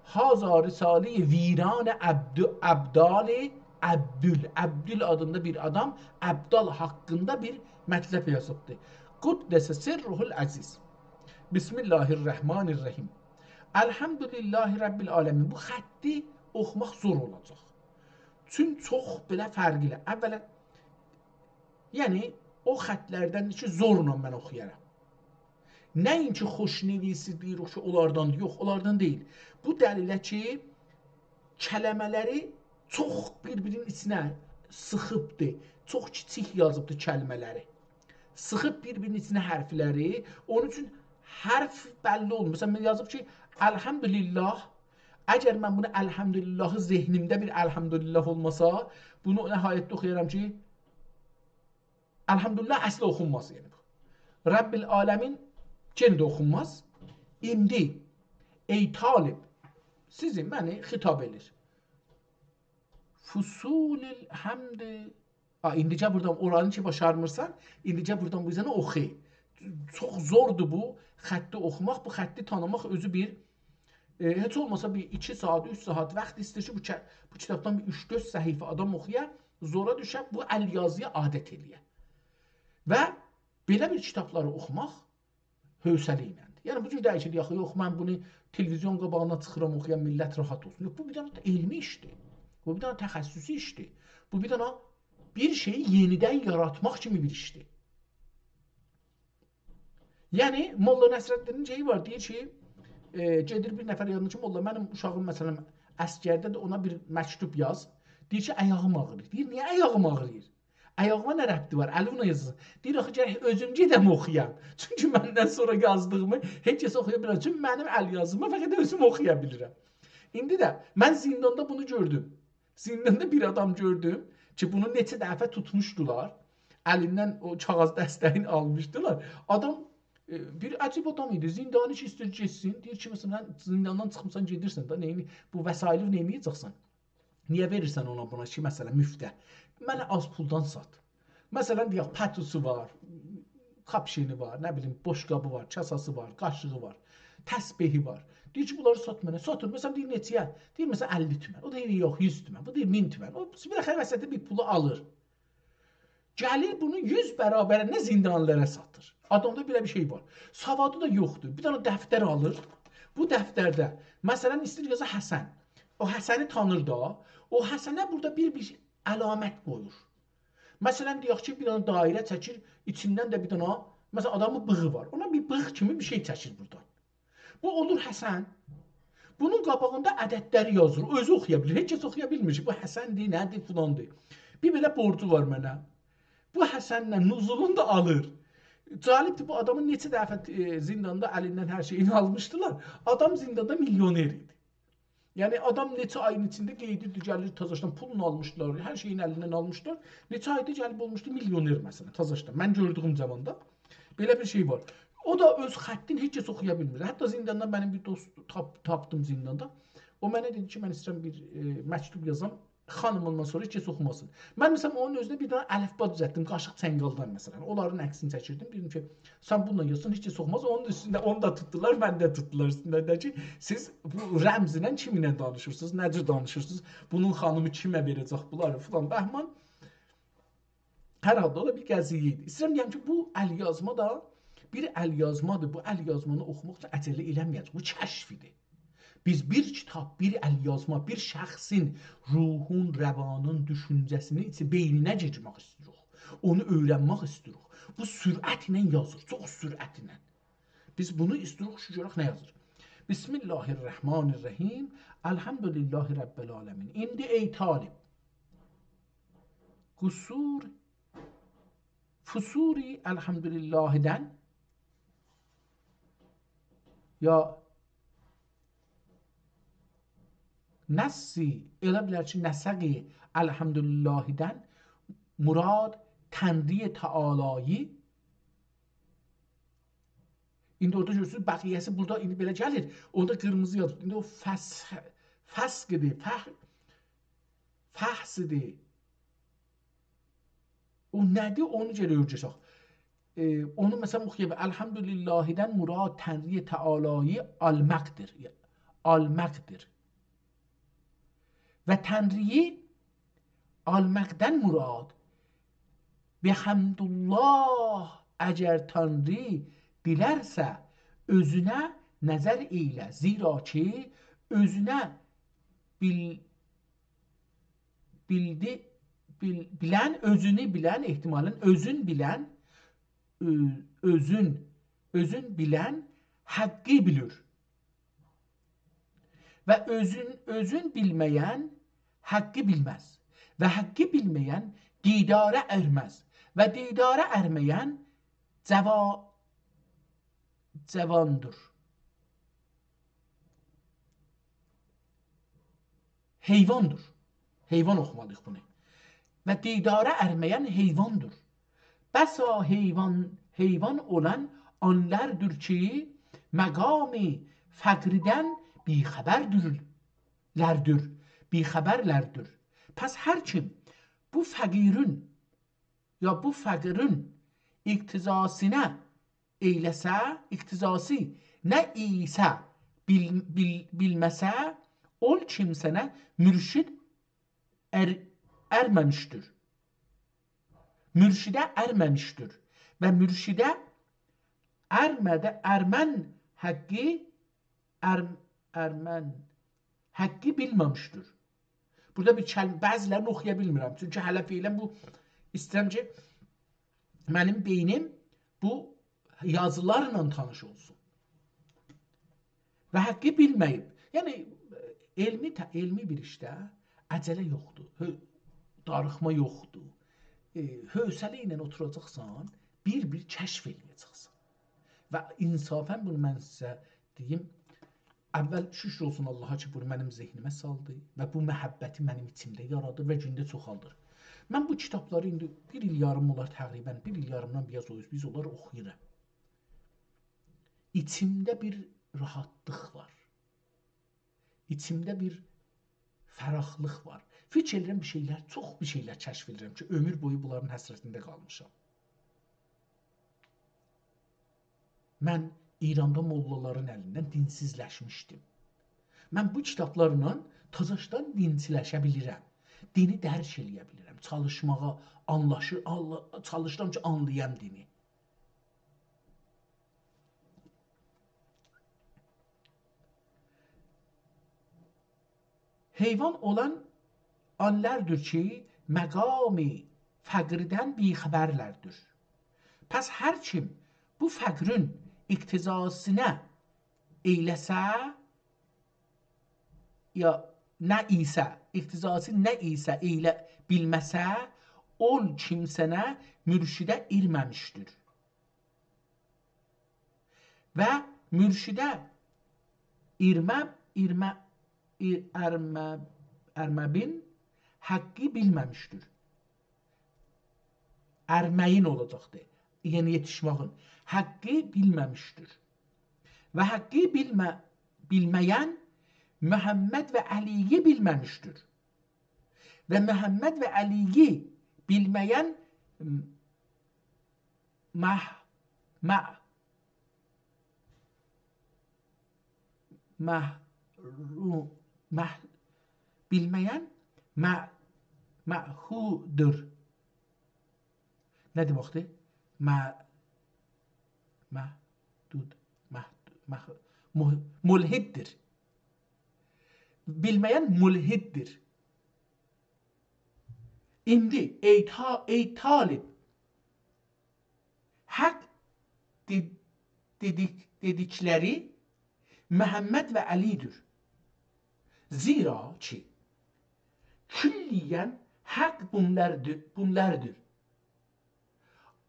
Haza risali viran əbdali əbdül. Əbdül adında bir adam əbdal haqqında bir mətləb yazıbdır. Quddəsə sirruhul əziz. Bismillahirrahmanirrahim. Elhamdülillahi Rabbil alemin. Bu xətti oxumaq zor olacaq. Çünki çox belə fərqli. Əvvələn, yəni o xətlərdən ki, zorla mən oxuyaram. Nəinki xoşnivisi deyirik ki, onlardan yox, onlardan deyil. Bu dəlilə ki, kələmələri çox bir-birinin içinə sıxıbdır. Çox kiçik yazıbdır kəlmələri. Sıxıb bir-birinin içinə hərfləri. Onun üçün hərf bəlli olmur. Məsələn, mən yazıb ki, Elhamdülillah. Əgər mən bunu Elhamdülillahı zehnimdə bir Elhamdülillah olmasa, bunu nəhayətdə oxuyaram ki, Elhamdülillah əslə oxunmaz. Yəni. Rabbil aləmin yenə də oxunmaz. İndi, ey talib, sizi məni xitab edir. Fusulil həmdi. İndicə buradan oranı ki başarmırsan, indicə buradan bu yüzden oxu. Çox zordur bu xətti oxumaq, bu xətti tanımaq özü bir heç olmasa bir 2 saat, 3 saat vaxt istəyir ki, bu kitabdan bir 3-4 səhifə adam oxuya, zora düşə, bu əl yazıya adət eləyə. Və belə bir kitabları oxumaq hövsələ iləndir. Yəni bu cür dəyişir, yox, mən bunu televizyon qabağına çıxıram, oxuyan millət rahat olsun. Yox, bu bir dənə elmi işdir. Bu bir dənə təxəssüsi işdir. Bu bir dənə bir şeyi yenidən yaratmaq kimi bir işdir. Yəni, Molla Nəsrəddinin şeyi var, deyir ki, gedir bir nəfər yanına ki, Molla, mənim uşağım məsələn əskərdə də ona bir məktub yaz. Deyir ki, ayağım ağrıyır. Deyir, niyə ayağım ağrıyır? Ayağıma nə rəbti var? Əli ona yazır. Deyir, axı, gərək özüm gedəm oxuyam. Çünki məndən sonra yazdığımı heç kəs oxuya bilmir. Çünki mənim əl yazımı fəqət özüm oxuya bilirəm. İndi də mən zindanda bunu gördüm. Zindanda bir adam gördüm ki, bunu neçə dəfə tutmuşdular. Əlindən o kağız dəstəyini almışdılar. Adam bir əcib adam idi. Zindanı ki, istəyir geçsin. Deyir ki, məsələn, zindandan çıxmısan, gedirsən da, bu vəsaili neyməyəcəksən? Niyə verirsən ona buna ki, məsələn, müftə? Mənə az puldan sat. Məsələn, deyək, patusu var, kapşeni var, nə bilim, boşqabı var, kasası var, qaşığı var, təsbehi var. Deyir ki, bunları sat mənə. Satır. Məsələn, deyir, neçəyə? Deyir, məsələn, 50 tümən. O deyir, yox, 100 tümən. Bu deyir, 1000 tümən. O, bir əxər vəsətdə bir pulu alır. Gəlir bunu 100 bərabərinə zindanlara satır. Adamda belə bir şey var. Savadı da yoxdur. Bir dənə dəftər alır. Bu dəftərdə, məsələn, istəyir yaza Həsən. O Həsəni tanır da. O Həsənə burada bir əlamət qoyur. Məsələn, deyək ki, bir dənə dairə çəkir, içindən də bir dənə, məsələn, adamın bığı var. Ona bir bığ kimi bir şey çəkir buradan. Bu olur Həsən. Bunun qabağında ədədləri yazır. Özü oxuya bilir. Heç kəs oxuya bilmir ki, bu Həsəndir, nədir, filandır. Bir belə borcu var mənə. Bu Həsənlə nuzulunu da alır. Calibdir, bu adamın neçə dəfə zindanda əlindən hər şeyini almışdılar. Adam zindanda milyoner idi. Yəni adam neçə ayın içində qeydirdi, gəlir Tazaşdan pulunu almışdılar, hər şeyin əlindən almışdılar. Neçə ayda gəlib olmuşdu milyoner məsələn Tazaşdan. Mən gördüyüm zamanda belə bir şey var. O da öz xəttini heç kəs oxuya bilmir. Hətta zindanda mənim bir dost tapdım zindanda. O mənə dedi ki, mən istəyirəm bir məktub yazam, xanımından sonra heç kəs oxumasın. Mən məsələn onun özünə bir dənə əlifba düzəltdim, qaşıq çəngaldan məsələn. Onların əksini çəkirdim. Dedim ki, sən bununla yazsan heç kəs oxumaz. Onun üstündə onu da tutdular, mən də tutdular üstündə ki, siz bu rəmzlə kiminlə danışırsınız, necə danışırsınız, bunun xanımı kimə verəcək bunları filan. Bəhman hər halda o da bir qəziyyə idi. İstəyirəm deyəm ki, bu əlyazma da bir əlyazmadır. Bu əlyazmanı oxumaq üçün əcələ eləməyəcək. Bu kəşfidir. Biz bir kitab, bir əlyazma, bir şəxsin ruhun, rəvanın, düşüncəsini beyninə girmək istəyirik. Onu öyrənmək istəyirik. Bu sürətlə yazır, çox sürətlə. Biz bunu istəyirik ki, görək nə yazır. Bismillahirrahmanirrahim. Elhamdülillahi Rabbil alemin. İndi ey talib, qusur, fusuri elhamdülillahidən ya nəssi, elə bilər ki, nəsəqi elhamdülillahidən murad tənriy təalayı. İndi orada görürsünüz, bəqiyyəsi burada indi belə gəlir. Orada qırmızı yazır. İndi o fəsqidir, fəhsidir. O nədir? Onu gələ görəcək. Onu məsələn oxuyaq. Elhamdülillahidən murad tənriy təalayı al-məqdir. Al-məqdir. Və tənriyi almaqdən murad bihamdullah əgər Tanrı dilərsə özünə nəzər eylə. Zira ki, özünə bilən, özünü bilən, ehtimalən özün bilən, özün bilən haqqı bilir. Və özün bilməyən haqqı bilməz. Və haqqı bilməyən didara erməz. Və didara erməyən cavandır. Heyvandır. Heyvan oxumalıyıq bunu. Və didara erməyən heyvandır. Bəsa heyvan olan anlardır ki, məqami fəqridən bixəbərlərdir. Pəs hər kim bu fəqirin iqtizasına eyləsə, iqtizası nə isə bilməsə, ol kimsənə mürşid erməmişdir. Mürşidə erməmişdir. Və mürşidə ermən haqqı bilməmişdir. Burada bir bəzilərini oxuya bilmirəm. Çünki hələ fiilən bu istəyirəm ki, mənim beynim bu yazılarla tanış olsun. Və haqqı bilməyib. Yəni, elmi bir işdə əcələ yoxdur, darıxma yoxdur. Hövsələ ilə oturacaqsan, bir kəşf eləyəcəksən. Və insafən bunu mən sizə deyim, əvvəl şükür olsun Allaha ki, bunu mənim zehnimə saldı və bu məhəbbəti mənim içimdə yaradır və gündə çoxaldır. Mən bu kitabları indi bir il yarım olar təqribən, bir il yarımdan biz onları oxuyuram. İçimdə bir rahatlıq var. İçimdə bir fərahlıq var. Fikir edirəm çox bir şeylər kəşf edirəm ki, ömür boyu bunların həsrətində qalmışam. Mən İranda mollaların əlindən dinsizləşmişdim. Mən bu kitablarla tazaşdan dinsiləşə bilirəm. Dini dərk eləyə bilirəm. Çalışmağa, çalışıram ki, anlayam dini. Heyvan olan anlardır ki, məqami fəqridən bixəbərlərdir. Pəs hər kim bu fəqrin iqtizasına eyləsə, ya nə isə, iqtizası nə isə eylə bilməsə, ol kimsənə mürşidə irməmişdir. Və mürşidə erməbin haqqı bilməmişdir. Erməyin olacaqdır. Yəni yetişmağın. Haqqı bilməmişdir. Və haqqı bilməyən Məhəmməd və Əliyi bilməmişdir. Və Məhəmməd və Əliyi bilməyən bilməyən məhudur. Nə deməkdir? Mulhiddir. Bilməyən mulhiddir. İndi ey talib, haqq dedikləri Məhəmməd və Əlidir. Zira ki, külliyen hak bunlardır.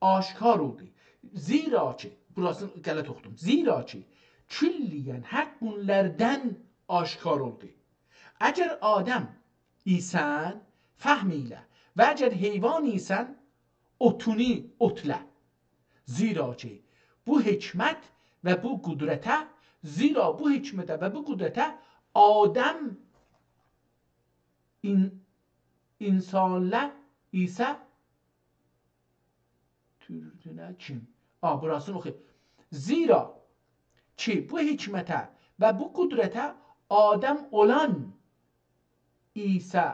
Aşkar oldu. Zira ki, burasını qələt oxudum. Zira ki, külliyen hak bunlardan aşkar oldu. Əgər Adəm isən, fəhm ilə və əgər heyvan isən, otunu otla. Zira ki, bu hikmət və bu qudrətə, zira bu hikmətə və bu qudrətə Adəm insanla isə türdünə kim? Burasını oxuyayım. Zira ki, bu hikmətə və bu qudrətə Adəm olan isə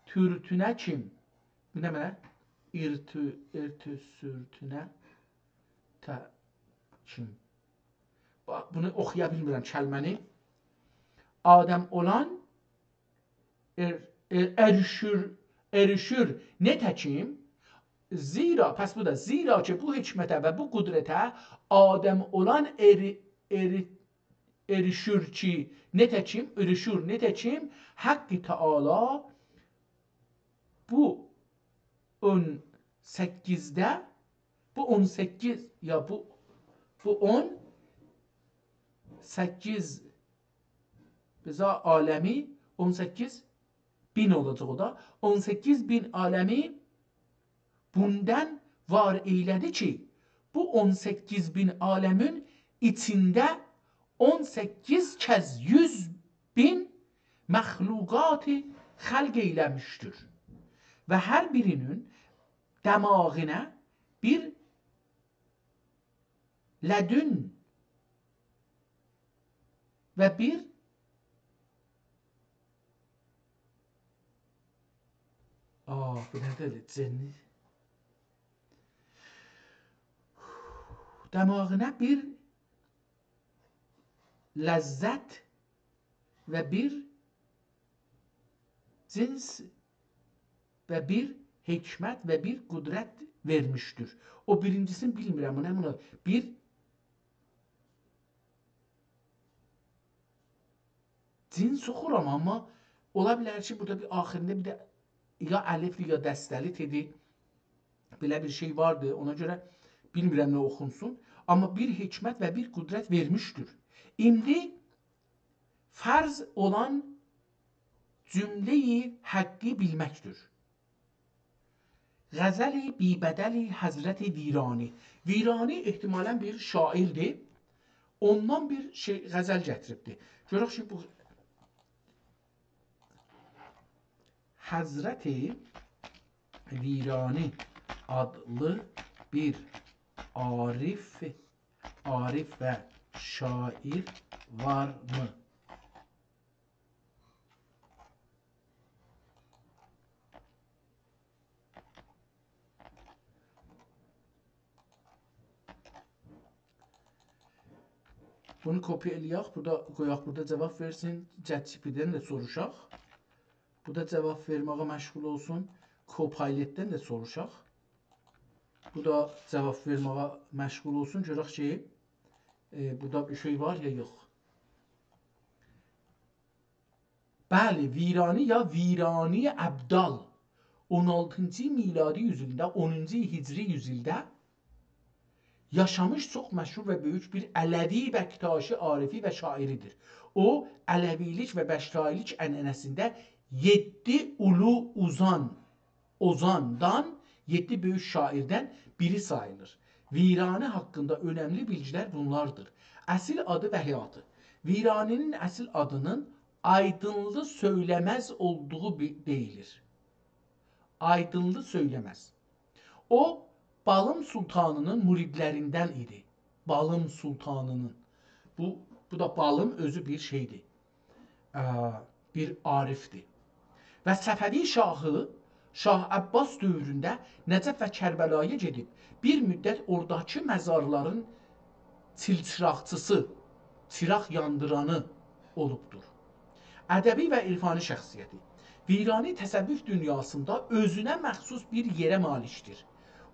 türtünə kim? Bu nə mənə? İrtüsürtünə Nətəçim. Bunu oxuya bilmirəm kəlməni. Adəm olan erişir nətəçim. Zira, pəs bu da, zira ki bu hikmətə və bu qudrətə Adəm olan erişir ki nətəçim, erişir nətəçim, Haqqı Teala bu 18'də, bu 18 ya bu 18 bize alemi 18 bin olacaq o da. 18 bin alemi bundan var eylədi ki, bu 18 bin alemin içində 18 kəz 100 bin məxluqatı xəlq eyləmişdir. Və hər birinin dəmağına bir lədün və bir bu nədir? Cenni. Dəmağına bir ləzzət və bir cins və bir hikmət və bir qudrət vermişdir. O birincisini bilmirəm, buna bir cins oxuram, amma ola bilər ki, burada bir axirində bir də ya əlifli ya dəstəli dedi. Belə bir şey vardı, ona görə bilmirəm nə oxunsun. Amma bir hikmət və bir qudrət vermişdir. İndi fərz olan cümleyi haqqı bilməkdir. Qəzəli bibədəli Həzrəti Virani. Virani ehtimalən bir şairdir. Ondan bir qəzəl gətiribdir. Görək ki, bu Həzrəti Virani adlı bir arif və şair varmı? Bunu kopyalayaq, burada qoyaq, burada cavab versin, ChatGPT-dən də soruşaq. Burada cavab verməyə məşğul olsun, Copilot-dən də soruşaq. Bu da cavab verməyə məşğul olsun, görək ki, burada bir şey var ya yox. Bəli, Virani ya Virani Əbdal 16-cı miladi yüzildə, 10-cu hicri yüzildə yaşamış çox məşhur və böyük bir Ələvi Bəqtaşi arifi və şairidir. O, Ələvilik və Bəştailik ənənəsində 7 ulu ozandan, 7 böyük şairdən biri sayılır. Virani haqqında önəmli bilgilər bunlardır. Əsil adı və həyatı. Viraninin əsil adının aydınlı söyləməz olduğu deyilir. Aydınlı söyləməz. O, Balım Sultanının müridlərindən idi. Balım Sultanının. Bu da Balım özü bir şeydir. Bir arifdir. Və Səfəvi şahı Şah Abbas dövründə Nəcəf və Kərbəlaya gedib bir müddət oradakı məzarların çilçıraqçısı, çıraq yandıranı olubdur. Ədəbi və irfani şəxsiyyəti. Virani təsəvvüf dünyasında özünə məxsus bir yerə malikdir.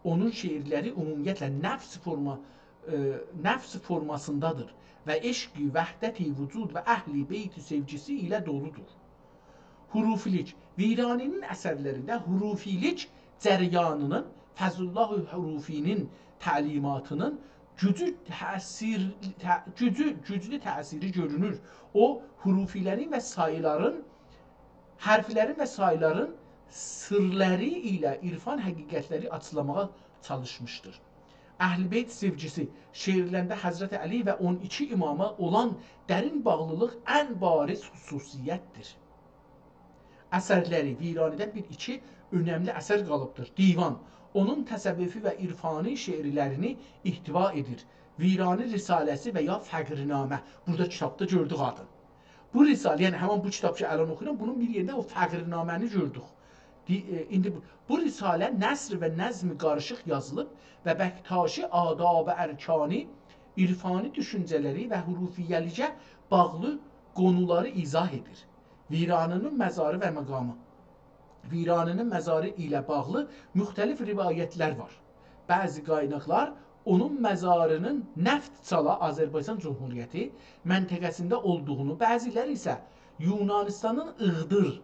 Onun şeirləri ümumiyyətlə nəfs formasındadır və eşqi, vəhdəti, vücud və əhli beyti sevgisi ilə doludur. Hurufilik. Viraninin əsərlərində hurufilik cəryanının, Fəzullah Hurufinin təlimatının güclü təsiri görünür. O, hurufilərin və sayıların, hərflərin və sayıların sırları ilə irfan həqiqətləri açılamağa çalışmışdır. Əhl-i-Beyt sevgisi şeirlərində Həzrəti Əli və 12 imama olan dərin bağlılıq ən bariz xüsusiyyətdir. Əsərləri Viranidən bir iki önəmli əsər qalıbdır. Divan, onun təsəvvüfi və irfani şeirlərini ihtiva edir. Virani Risaləsi və ya Fəqrinamə. Burada kitabda gördük adın. Bu risalə, yəni həmin bu kitab ki, ələn oxuyuram, bunun bir yerində o Fəqrinaməni gördük. İndi bu risalə nəsr və nəzmi qarışıq yazılıb və Bəxtaşi adab-ı ərkani, irfani düşüncələri və hurufiyyəlicə bağlı qonuları izah edir. Viranının məzarı və məqamı. Viranının məzarı ilə bağlı müxtəlif rivayətlər var. Bəzi qaynaqlar onun məzarının Nəft çala Azərbaycan Cumhuriyyəti məntəqəsində olduğunu, bəziləri isə Yunanistanın Iğdır,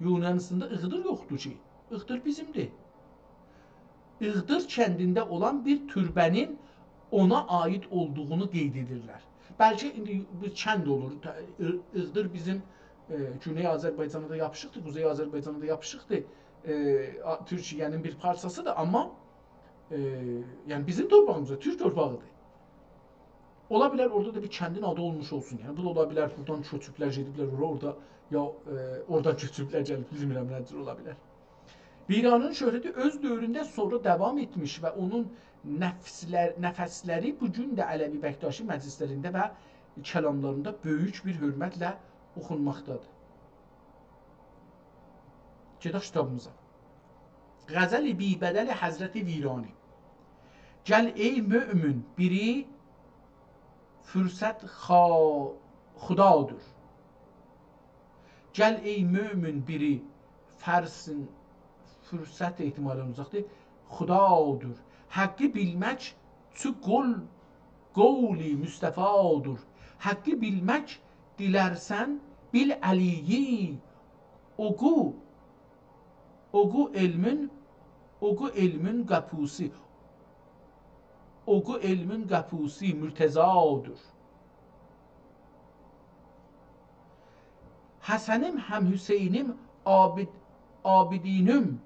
Yunanistanda Iğdır yoxdur ki. Iğdır bizimdir. Iğdır kəndində olan bir türbənin ona aid olduğunu qeyd edirlər. Bəlkə indi bir kənd olur. Iğdır bizim Güney Azərbaycana da yapışıqdır, Quzey Azərbaycana da yapışıqdır. Türkiyənin bir parçasıdır, amma yəni bizim torpağımızda, Türk torpağıdır. Ola bilər orada da bir kəndin adı olmuş olsun. Yəni bu da ola bilər buradan köçüblər, gediblər orada ya oradan köçüblər gəlib bilmirəm nədir ola bilər. Viranın şöhrəti öz dövründə sonra davam etmiş və onun nəfəsləri bu gün də Ələvi Bəxtaşi məclislərində və kəlamlarında böyük bir hörmətlə oxunmaqdadır. Gedək kitabımıza. Qəzəl-i bibədəl Həzrəti Virani. Gəl ey mömin biri fürsət xudadır. Gəl ey mömin biri fərsin fürsət ehtimalən uzaqdır. Xudadır. Haqqı bilmək çü qovli müstəfadır. Haqqı bilmək dilərsən bil əliyi. Oqu elmin qapusi. Oqu elmin qapusi mürtəzadır. Həsənim həm Hüseynim abidinim.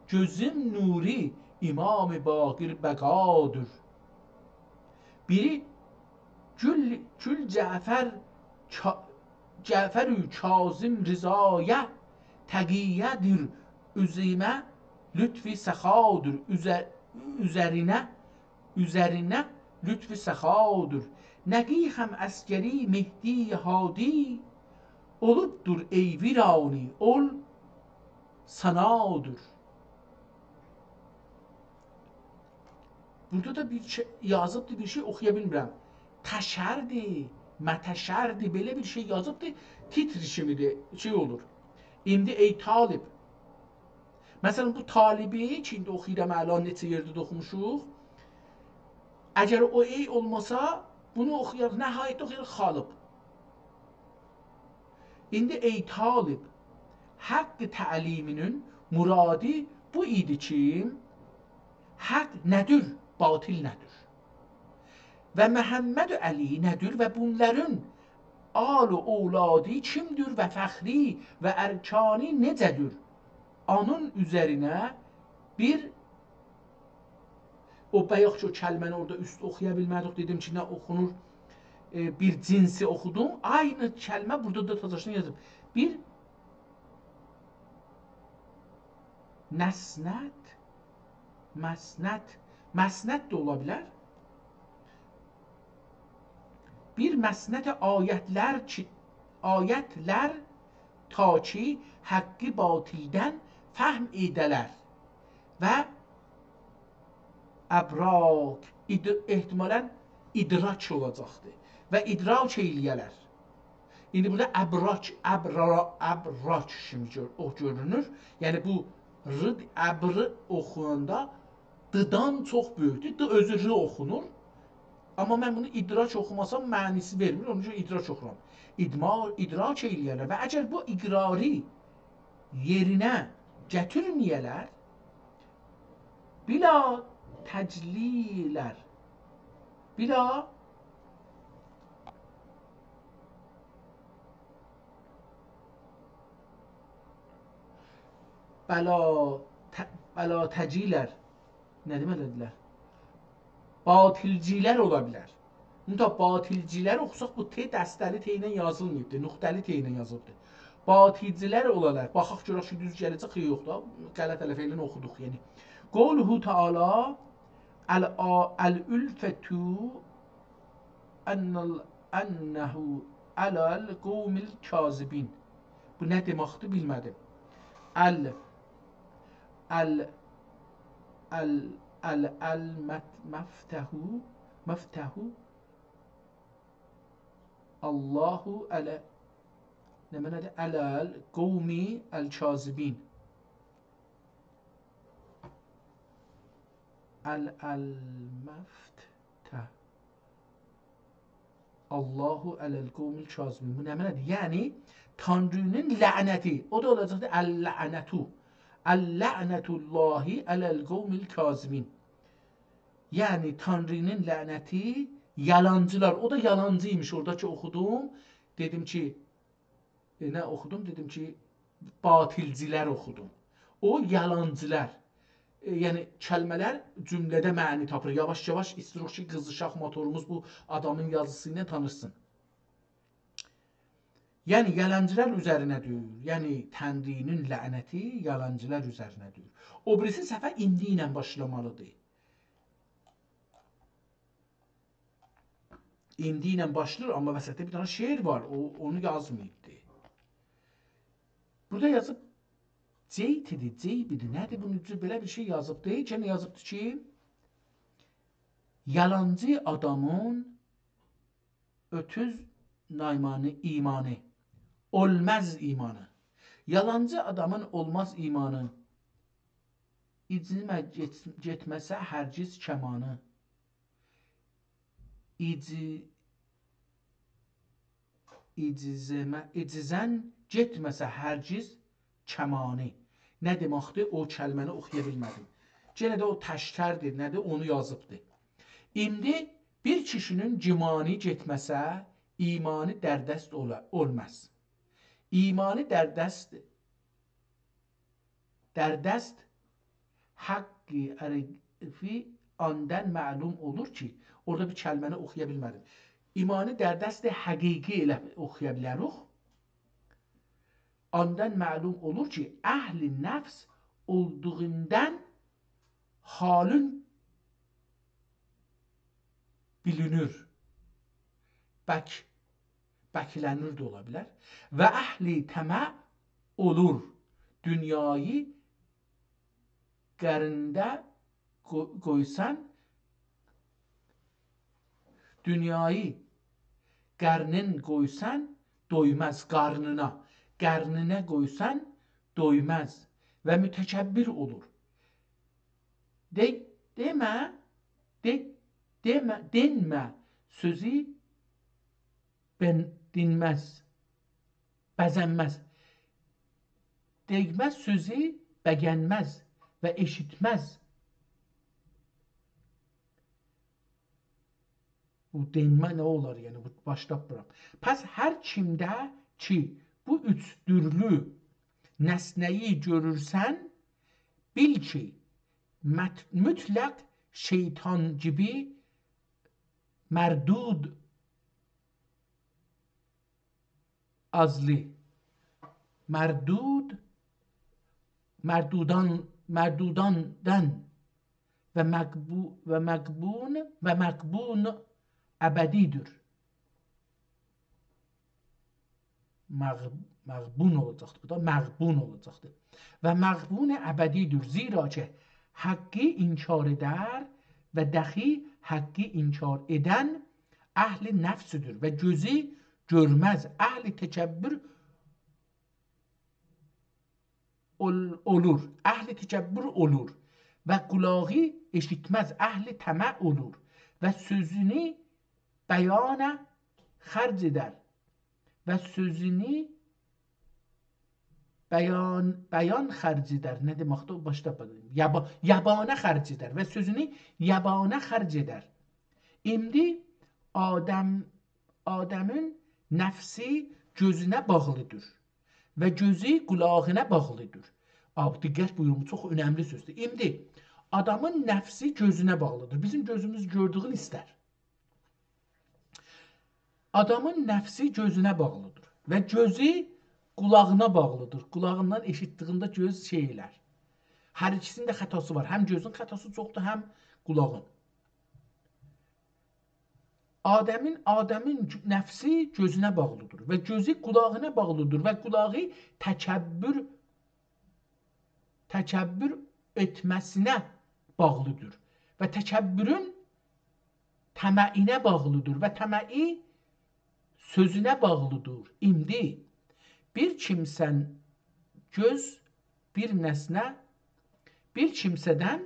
Gözüm nuri İmam-ı Baqir bəqadır. Biri Gül Cəfər-ü Kazım Rizaya təqiyyədir. Üzümə lütfi səxadır. Üzərinə lütfi səxadır. Nəqihəm əskəri Mehdi Hadi olubdur ey virani. Ol sanadır. Burada da bir şey yazıbdır, bir şey oxuya bilmirəm. Təşərdir, mətəşərdir, belə bir şey yazıbdır. Titr kimidir, şey olur. İndi ey talib. Məsələn, bu talibi ki, indi oxuyuram, əlan neçə yerdə oxumuşuq. Əgər o ey olmasa, bunu oxuyarıq, nəhayətdə oxuyarıq xalib. İndi ey talib, haqq təliminin muradi bu idi ki, haqq nədir, batil nədir? Və Məhəmməd Əli nədir və bunların al-u ovladı kimdir və fəxri və ərkani necədir? Onun üzərinə bir o bayaq ki o kəlməni orada üst oxuya bilmədik, dedim ki nə oxunur, bir cinsi oxudum, aynı kəlmə burada da tazaşını yazıb. Bir nəsnət, məsnət də ola bilər. Bir məsnət ayətlər ta ki haqqı batildən fəhm edələr və əbrak, ehtimalən idrak olacaqdır və idrak eyləyələr. İndi burada əbrak kimi görünür. Yəni bu rıd, əbrı oxuyanda dıdan çox böyükdür, dı özürlü oxunur. Amma mən bunu idrak oxumasam mənisi vermir, onun üçün idrak oxuram. İdrak eyləyərlər və əgər bu iqrari yerinə gətirməyələr, bila təclilər, bila bəla təcilər, nə demələdilər? Batilcilər ola bilər. Müntə batilcilər oxusaq bu T dəstəli T ilə yazılmayıbdır, nöqtəli T ilə yazılıbdır. Batilcilər olarlar. Baxaq görək ki, düz gələcək yox da. Qələt ələfə ilə oxuduq yəni. Qovluhu Teala əl-ülfətü ənəhu ələl qovmil kazibin. Bu nə deməkdir bilmədim. Əl məftəhu Allahu ələ nə mənədir? Ələl qovmi əl-kazibin. Əl-məftəh Allahu ələl qovmi əl-kazibin. Bu nə mənədir? Yəni Tanrının lənəti. O da olacaqdır əl-lənətu. Əl-lənətullahi ələl qovmi əl-kazibin. Yəni Tanrının lənəti yalancılar. O da yalancıymış. Oradakı oxudum. Dedim ki nə oxudum? Dedim ki batilcilər oxudum. O yalancılar. Yəni kəlmələr cümlədə məni tapır. Yavaş-yavaş istirik ki, qızışaq motorumuz bu adamın yazısı ilə tanışsın. Yəni yalancılar üzərinə deyir. Yəni Tanrının lənəti yalancılar üzərinə deyir. O birisi səhvə indi ilə başlamalıdır. İndi ilə başlayır, amma vəsətdə bir dənə şeir var. Onu yazmayıbdır. Burada yazıb Ceytidir, Ceybidir, nədir bunun üçün belə bir şey yazıbdır. Yenə yazıbdır ki, yalancı adamın ötüz naymanı imanı, olmaz imanı. Yalancı adamın olmaz imanı, icimə getməsə hərgiz kəmanı. İcizən getməsə hərgiz kəmanı. Nə deməkdir? O kəlməni oxuya bilmədim. Yenə də o təşkərdir, nədir? Onu yazıbdır. İndi bir kişinin cimanı getməsə, imanı dərdəst olmaz. İmanı dərdəst haqqı ərifi andan məlum olur ki, orada bir kəlməni oxuya bilmədim. İmanı dərdəst həqiqi ilə oxuya bilərik. Ondan məlum olur ki, əhl-i nəfs olduğundan halın bilinir. Bəklənir də ola bilər. Və əhl-i təmə olur. Dünyayı qərində qoysan, dünyayı qarnın qoysan doymaz qarnına. Qarnına qoysan doymaz və mütəkəbbir olur. Denmə sözü dinməz, bəzənməz. Deyməz sözü bəgənməz və eşitməz. Bu denmə nə olar? Yəni bu başlapıram. Pəs hər kimdə ki bu üçdürlü nəsnəyi görürsən, bil ki mütləq şeytan gibi mərdud azlı. Mərdudandan və məqbun əbədidir. Məqbun olacaqdır. Bu da məqbun olacaqdır. Və məqbun əbədidir. Zira ki haqqı inkar edər və dəxi haqqı inkar edən əhl-i nəfsüdür və gözü görməz. Əhl-i təkəbbür olur. Əhl-i təkəbbür olur və qulağı eşitməz. Əhl-i təmə olur və sözünü bəyana xərc edər. Və sözünü bəyan xərc edər. Nə deməkdir? Başda yabana xərc edər və sözünü yabana xərc edər. İndi adamın nəfsi gözünə bağlıdır və gözü qulağına bağlıdır. Diqqət buyurun, bu çox önəmli sözdür. İndi adamın nəfsi gözünə bağlıdır. Bizim gözümüz gördüyünü istər. Adamın nəfsi gözünə bağlıdır və gözü qulağına bağlıdır. Qulağından eşitdiğində göz şeylər. Hər ikisinin də xətası var. Həm gözün xətası çoxdur, həm qulağın. Adəmin nəfsi gözünə bağlıdır və gözü qulağına bağlıdır və qulağı təkəbbür etməsinə bağlıdır və təkəbbürün təməyinə bağlıdır və təməyi sözünə bağlıdır. İndi bir kimsən göz bir nəsnə, bir kimsədən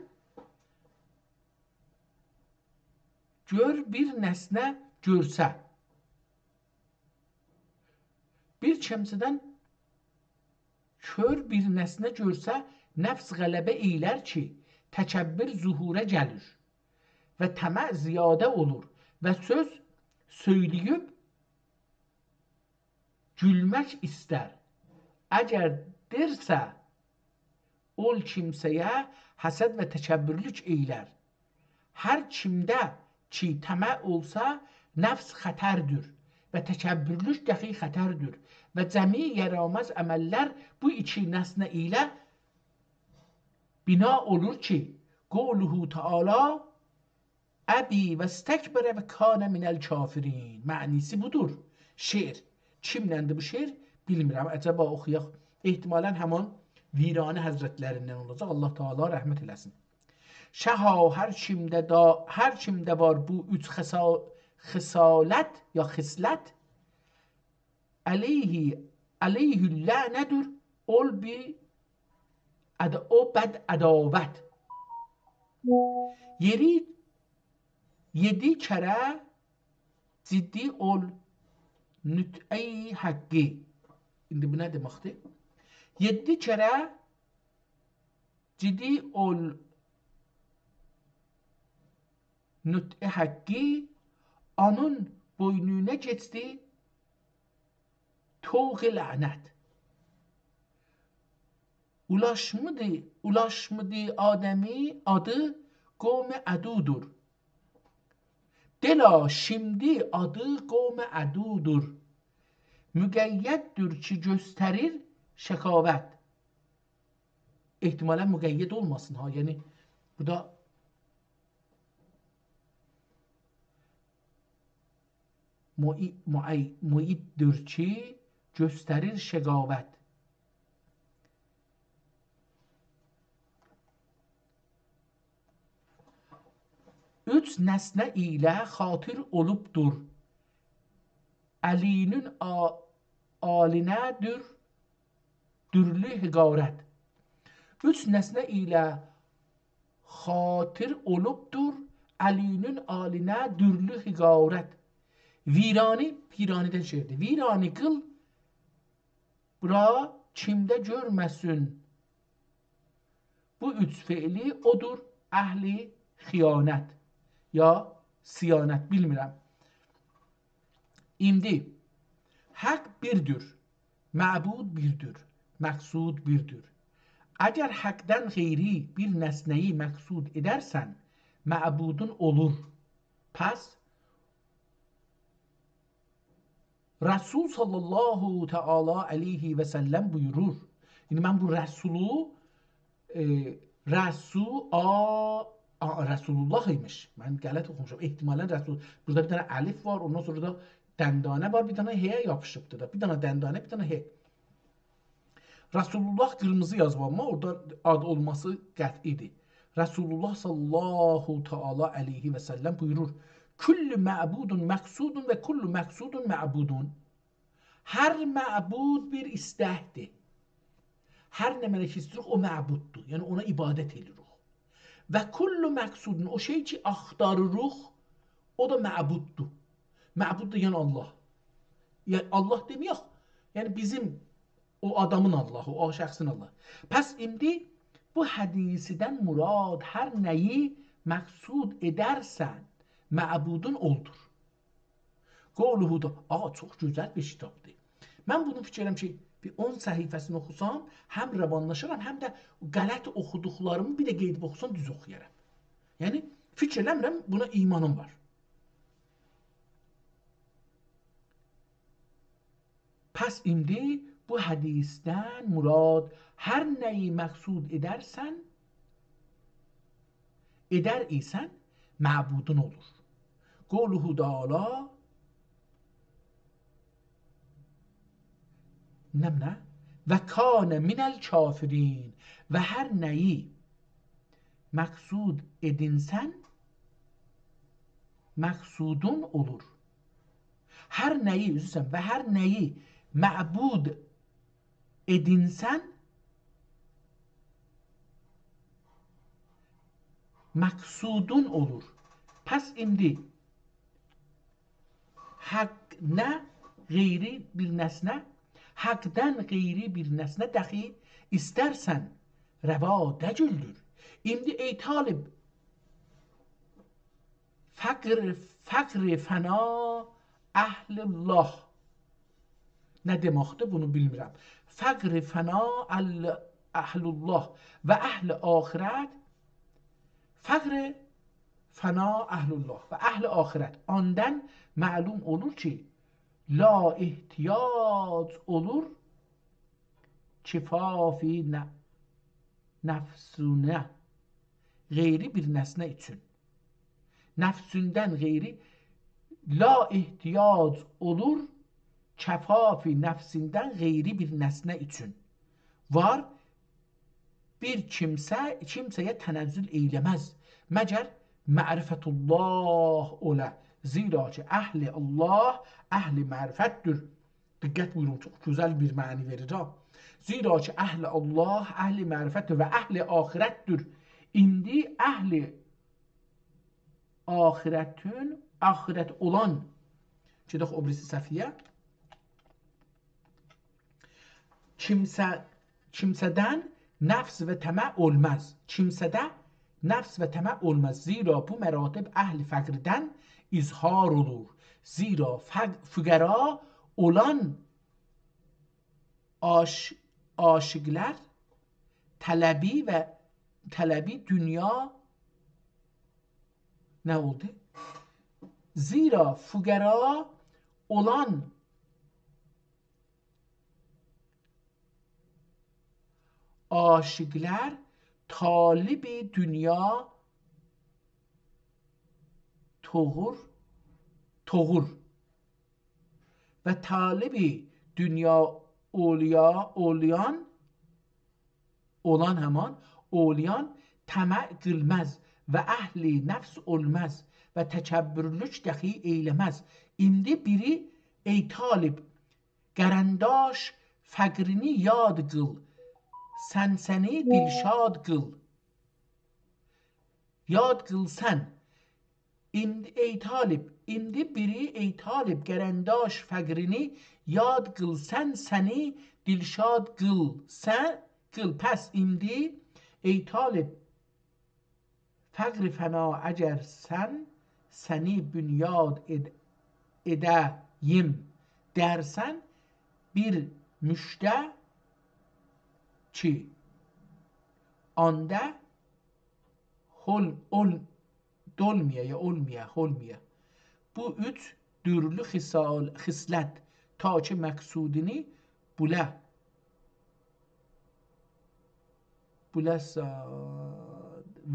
gör bir nəsnə görsə, bir kimsədən kör bir nəsnə görsə, nəfs qələbə eylər ki, təkəbbür zuhura gəlir və təmə ziyadə olur və söz söyləyib gülmək istər. Əgər dersə, ol kimsəyə həsəd və təkəbbürlük eylər. Hər kimdə ki təmə olsa, nəfs xətərdir və təkəbbürlük dəxi xətərdir və cəmi yaramaz əməllər bu iki nəsnə ilə bina olur ki, qoluhu Teala əbi və stəkbərə və kanə minəl kafirin. Mənisi budur. Şeir. Kimləndir bu şeir? Bilmirəm. Əcəba oxuyaq. Ehtimalən həman Virani həzrətlərindən olacaq. Allah Teala rəhmət eləsin. Şəha hər kimdə var bu üç xəsalət ya xislət, əleyhü lənədir, o bəd ədavət. Yedi kərə ciddi ol nüt'əyi haqqi. İndi bu nə deməkdir? 7 kərə ciddi ol nüt'ə haqqi, onun boynuna geçdi toğ lənət. Ulaşmıdı Adəmi adı qovm ədudur. Dela şimdi adı qovm ədudur. Müqəyyəddir ki göstərir şəkavət. Ehtimalən müqəyyəd olmasın ha. Yəni bu da muiddir ki göstərir şəkavət. Üç nəsnə ilə xatir olubdur. Əlinin alinədir dürlü hiqarət. Üç nəsnə ilə xatir olubdur. Əlinin alinə dürlü hiqarət. Virani, piranidən şeirdir. Virani qıl, bura kimdə görməsin. Bu üç feili odur əhli xiyanət. Ya siyanət, bilmirəm. İndi haqq birdir, məbud birdir, məqsud birdir. Əgər haqqdan xeyri bir nəsnəyi məqsud edərsən, məbudun olur. Pəs Rəsul sallallahu teala aleyhi və səlləm buyurur. İndi mən bu Rəsulu Resulullah imiş. Mən qələt oxumuşam. Ehtimalən Resul. Burada bir dənə əlif var, ondan sonra da dəndanə var, bir dənə h-yə yapışıbdır da. Bir dənə dəndanə, bir dənə h. Resulullah qırmızı yazıb amma orada ad olması qət'idir. Resulullah sallallahu teala aleyhi və səlləm buyurur. Küllü məbudun məqsudun və kullu məqsudun məbudun. Hər məbud bir istəkdir. Hər nə mənə istəyirik o məbuddur. Yəni ona ibadət edirik. Və kullu məqsudun, o şey ki axtarırıq, o da məbuddur. Məbud da yəni Allah. Yəni Allah deməyək, yəni bizim o adamın Allahı, o şəxsin Allah. Pəs indi bu hədisidən murad hər nəyi məqsud edərsən, məbudun oldur. Qovluhu da, çox gözəl bir kitabdır. Mən bunu fikir edirəm ki, bir 10 səhifəsini oxusam, həm rəvanlaşıram, həm də qələt oxuduqlarımı bir də qeydib oxusam düz oxuyaram. Yəni, fikirləmirəm, buna imanım var. Pəs indi bu hədisdən murad hər nəyi məqsud edərsən, edər isən, məbudun olur. Qovluhu Teala nə? Və kânə minəl kafirin. Və hər nəyi məqsud edinsən, məqsudun olur. Hər nəyi, üzrsən, və hər nəyi məbud edinsən, məqsudun olur. Pəs indi haqq nə qeyri bir nəsnə, haqdən qeyri bir nəsnə dəxi istərsən rəva dəcüldür. İndi ey talib, fəqr fəna əhlullah nə deməkdir bunu bilmirəm. Fəqr fəna əhlullah və əhl-i axirət, fəqr fəna əhlullah və əhl-i axirət ondan məlum olur ki, la ihtiyac olur kifafi nəfsünə qeyri bir nəsnə üçün. Nəfsündən qeyri la ihtiyac olur kəfafi nəfsindən qeyri bir nəsnə üçün. Var bir kimsəyə tənəzzül eyləməz məgər mərifətullah olə. Zira ki əhli Allah əhli mərifətdir. Diqqət buyurun, çox gözəl bir məni verir ha. Zira ki əhli Allah əhli mərifətdir və əhli axirətdir. İndi əhli axirət olan gedək o birisi səhifəyə. Kimsədən nəfs və təmə olmaz. Kimsədə nəfs və təmə olmaz. Zira bu məratib əhl-i fəqrdən izhar olur. Zira füqəra olan aşıqlər tələbi dünya nə oldu? Zira füqəra olan aşıqlər talibi dünya toğur və talibi dünya olayan olan həman olayan təmə qılməz və əhli nəfs olməz və təkəbbürlük dəxi eyləməz. İndi biri ey talib qərəndaş fəqrini yad qıl, səni dilşad qıl. Yad qıl sən. İndi ey talib, indi biri ey talib qərəndaş fəqrini yad qıl səni dilşad qıl. Sən qıl. Pəs indi ey talib fəqr fəna əgər səni bünyad edəyim dərsən bir müşdə ki anda olmaya. Bu üç dürlü xislət ta ki məqsudini bulə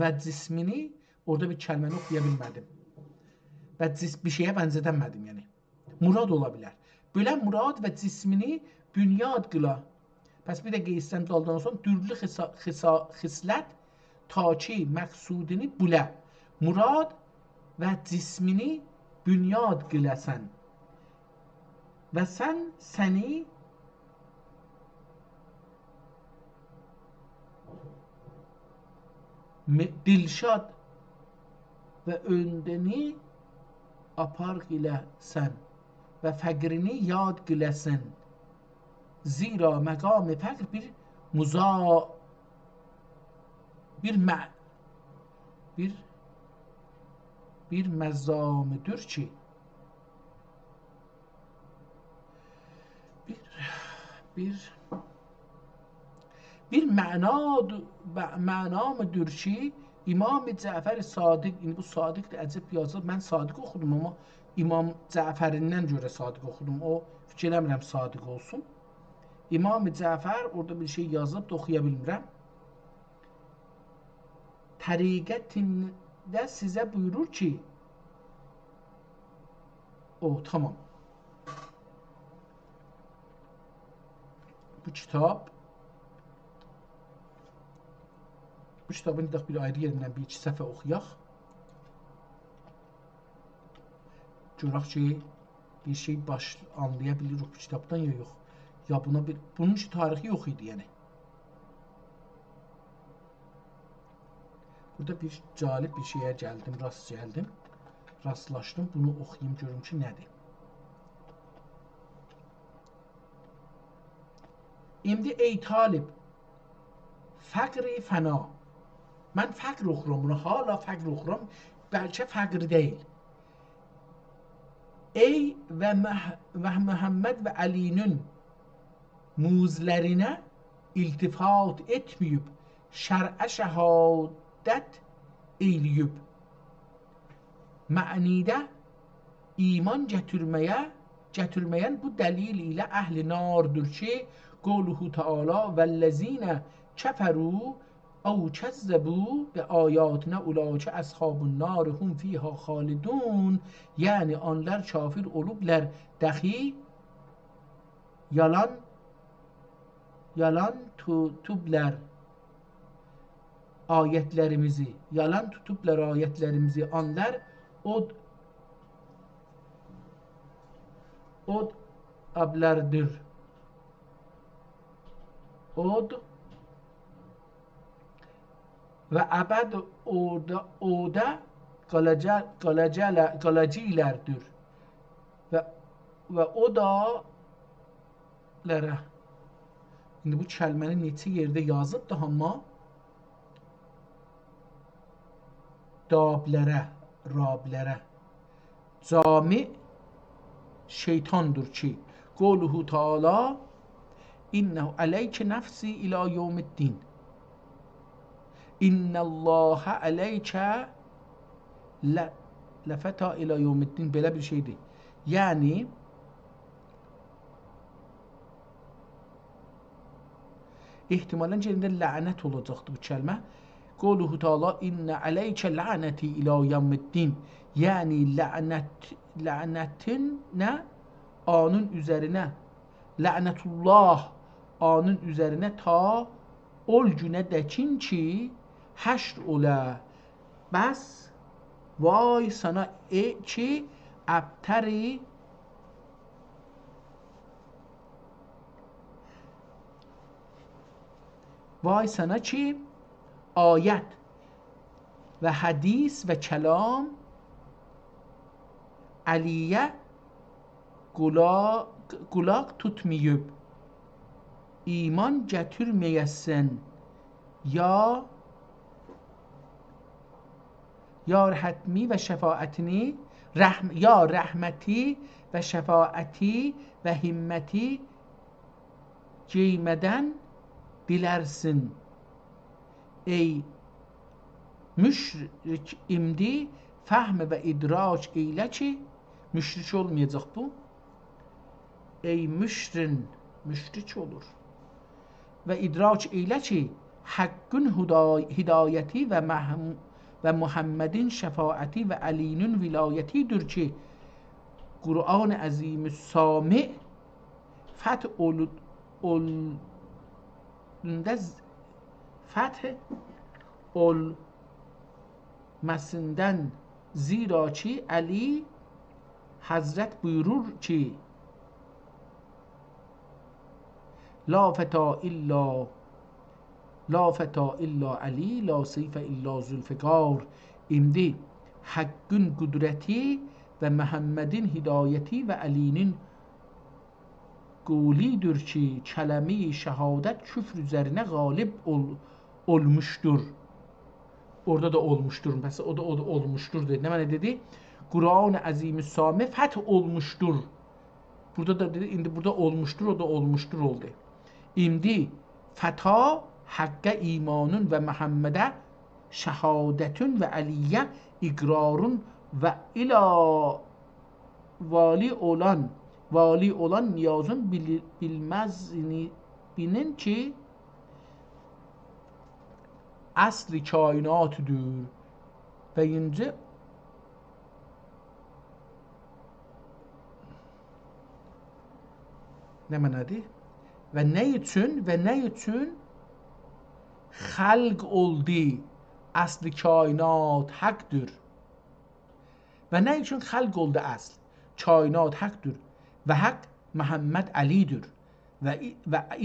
və cismini, orada bir kəlməni oxuya bilmədim. Və bir şeyə bənzədəmədim yəni. Murad ola bilər. Belə murad və cismini bünyad qıla. Pəs bir də qeysdən daldan sonra dürlü xislət ta ki məqsudini bulə. Murad və cismini bünyad qıləsən. Və səni dilşad və öndəni apar qiləsən və fəqrini yad qiləsən. Zira məqam fəqr bir məzamıdır ki bir mənamıdır ki İmam Cəfər Sadiq, bu Sadiq də əcəb yazılıb, mən Sadiq oxudum amma İmam Cəfərindən görə Sadiq oxudum, o fikir eləmirəm Sadiq olsun. İmam Cəfər orada bir şey yazıb da oxuya bilmirəm. Təriqətində sizə buyurur ki O tamam. Bu kitab bu kitabın bir ayrı yerindən bir iki səhifə oxuyaq. Görək ki, bir şey anlaya bilirik bu kitabdan ya yox. Ya bunun için tarixi yox idi yəni. Burada bir cəlib bir şeyə gəldim, rastlaşdım. Bunu oxuyayım görüm ki, nədir. İndi ey talib, fəqri fəna. Mən fəqr oxuram bunu, hala fəqr oxuram, bəlkə fəqr deyil. Ey və Məhəmməd və Əlinin muzlərinə iltifat etməyib, şər'ə şəhadət eyləyib. Mə'nidə iman gətirməyən bu dəlil ilə əhl-i nardır ki, qoluhu Teala vəllezine kəfəru əv kəzzəbu bi ayatina ulaikə əshabun nar hum fiha xalidun. Yəni onlar kafir olublar, dəxi yalan tutublar ayetlerimizi, yalan tutublar ayetlerimizi. Onlar od ablərdir. Od və əbəd oda qalacilərdir. Və o da lərə. İndi bu kəlməni neçə yerdə yazıb da amma dablərə, rablərə. Cami şeytandır ki, qoluhu Teala İnnehu aleyke nefsi ila yevmiddin. İnnallâhe aleyke lefeta ila yevmiddin. Belə bir şeydir. Yəni ehtimalən yerində lənət olacaqdı bu kəlmə. Qoluhu Teala inne aleyke lənəti ila yevmiddin. Yəni lənətin nə? Anın üzərinə. Lənətullah anın üzərinə ta ol günə dəkin ki, həşr olə. Bəs vay sana ki, əbtəri vay sana ki, ayət və hədis və kəlam Əliyə qulaq tutmayıb, iman gətirməyəsən, ya rəhməti və şəfaətini, ya rəhməti və şəfaəti və himməti geymədən dilərsin. Ey müşrik imdi fəhm və idrac eylə ki, müşrik olmayacaq bu. Ey müşrik olur. Və idrac eylə ki, haqqın hidayəti və Muhammedin şəfaəti və Əlinin vilayətidir ki, Qur'an-ı Əzim-i Sami fəth olməsindən zira ki, Əli Həzrət buyurur ki, La feta illa Ali, la seyfe illa zülfikar. İmdi haqqın qüdrəti və Məhəmmədin hidayəti və Əlinin qolidir ki, kələmi şəhadət küfr üzərinə qalib olmuşdur. Orada da olmuşdur. Mesela o da olmuşdur dedi. Ne dedi? Kur'an-ı Azim-i Sami feth olmuştur. Burada da dedi, indi burada olmuştur, o da olmuştur oldu. İndi feta hakka imanın ve Muhammed'e şehadetün ve Aliye ikrarın ve ila vali olan niyazın bilmezini binin ki asli kainatıdır ve ince nə mənadır? Və nə üçün xalq oldu? Aslı kainat haqqdır. Və nə üçün xalq oldu asl? Kainat haqqdır. Və haqq Məhəmməd Əlidir. Və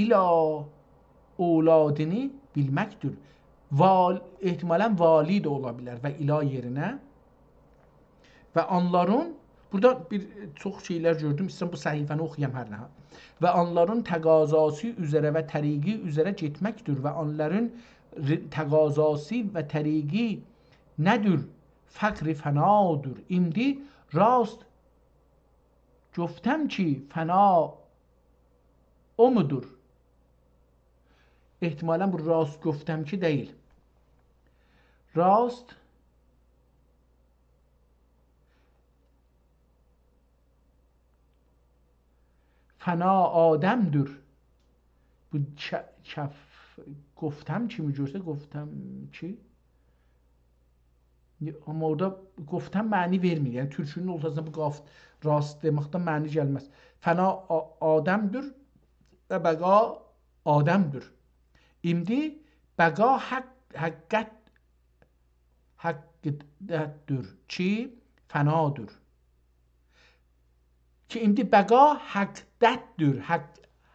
ilə اوladını bilməkdir. Ehtimalən vali də ola bilər və ilah yerinə. Və onların, burada bir çox şeylər gördüm, istəyirəm bu səhifəni oxuyam hər nə. Və onların təqazası üzrə və təriqi üzrə getməkdir və onların təqazası və təriqi nədir? Fəqr fənadır. İndi rast گفتم ki fena o mudur? Ehtimalən bu rast گفتم ki deyil. Rast fena Adem'dir. Bu گفتم ki mi görsə گفتم ki amma orada گفتم məni vermir. Yəni türkünün ortasında bu qaf rast deməkdən məni gəlməz. Fəna Adem'dir və bəqa Adem'dir. İndi bəqa haqqədir ki fənadır. Ki indi bəqa haqqdədir.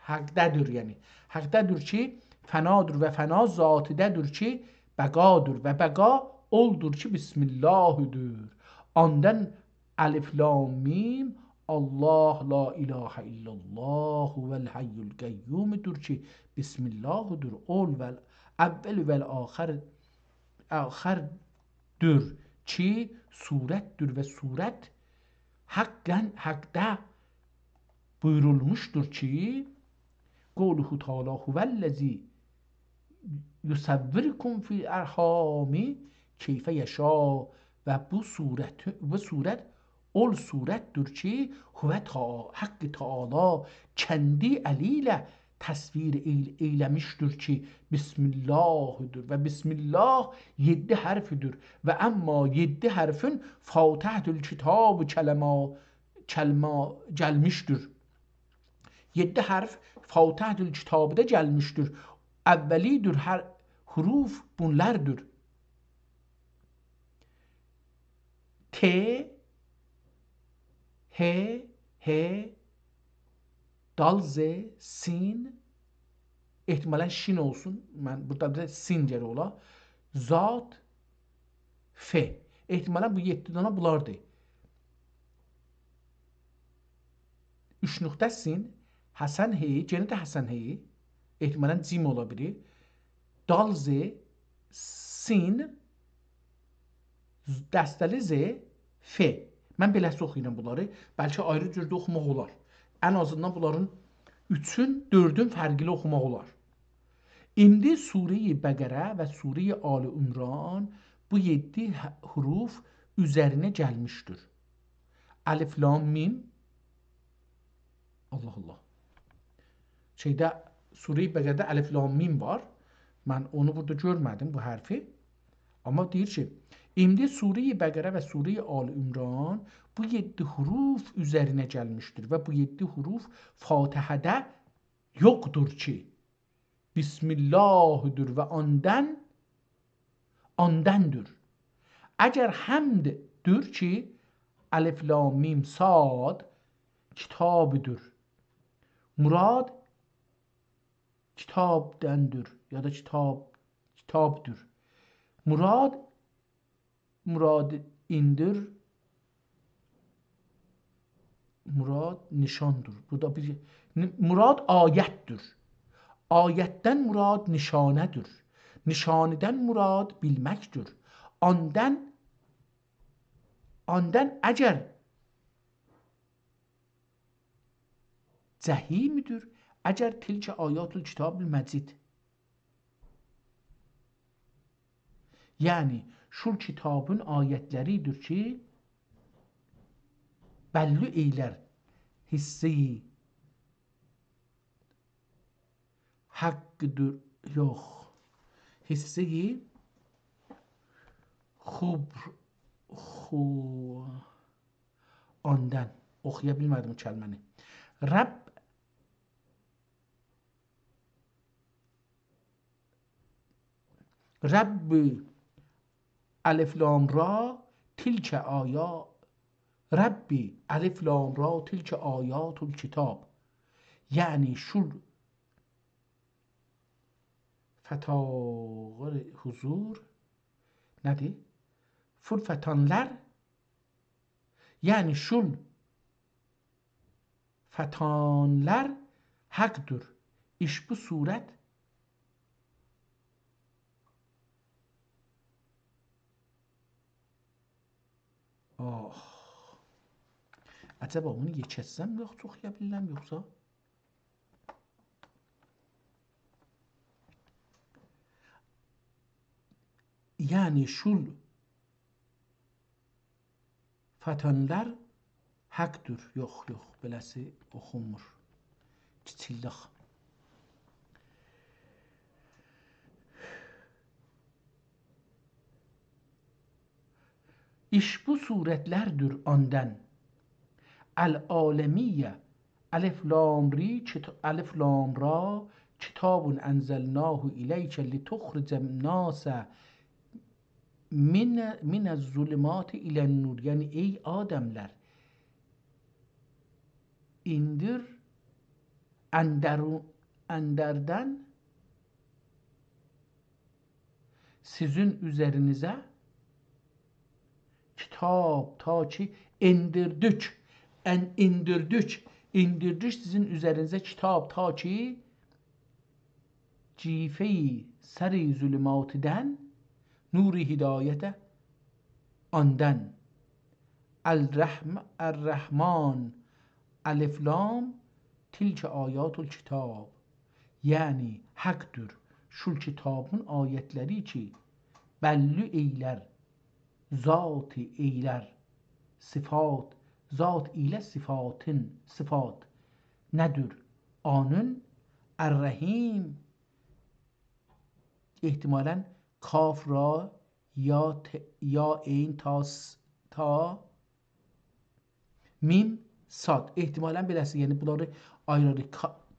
Haqqdədir yəni. Haqqdədir ki fənadır və fəna zatidədir ki bəqadır və bəqa oldur ki bismillahüdür. Ondan Alif Lam Mim Allah la ilahe illallah vel hayyul qayyumdur ki bismillahüdür. Ol vel evvel vel ahirdir ki surettir ve suret hakda buyurulmuştur ki Quluhu Teala huvellezî yusavvirukum fil erhami keyfe yeşâ və bu surət ol surətdir ki Haqqı Teala kendi eliyle təsvir eylemiştir ki Bismillahüdür və Bismillah 7 hərfidir və amma 7 hərfin Fatihətül Kitab kəlmə gəlmişdir. 7 hərf Fatihətül Kitabda gəlmişdir. Əvvəlidir hər huruf bunlardır. T, H, dal, Z, sin, ehtimalən şin olsun. Mən burada bir sin gəri ola. Zat, F. Ehtimalən bu 7 dana bulardır. 3 nöqtə sin, Həsən H, gene də Həsən H. Ehtimalən cim ola bilir. Dal, Z, sin, dəstəli Z, F. Mən beləsi oxuyuram bunları. Bəlkə ayrı cürdə oxumaq olar. Ən azından bunların 3-ün, 4-ün fərqli oxumaq olar. İndi Sure-i Bəqərə və Sure-i Ali İmran bu 7 huruf üzərinə gəlmişdir. Alif, Lam, Mim. Allah Allah. Şeydə Sure-i Bəqərədə Alif, Lam, Mim var. Mən onu burada görmədim bu hərfi. Amma deyir ki, indi Sure-i Bəqərə və Sure-i Ali İmran bu 7 huruf üzərinə gəlmişdir və bu 7 huruf Fatihədə yoxdur ki Bismillahüdür və ondandır. Əgər həmddir ki Alif, Lam, Mim, Sad kitabıdır. Murad kitabdandır ya da kitabdır. Murad indir. Murad nişandır. Burada bir murad ayətdir. Ayətdən murad nişanədir. Nişanədən murad bilməkdir. Ondan əgər cəhimidir. Əgər tilkə ayatul kitab-ül məcid. Yəni şu kitabın ayətləridir ki bəlli eylər hissi haqqıdır, yox. Hissi ondan oxuya bilmədim kəlməni. Rəbb Rabbi Alif Lam Ra tilke ayat Rabbi Alif Lam Ra tilke ayatul kitab. Yani şu fetalar huzur nedir? Furfetanlar yani şul fetanlar haktır. İş bu suret acaba onu geçetsem mi yoksa okuyabilmem yoksa? Yani şul fetanlar haktır. Yok yok beləsi oxunmur. Kiçildik. İş bu suretlerdir ondan. El-alemiye Alif Lam Ri Alif Lam Ra kitabun enzelnahu ileyke lituhricen nase min zulümati ilen nur. Yani ey Ademler indir enderden sizin üzerinize kitap ta ki indirdik. İndirdik sizin üzerinize kitap ta ki cife-i seri zulümatiden nuri hidayete ondan. El-Rahman Alif Lam tilke ayatul kitab. Yani haktır. Şu kitabın ayetleri ki belli eyler, zat eyler, sıfat, zat ile sıfatın, sıfat nedir? Anın Er-Rahim ihtimalen kaf ra ya ayn ta mim sad ihtimalen beləsi. Yəni bunları ayırırıq.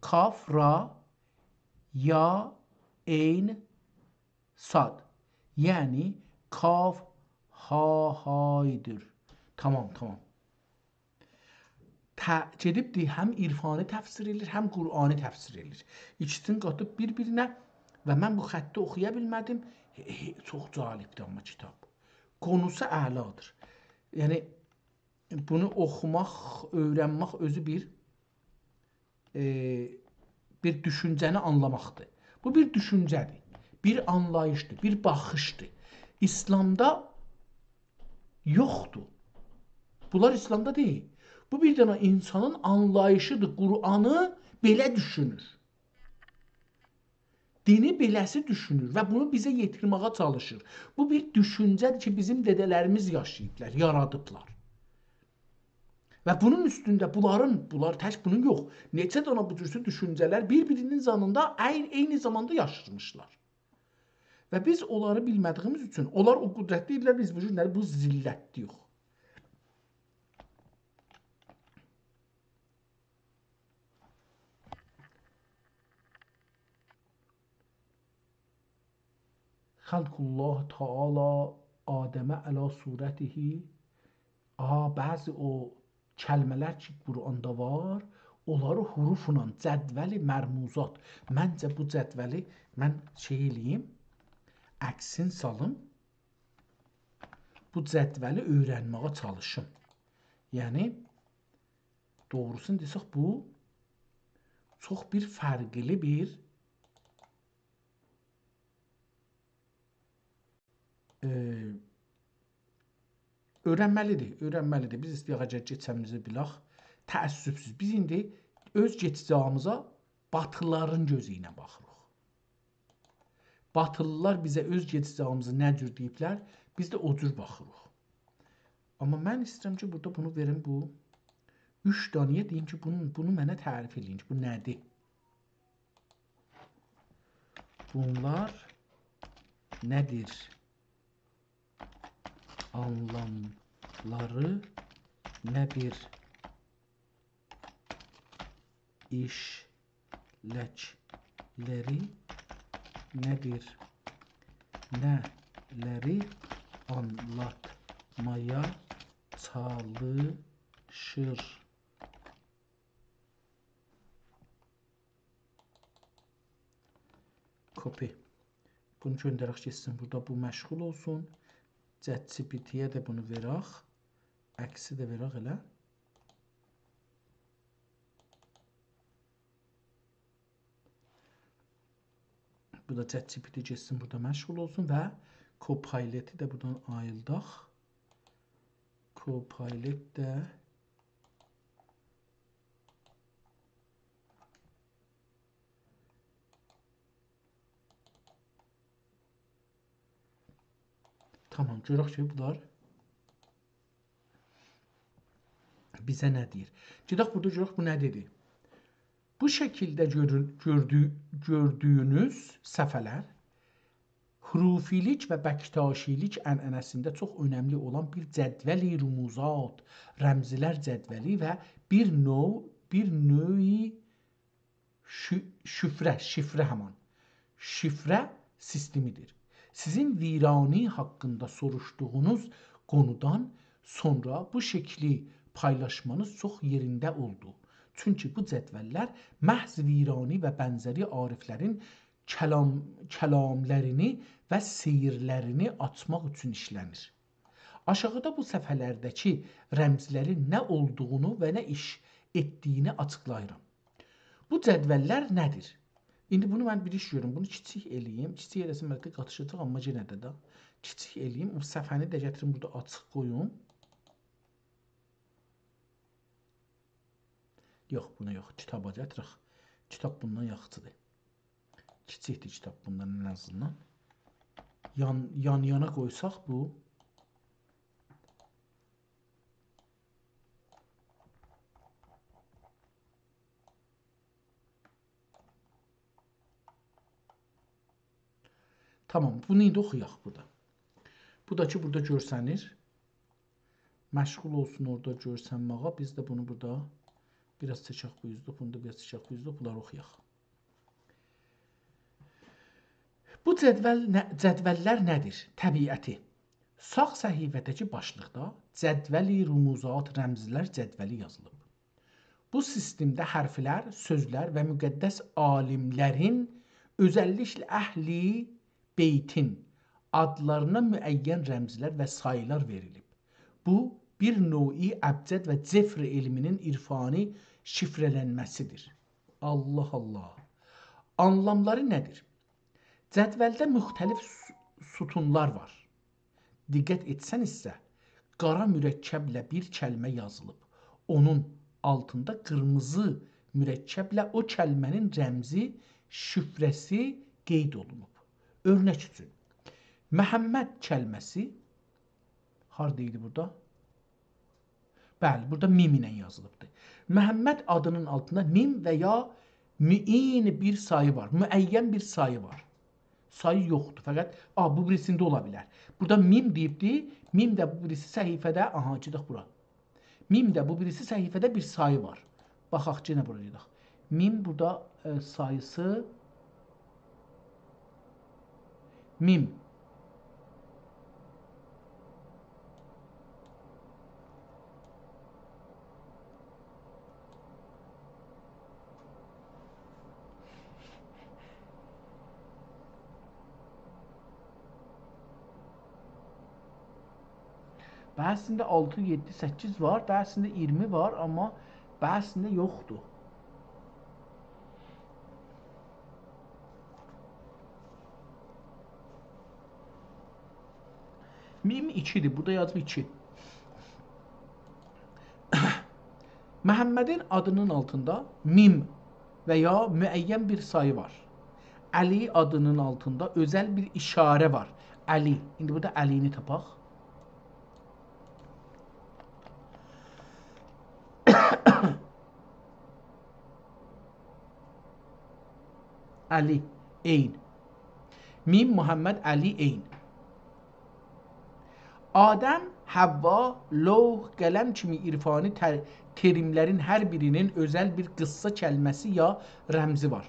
Kaf ra ya ayn sad. Yəni kaf ha haydır. Tamam. Gedibdir həm irfani təfsir edilir, həm Qur'ani təfsir edilir. İkisini qatıb bir-birinə və mən bu xətti oxuya bilmədim. Çox cəlibdir amma kitab. Konusu əladır. Yəni bunu oxumaq, öyrənmək özü bir düşüncəni anlamaqdır. Bu bir düşüncədir, bir anlayışdır, bir baxışdır. İslamda yoxdur. Bunlar İslamda deyil. Bu bir dənə insanın anlayışıdır. Qur'anı belə düşünür. Dini beləsi düşünür və bunu bizə yetirməyə çalışır. Bu bir düşüncədir ki, bizim dədələrimiz yaşayıblar, yaradıblar. Və bunun üstündə bunlar tək bunun yox. Neçə dənə bu cür düşüncələr bir-birinin zanında eyni zamanda yaşırmışlar. Və biz onları bilmədiyimiz üçün, onlar o qüdrətli idilər, biz bu günləri bu zillətdiyik. Xalqullah Teala Adəmə əla surətihi. Bəzi o kəlmələr ki, Qur'anda var, onları hurufla, cədvəli mərmuzat. Məncə bu cədvəli mən eləyim, əksin salım, bu cədvəli öyrənməyə çalışım. Yəni, doğrusunu desək, bu çox bir fərqli bir öyrənməlidir. Biz istəyəcək keçəmizi bilək. Təəssübsüz. Biz indi öz keçəcəyimizə batılıların gözü ilə baxırıq. Batılılar bizə öz keçəcəyimizi nə cür deyiblər, biz də o cür baxırıq. Amma mən istəyirəm ki, burada bunu verim bu 3 danıya deyim ki, bunu mənə tərif edin ki, bu nədir? Bunlar nədir? Anlamları nədir? İşləkləri nədir? nələri anlatmaya çalışır? Copy. Bunu göndərək getsin. Burada bu məşğul olsun. ChatGPT-yə də bunu verək. Əksi də verək elə. Bu da ChatGPT getsin, burada məşğul olsun və Copilot-i də buradan ayıldaq. Copilot də tamam, görək ki, bunlar bizə nə deyir? Gedək burada görək bu nə dedi? Bu şəkildə gördüyünüz səhifələr hurufilik və bəktaşilik ənənəsində çox önəmli olan bir cədvəli rumuzat, rəmzlər cədvəli və bir növ şifrə sistemidir. Sizin virani haqqında soruşduğunuz konudan sonra bu şəkli paylaşmanız çox yerində oldu. Çünki bu cədvəllər məhz virani və bənzəri ariflərin kəlamlərini və seyirlərini açmaq üçün işlənir. Aşağıda bu səfhələrdəki rəmzlərin nə olduğunu və nə iş etdiyini açıqlayıram. Bu cədvəllər nədir? İndi bunu mən bir iş görürüm. Bunu kiçik eləyim. Kiçik eləsəm bəlkə qatışacaq, amma yenə də kiçik eləyim. O səfhəni də gətirim burada açıq qoyum. Yox, buna yox. Kitaba gətirək. Kitab bundan yaxşıdır. Kiçikdir kitab bundan ən azından. Yan-yana qoysaq bu. Tamam, bunu indi oxuyaq burada. Bu da ki, burada görsənir. Məşğul olsun orada görsənməyə. Biz də bunu burada biraz çəkək bu yüzlük, bunu da biraz çəkək bu yüzlük, bunları oxuyaq. Bu cədvəllər nədir? Təbiəti. Sağ səhifədəki başlıqda cədvəli rumuzat, rəmzlər cədvəli yazılıb. Bu sistemdə hərflər, sözlər və müqəddəs alimlərin, özəlliklə əhli beytin adlarına müəyyən rəmzlər və sayılar verilib. Bu, bir növ əbcəd və cefr elminin irfani şifrələnməsidir. Allah Allah. Anlamları nədir? Cədvəldə müxtəlif sütunlar var. Diqqət etsən isə, qara mürəkkəblə bir kəlmə yazılıb. Onun altında qırmızı mürəkkəblə o kəlmənin rəmzi, şifrəsi qeyd olunub. Örnək üçün, Məhəmməd kəlməsi harada idi burada? Bəli, burada mim ilə yazılıbdır. Məhəmməd adının altında mim və ya müin bir sayı var, müəyyən bir sayı var. Sayı yoxdur, fəqət bu birisində ola bilər. Burada mim deyibdir, mim də bu birisi səhifədə, gedək bura. Mim də bu birisi səhifədə bir sayı var. Baxaq, yenə bura gedək. Mim burada sayısı mim. Bəzisində 6, 7, 8 var, bəzisində 20 var, amma bəzisində yoxdur. Mim 2-dir, burada yazıb 2. Məhəmmədin adının altında mim və ya müəyyən bir sayı var. Əli adının altında özəl bir işarə var. Əli. İndi burada Əlini tapaq. Əli, Eyn. Mim, Muhammed, Əli, Eyn. Adəm, Həvva, Loh, qələm kimi irfani terimlərin hər birinin özəl bir qıssa kəlməsi ya rəmzi var.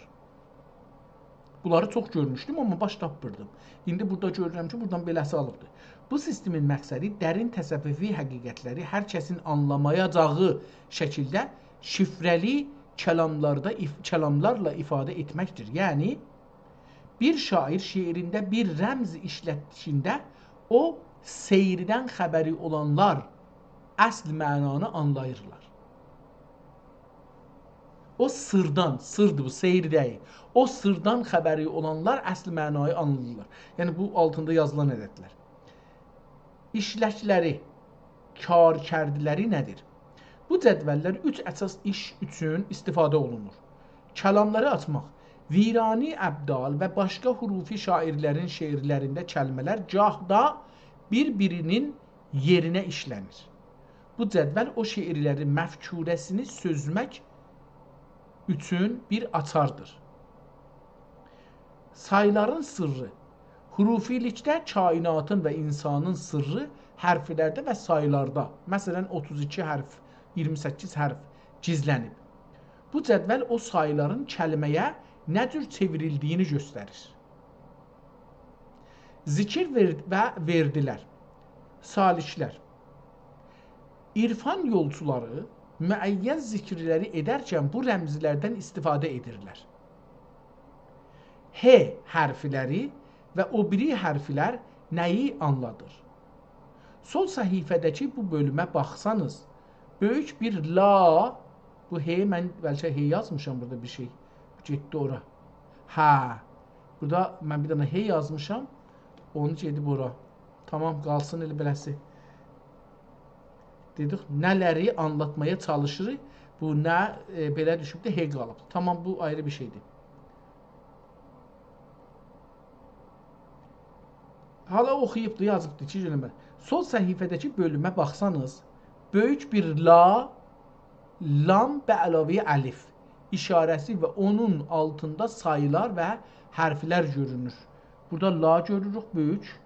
Bunları çox görmüşdüm, amma baş tapmırdım. İndi burada görürəm ki, buradan beləsi alıbdır. Bu sistemin məqsədi dərin təsəvvüfi həqiqətləri hər kəsin anlamayacağı şəkildə şifrəli kəlamlarla ifadə etməkdir. Yəni, bir şair şeirində bir rəmz işlətdiyində o seyirdən xəbəri olanlar əsl mənanı anlayırlar. O sırdan, sırdır bu, seyir deyil. O sırdan xəbəri olanlar əsl mənayı anlayırlar. Yəni, bu altında yazılan ədədlər. İşləkləri, karkərdiləri nədir? Bu cədvəllər 3 əsas iş üçün istifadə olunur. Kəlamları açmaq, virani əbdal və başqa hurufi şairlərin şeirlərində kəlmələr gahda bir-birinin yerinə işlənir. Bu cədvəl o şeirlərin məfkurəsini sözmək üçün bir açardır. Sayların sırrı. Hurufilikdə kainatın və insanın sırrı hərflərdə və saylarda, məsələn 32 hərf, 28 hərf gizlənib. Bu cədvəl o sayların kəlməyə nə cür çevrildiyini göstərir. Zikir və verdilər, saliklər. İrfan yolçuları müəyyən zikirləri edərkən bu rəmzlərdən istifadə edirlər. H hərfləri və o biri hərflər nəyi anladır? Sol səhifədəki bu bölümə baxsanız, böyük bir la, bu H, mən bəlkə H yazmışam burada bir şey, getdi ora. Hə, burada mən bir dənə H yazmışam, onu gedib ora. Tamam, qalsın elə beləsi. Dedik, nələri anlatmaya çalışırıq, bu nə belə düşüb də H qalıb. Tamam, bu ayrı bir şeydir. Hala oxuyubdur, yazıbdır ki, sol səhifədəki bölümə baxsanız, böyük bir la, lam və əlavəyə əlif işarəsi və onun altında sayılar və hərflər görünür. Burada la görürük, böyük,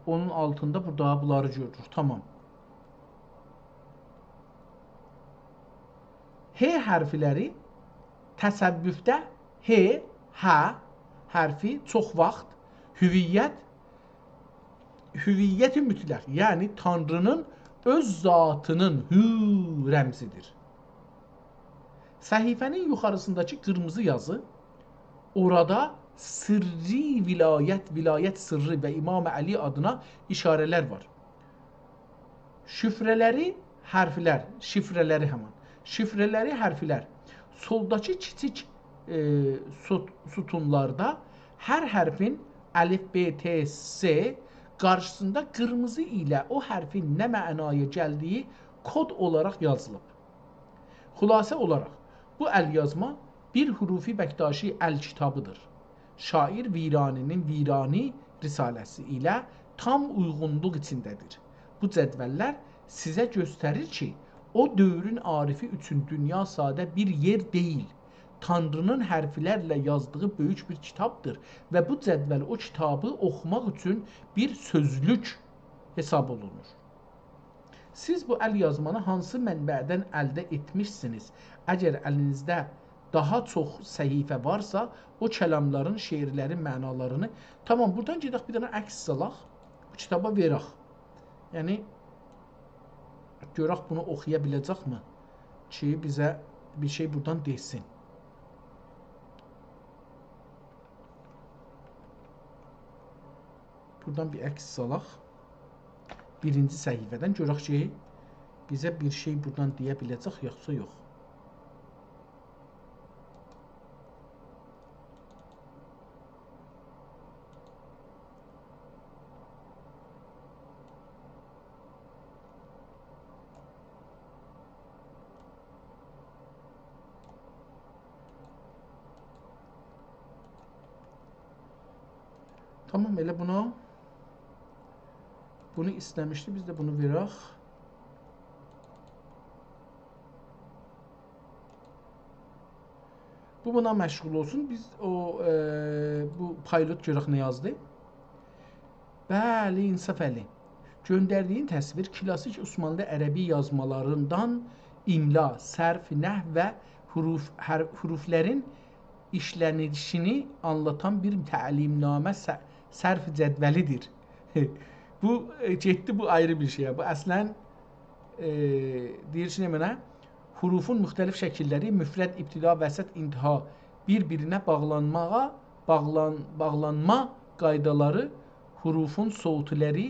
onun altında burada bunları görürük. Tamam. H hərfləri təsəvvüfdə H, hə hərfi çox vaxt hüviyyəti mütləq, yəni Tanrının öz zatının rəmzidir. Səhifənin yuxarısındakı qırmızı yazı orada sırrı vilayət sırrı və İmam Əli adına işarələr var. Şifrələri hərflər. Soldakı kiçik sütunlarda hər hərfin əlif, B, T, S qarşısında qırmızı ilə o hərfin nə mənaya gəldiyi kod olaraq yazılıb. Xülasə olaraq, bu əlyazma bir hurufi bəqdaşi əl kitabıdır. Şair Viraninin Virani risaləsi ilə tam uyğunluq içindədir. Bu cədvəllər sizə göstərir ki, o dövrün arifi üçün dünya sadə bir yer deyil. Tanrının hərflərlə yazdığı böyük bir kitabdır və bu cədvəl o kitabı oxumaq üçün bir sözlük hesab olunur. Siz bu əl yazmanı hansı mənbədən əldə etmişsiniz? Əgər əlinizdə daha çox səhifə varsa, o kəlamların, şeirlərin mənalarını... Tamam, buradan gedək bir dənə əks salaq, bu kitaba verək. Yəni, görək bunu oxuya biləcəkmi ki, bizə bir şey buradan desin. Buradan bir əks salaq. Birinci səhifədən görək ki, bizə bir şey buradan deyə biləcək, yoxsa yox. Tamam, elə buna bunu istəmişdi, biz də bunu verək. Bu buna məşğul olsun. Biz bu pilot görək nə yazdı. Bəli, İnsaf Əli. Göndərdiyin təsvir klasik Osmanlı ərəbi yazmalarından imla, sərf, nəhv və huruflərin işlənişini anlatan bir təlimnamə sərf cədvəlidir. Bu getdi, bu ayrı bir şey. Bu əslən deyir ki, mənə hurufun müxtəlif şəkilləri, müfrəd, ibtida, vəsət, intiha bir-birinə bağlanma qaydaları, hurufun soğutuları,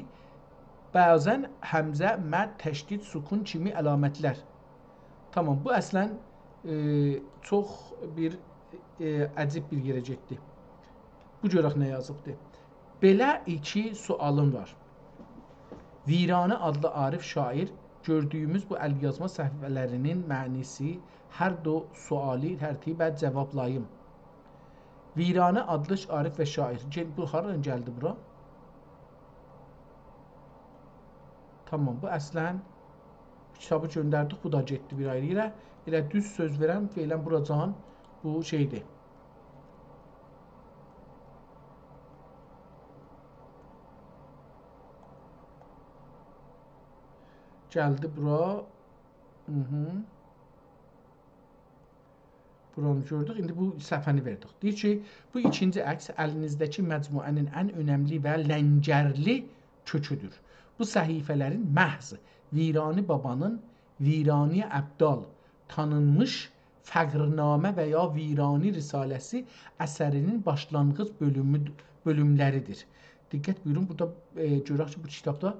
bəzən həmzə, məd, təşdid, sukun kimi əlamətlər. Tamam, bu əslən çox bir əcib bir yerə getdi. Bu görək nə yazıbdır. Belə iki sualım var. Viranə adlı Arif şair gördüyümüz bu əlyazma səhifələrinin mənisi hər do suali tərtibə cavablayım. Viranə adlı Arif və şair. Bu haradan gəldi bura? Tamam, bu əslən kitabı göndərdik, bu da getdi bir ayrı yerə. Elə düz söz verəm, feylən buracan bu şeydir. Gəldi bura. Buranı gördük. İndi bu səhifəni verdik. Deyir ki, bu ikinci əks əlinizdəki məcmuənin ən önəmli və ləngərli köküdür. Bu səhifələrin məhz Virani Babanın Virani Əbdal tanınmış Fəqrnamə və ya Virani Risaləsi əsərinin başlanğıc bölümləridir. Diqqət buyurun, burada görək ki, bu kitabda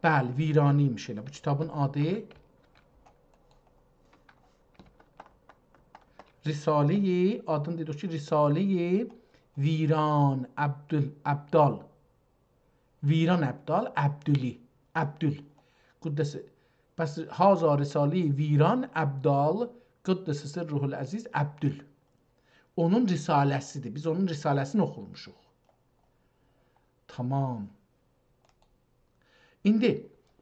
bəli, Viraniymiş elə. Bu kitabın adı Risale-i, adını dedik ki, Risale-i Viran Əbdal. Viran Əbdal, Əbdüli. Əbdül. Qüddəsi. Bəs Haza Risale-i Viran Əbdal, Qüddəsi Sirruhul Əziz Əbdül. Onun risaləsidir. Biz onun risaləsini oxumuşuq. Tamam. İndi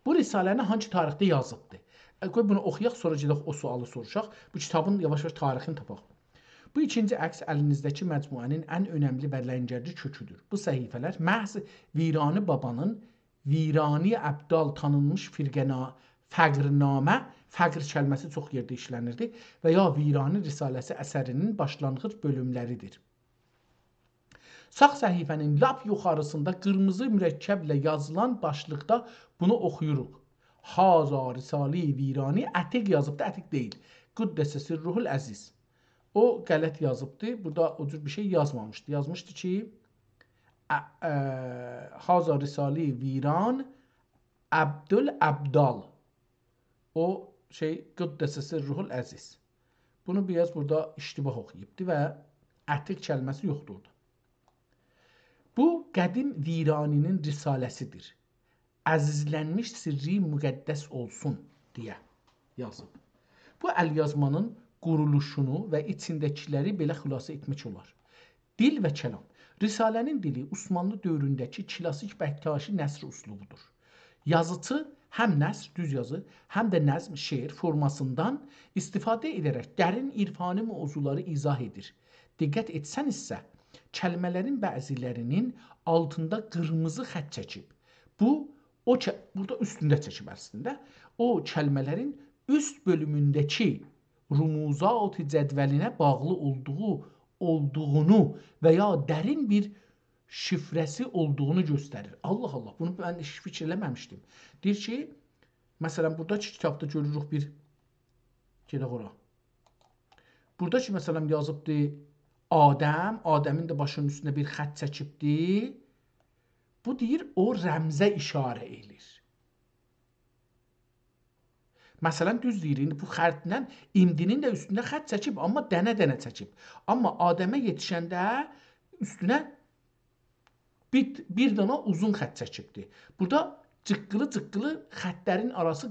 bu risaləni hangi tarixdə yazıbdır? Qoy bunu oxuyaq, sonra gedək o sualı soruşaq. Bu kitabın yavaş-yavaş tarixini tapaq. Bu ikinci əks əlinizdəki məcmuənin ən önəmli və ləngərli köküdür. Bu səhifələr məhz Virani Babanın Virani Əbdal tanınmış Fəqrnamə, fəqr kəlməsi çox yerdə işlənirdi və ya Virani Risaləsi əsərinin başlanğıc bölümləridir. Sağ səhifənin lap yuxarısında qırmızı mürəkkəblə yazılan başlıqda bunu oxuyuruq. Haza Risale-i Virani, ətiq yazıbdır, ətiq deyil. Qüddəsə Sirruhul Əziz. O qələt yazıbdır, burada o cür bir şey yazmamışdı. Yazmışdı ki, Haza Risale-i Viran Əbdül Əbdal. O şey Qüddəsə Sirruhul Əziz. Bunu biraz burada iştibah oxuyubdur və ətiq kəlməsi yoxdur orada. Bu qədim Viraninin risaləsidir. Əzizlənmiş sirri müqəddəs olsun deyə yazıb. Bu əlyazmanın quruluşunu və içindəkiləri belə xülasə etmək olar. Dil və kəlam. Risalənin dili Osmanlı dövründəki klasik Bəktaşi nəsr üslubudur. Yazıcı həm nəsr, düz yazı, həm də nəzm, şeir formasından istifadə edərək dərin irfani mövzuları izah edir. Diqqət etsənizsə, kəlmələrin bəzilərinin altında qırmızı xətt çəkib. Burada üstündə çəkib əslində. O kəlmələrin üst bölümündəki rumuzat-ı cədvəlinə bağlı olduğunu və ya dərin bir şifrəsi olduğunu göstərir. Allah Allah, bunu mən heç fikir eləməmişdim. Deyir ki, məsələn, buradakı kitabda görürük bir gedək ora. Burada ki, məsələn, yazıbdır Adəm, Adəmin də başının üstündə bir xətt çəkibdir. Bu deyir, o rəmzə işarə edir. Məsələn, düz deyir, indi bu xəttlə imdinin də üstündə xətt çəkib, amma dənə-dənə çəkib. Amma Adəmə yetişəndə üstünə bir dana uzun xətt çəkibdir. Burada cıqqılı-cıqqılı xəttlərin arası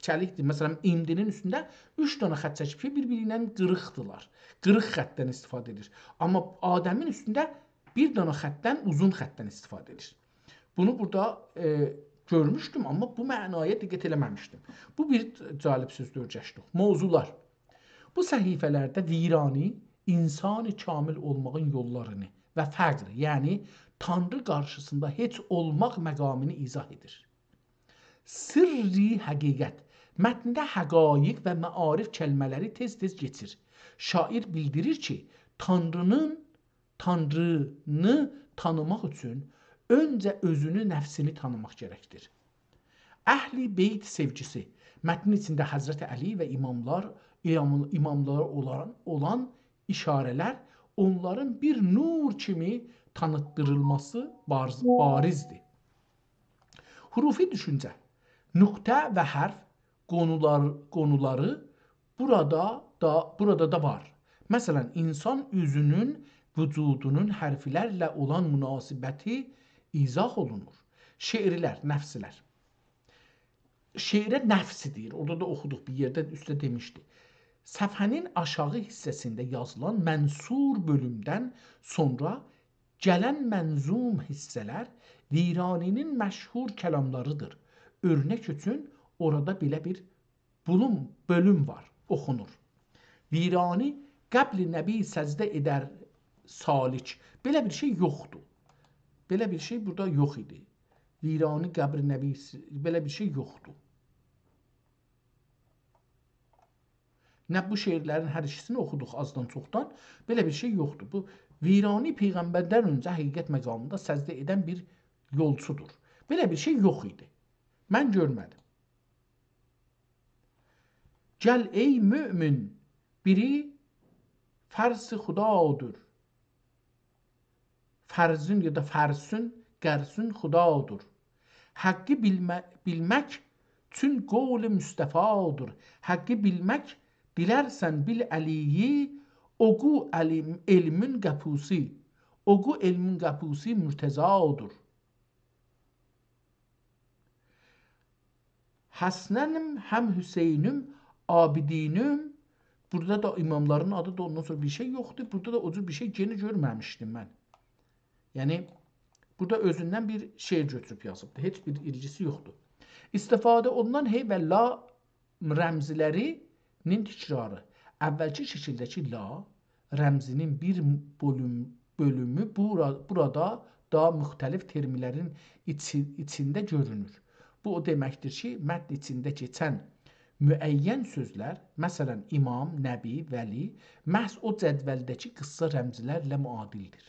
çəlikdir. Məsələn, imdinin üstündə 3 dana xətt çəkib ki, bir-biriyle qırıqdırlar. Qırıq xəttdən istifadə edir. Amma Adəmin üstündə bir dana xəttdən, uzun xəttdən istifadə edir. Bunu burada görmüşdüm, amma bu mənaya diqqət eləməmişdim. Bu bir cəlib sözdür görəcəkdik. Mövzular. Bu səhifələrdə Virani insan-ı kamil olmağın yollarını və fəqr, yəni Tanrı qarşısında heç olmaq məqamını izah edir. Sirri həqiqət. Mətndə həqaiq və məarif kəlmələri tez-tez keçir. Şair bildirir ki, Tanrını tanımaq üçün öncə özünü, nəfsini tanımaq gərəkdir. Əhl-i Beyt sevgisi. Mətnin içində Həzrəti Əli və imamlara olan işarələr onların bir nur kimi tanıtdırılması barizdir. Hurufi düşüncə, nöqtə və hərf qonuları burada da var. Məsələn, insan üzünün, vücudunun hərflərlə olan münasibəti izah olunur. Şeirlər, nəfslər. Şeirə nəfsi deyir. Orada da oxuduq, bir yerdə üstə demişdi. Səfhənin aşağı hissəsində yazılan mənsur bölümdən sonra gələn mənzum hissələr Viraninin məşhur kəlamlarıdır. Örnək üçün orada belə bir bölüm var, oxunur. Virani qəbl-i nəbi səcdə edər salik. Belə bir şey yoxdur. Belə bir şey burada yox idi. Virani qəbr-i nəbi, belə bir şey yoxdur. Nə bu şeirlərin hər ikisini oxuduq azdan çoxdan. Belə bir şey yoxdur. Bu Virani peyğəmbərdən öncə həqiqət məqamında səcdə edən bir yolçudur. Belə bir şey yox idi. Mən görmədim. Gəl ey mümin, biri fərz-i xudadır. Fərzün ya da fərsün, qərsün xudadır. Haqqı bilmək üçün qovl-i müstəfadır. Haqqı bilmək dilərsən bil əliyi, oqu elmin qəpusi. Oqu elmin qəpusi mürtəzadır. Həsnənim, həm Hüseynim, abidinim. Burada da imamların adı da ondan sonra bir şey yoxdur. Burada da o cür bir şey gene görməmişdim mən. Yəni, burada özündən bir şeir götürüb yazıbdır. Heç bir ilgisi yoxdur. İstifadə olunan hey və la rəmzlərinin tikrarı. Əvvəlki şəkildəki la rəmzinin bir bölümü burada da müxtəlif terminlərin içində görünür. Bu o deməkdir ki, mətn içində keçən müəyyən sözlər, məsələn, imam, nəbi, vəli, məhz o cədvəldəki qıssa rəmzlərlə müadildir.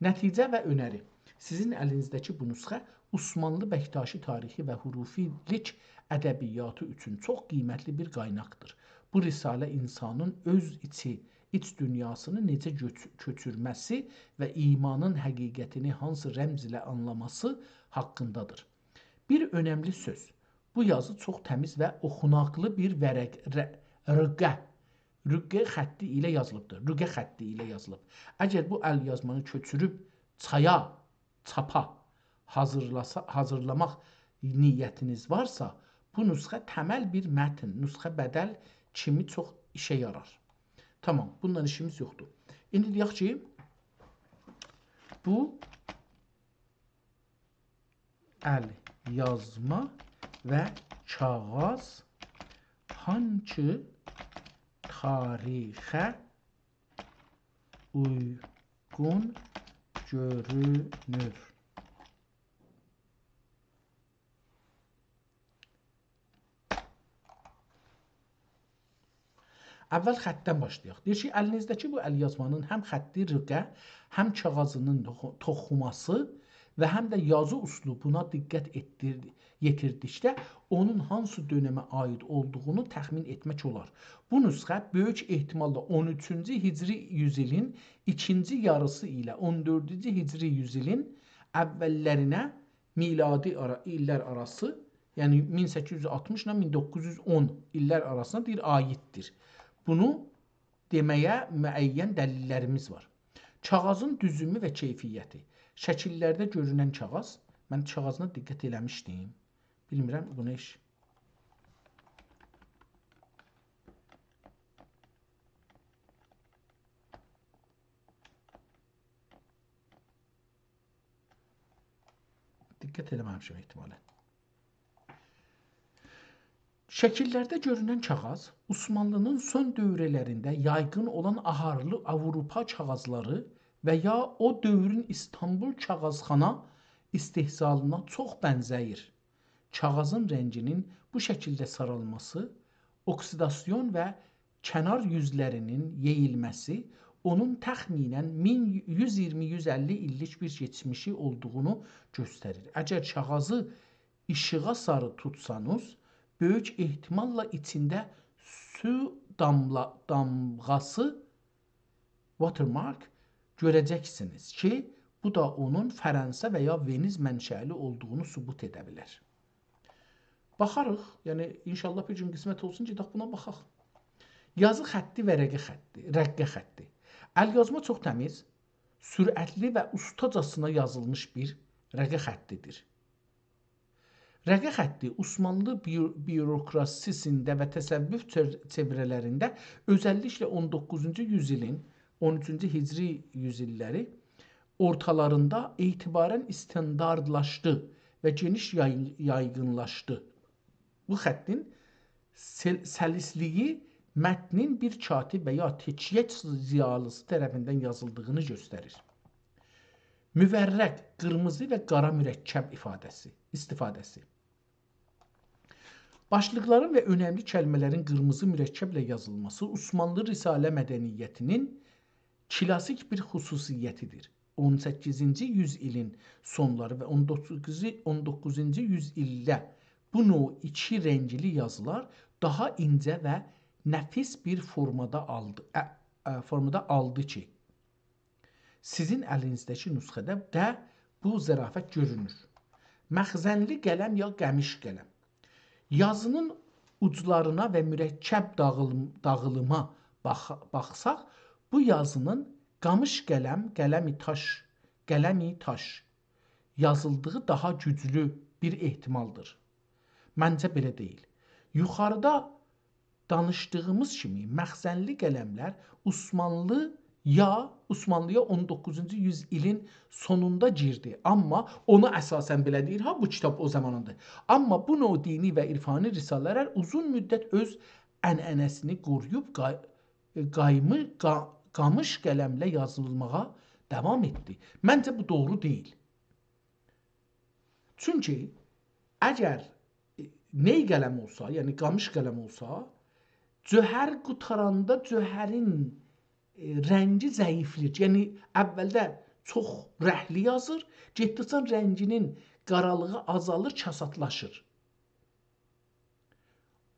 Nəticə və önəri. Sizin əlinizdəki bu nüsxə Osmanlı Bəktaşi tarixi və hurufilik ədəbiyyatı üçün çox qiymətli bir qaynaqdır. Bu risalə insanın öz iç dünyasını necə köçürməsi və imanın həqiqətini hansı rəmz ilə anlaması haqqındadır. Bir önəmli söz. Bu yazı çox təmiz və oxunaqlı bir rüqqə xətti ilə yazılıbdır. Rüqqə xətti ilə yazılıb. Əgər bu əl yazmanı köçürüb çapa hazırlamaq niyyətiniz varsa, bu nüsxə təməl bir mətn, nüsxə bədəl kimi çox işə yarar. Tamam, bundan işimiz yoxdur. İndi deyək ki, bu əl yazma və kağız hansı tarixə uyğun görünür? Əvvəl xəttdən başlayaq. Deyir ki, əlinizdəki bu əl yazmanın həm xətti rüqə, həm kağızının toxuması və həm də yazı üslubuna diqqət yetirdikdə onun hansı dönəmə aid olduğunu təxmin etmək olar. Bu nüsxə böyük ehtimalla 13-cü hicri yüzilin ikinci yarısı ilə 14-cü hicri yüzilin əvvəllərinə miladi illər arası, yəni 1860 ilə 1910 illər arasına bir aiddir. Bunu deməyə müəyyən dəlillərimiz var. Kağızın düzümü və keyfiyyəti. Şəkillərdə görünən kağız, mən kağızına diqqət eləmişdim. Bilmirəm, bunu iş. Diqqət eləməmişim ehtimalən. Şəkillərdə görünən kağız Osmanlının son dövrlərində yaygın olan aharlı Avropa kağızları və ya o dövrün İstanbul kağızxana istehsalına çox bənzəyir. Kağızın rənginin bu şəkildə saralması, oksidasyon və kənar yüzlərinin yeyilməsi onun təxminən 120-150 illik bir keçmişi olduğunu göstərir. Əgər kağızı işığa sarı tutsanız, böyük ehtimalla içində su damğası watermark görəcəksiniz ki, bu da onun Fransa və ya Veniz mənşəli olduğunu sübut edə bilər. Baxarıq, yəni inşallah bir gün qismət olsun ki, buna baxaq. Yazı xətti və rəqqə xətti. Əlyazma çox təmiz, sürətli və ustacasına yazılmış bir rəqqə xəttidir. Rəqqə xətti Osmanlı bürokrasisində və təsəvvüf çevrələrində özəlliklə 19-cu yüzilin 13-cü hicri yüzilləri ortalarında etibarən standardlaşdı və geniş yaygınlaşdı. Bu xəttin səlisliyi mətnin bir katib və ya teçhiyyət ziyalısı tərəfindən yazıldığını göstərir. Müvərrəq, qırmızı və qara mürəkkəb istifadəsi. Başlıqların və önəmli kəlmələrin qırmızı mürəkkəblə yazılması Osmanlı risalə mədəniyyətinin klasik bir xüsusiyyətidir. 18-ci yüzilin sonları və 19-cu yüzildə bu növ iki rəngli yazılar daha incə və nəfis bir formada aldı ki, sizin əlinizdəki nüsxədə də bu zərafət görünür. Məxzənli qələm ya qəmiş qələm. Yazının uclarına və mürəkkəb dağılıma baxsaq, bu yazının qamış qələm, qələmi taş yazıldığı daha güclü bir ehtimaldır. Məncə belə deyil. Yuxarıda danışdığımız kimi məxzənli qələmlər Osmanlıya 19-cu yüzilin sonunda girdi. Amma ona əsasən belə deyir, bu kitab o zamanındır. Amma bu növ dini və irfani risalələr uzun müddət öz ənənəsini qoruyub qamış qələmlə yazılmağa davam etdi. Məncə bu doğru deyil. Çünki əgər ney qələm olsa, yəni qamış qələm olsa, cöhər qutaranda cöhərin rəngi zəifləyir. Yəni əvvəldə çox rəhli yazır, getdikcə rənginin qaralığı azalır, kasatlaşır.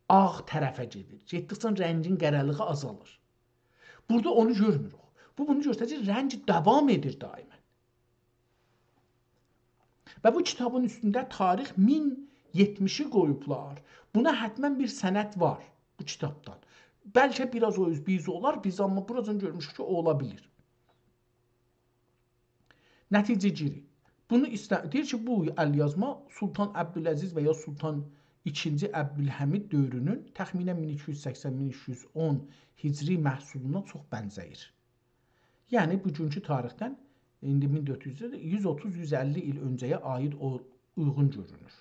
Ağ tərəfə gedir. Getdikcə rəngin qaralığı azalır. Burada onu görmürük. Bu bunu göstərir, rəng davam edir daimən. Və bu kitabın üstündə tarix 1070-i qoyublar. Buna həttəmən bir sənət var bu kitabdan. Bəlkə biraz o biz olar, biz amma buradan görmüşük ki, o ola bilir. Nəticə giri. Bunu deyir ki, bu əlyazma Sultan Əbdüləziz və ya Sultan II. Əbdülhəmid dövrünün təxminən 1280-1310 hicri məhsuluna çox bənzəyir. Yəni, bugünkü tarixdən indi 130-150 il öncəyə aid uyğun görünür.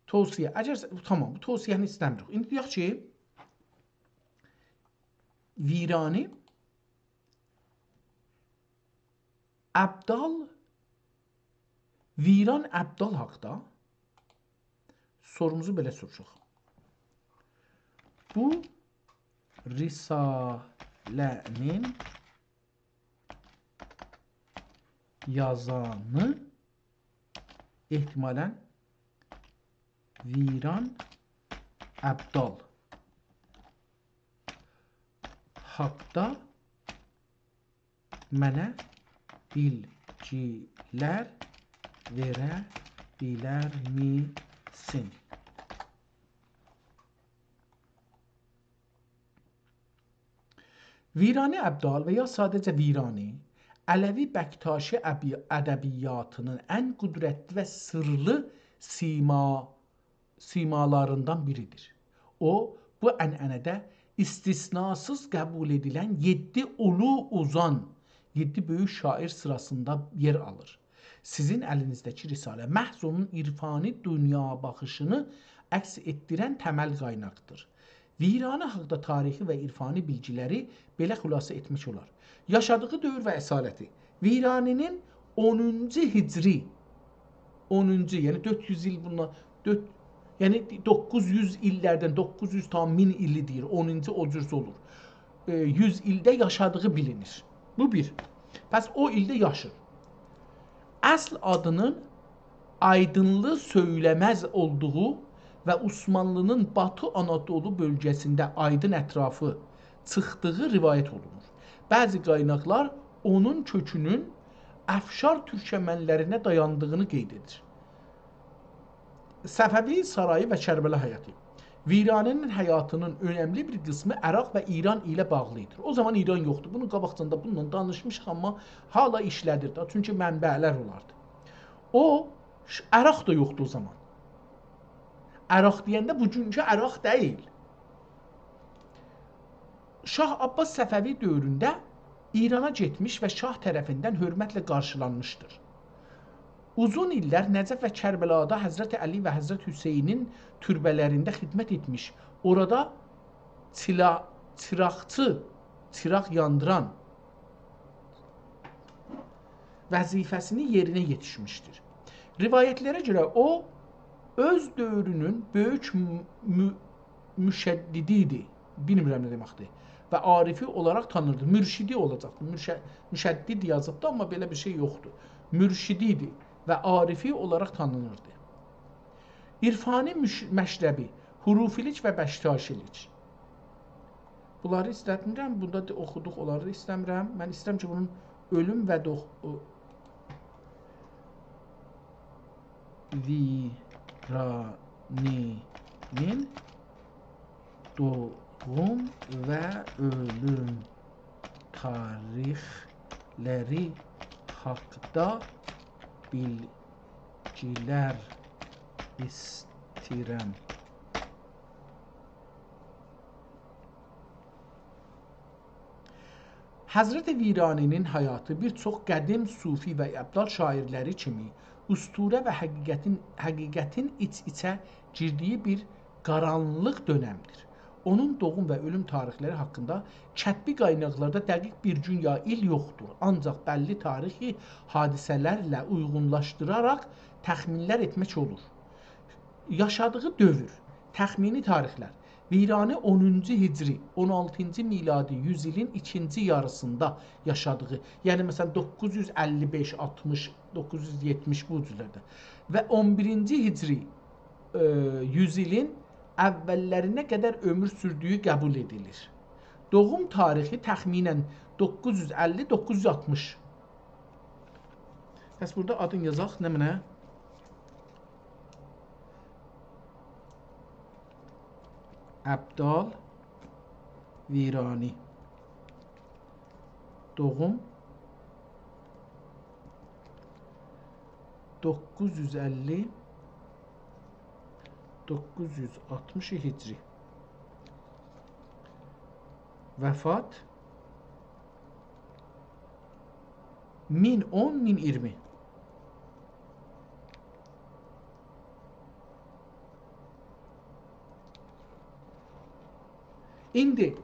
Tövsiyə. Tamam, bu tövsiyəni istəmirik. İndi deyək ki, Virani Viran Əbdal haqda sorumuzu belə soruşaq. Bu risalənin yazanı ehtimalən Viran Əbdal haqda mənə bilgilər verə bilər misin? Virani Əbdal və ya sadəcə Virani, Ələvi Bəktəşi ədəbiyyatının ən qüdrətli və sırlı simalarından biridir. O, bu ənənədə istisnasız qəbul edilən 7 böyük şair sırasında yer alır. Sizin əlinizdəki risalə məhz onun irfani dünya baxışını əks etdirən təməl qaynaqdır. Virani haqda tarixi və irfani bilgiləri belə xülasə etmək olar. Yaşadığı dövr və əsaləti. Viraninin 10-cu hicri, 10-cu, yəni 400 il bundan, yəni 900 illərdən 900 tam 1000 illi deyir, 10-cu o cürs olur. 100 ildə yaşadığı bilinir. Bu bir. Pəs o ildə yaşır. Əsl adının Aydınlı söyləməz olduğu və Osmanlının Batı Anadolu bölgəsində Aydın ətrafı çıxdığı rivayət olunur. Bəzi qaynaqlar onun kökünün Əfşar türkmənlərinə dayandığını qeyd edir. Səfəvi sarayı və Kərbəla həyatı. Viranənin həyatının önəmli bir qismi Əraq və İran ilə bağlıdır. O zaman İran yoxdur. Bunun qabaqcanda bununla danışmışıq, amma hala işlədir də. Çünki mənbələr olardı. O, Əraq da yoxdur o zaman. Əraq deyəndə bugünkü Əraq deyil. Şah Abbas Səfəvi dövründə İrana getmiş və şah tərəfindən hörmətlə qarşılanmışdır. Uzun illər Nəcəf və Kərbəlada Həzrəti Əli və Həzrəti Hüseynin türbələrində xidmət etmiş. Orada çıraq yandıran vəzifəsini yerinə yetişmişdir. Rivayətlərə görə o, öz dövrünün böyük müşəddidi idi. Bilmirəm nə deməkdir. Və arifi olaraq tanınırdı. Mürşidi olacaqdı. Müşəddid yazıbdı, amma belə bir şey yoxdur. Mürşidi idi və arifi olaraq tanınırdı. İrfani məşrəbi, hurufilik və bəştaşilik. Bunları istəmirəm, bunda oxuduq, onları istəmirəm. Mən istəyirəm ki, bunun ölüm və Viraninin doğum və ölüm tarixləri haqqında bilgilər istəyirəm. Həzrəti Viraninin həyatı bir çox qədim sufi və əbdal şairləri kimi usturə və həqiqətin iç-içə girdiyi bir qaranlıq dönəmdir. Onun doğum və ölüm tarixləri haqqında kətbi qaynaqlarda dəqiq bir gün ya il yoxdur. Ancaq bəlli tarixi hadisələrlə uyğunlaşdıraraq təxminlər etmək olur. Yaşadığı dövr, təxmini tarixlər. Virani 10-cu hicri, 16-cı miladi yüzilin ikinci yarısında yaşadığı, yəni məsələn 955, 60, 970 bu cürlərdə və 11-ci hicri yüzilin əvvəllərinə qədər ömür sürdüyü qəbul edilir. Doğum tarixi təxminən 950-960. Bəs burada adın yazaq, nə mənə? Əbdal Virani. Doğum 950-960 hicri. Vəfat 1010-1020. İndi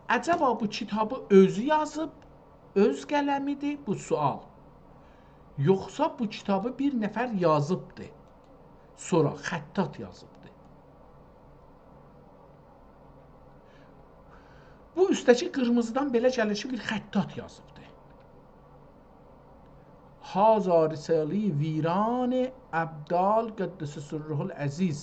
əcəba bu kitabı özü yazıb, öz qələmidir bu sual. Yoxsa bu kitabı bir nəfər yazıbdır, sonra xəttat yazıbdır. Bu üstəki qırmızıdan belə gəlir ki, bir xəttat yazıbdır. Haza risali virani əbdal qəddəsi sürruhul əziz.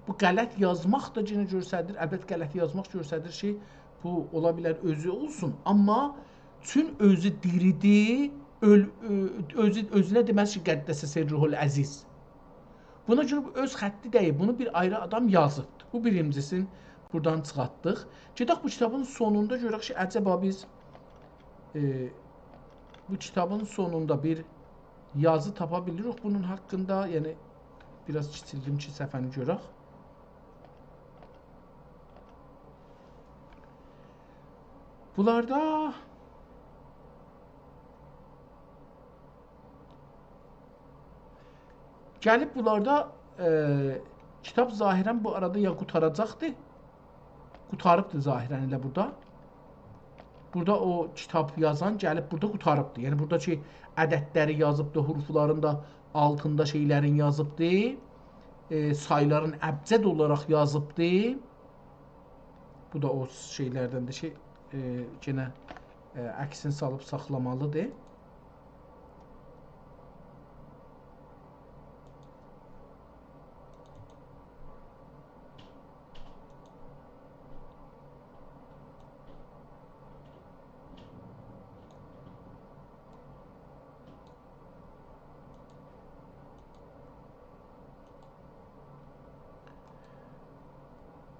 Bu qələt yazmaq da yenə göstərir. Əlbəttə qələt yazmaq göstərir ki, bu ola bilər özü olsun, amma çün özü diridir, özünə deməz ki, qəddəsə sirruhul əziz. Buna görə bu öz xətti deyil, bunu bir ayrı adam yazıbdır. Bu birincisini buradan çıxartdıq. Gedək bu kitabın sonunda görək ki, əcəba biz bu kitabın sonunda bir yazı tapa bilirik bunun haqqında. Yəni, biraz kiçildim ki, səhvəni görək. Bunlarda gəlib bunlarda kitab zahirən bu arada ya qutaracaqdır, qutarıbdır zahirən elə burada. Burada o kitab yazan gəlib burada qutarıbdır. Yəni burada ki, ədədləri yazıbdır, hurufların da altında şeylərin yazıbdır, sayların əbcəd olaraq yazıbdır. Bu da o şeylərdəndir ki, yenə əksini salıb saxlamalıdır.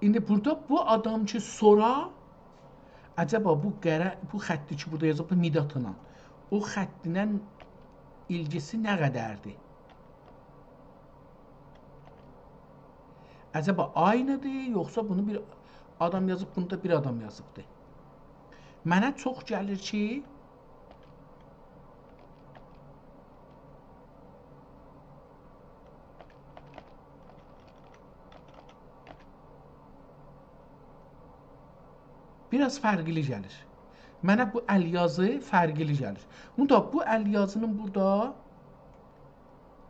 İndi burada bu adam ki sonra acaba bu xətti ki burada yazıb Midatla o xəttinə ilgisi nə qədərdir? Acaba aynıdır, yoxsa bunu bir adam yazıb, bunu da bir adam yazıbdır? Mənə çox gəlir ki, biraz fərqli gəlir. Mənə bu əlyazı fərqli gəlir. Bunda bu əlyazının burada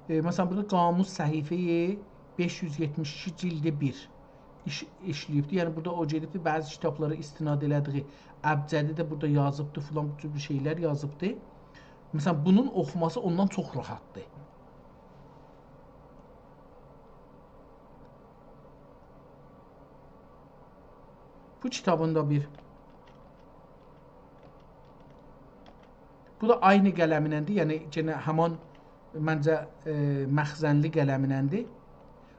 məsələn burada qamus səhifəyi 572 cildi 1 işləyibdi. Yəni burada o gedibdi bəzi kitablara istinad elədiyi əbcədi də burada yazıbdı, filan bu tür şeylər yazıbdı. Məsələn bunun oxuması ondan çox rahatdır. Bu kitabında bir bu da aynı qələminəndir. Yəni yenə həman məncə məxzənli qələminəndir.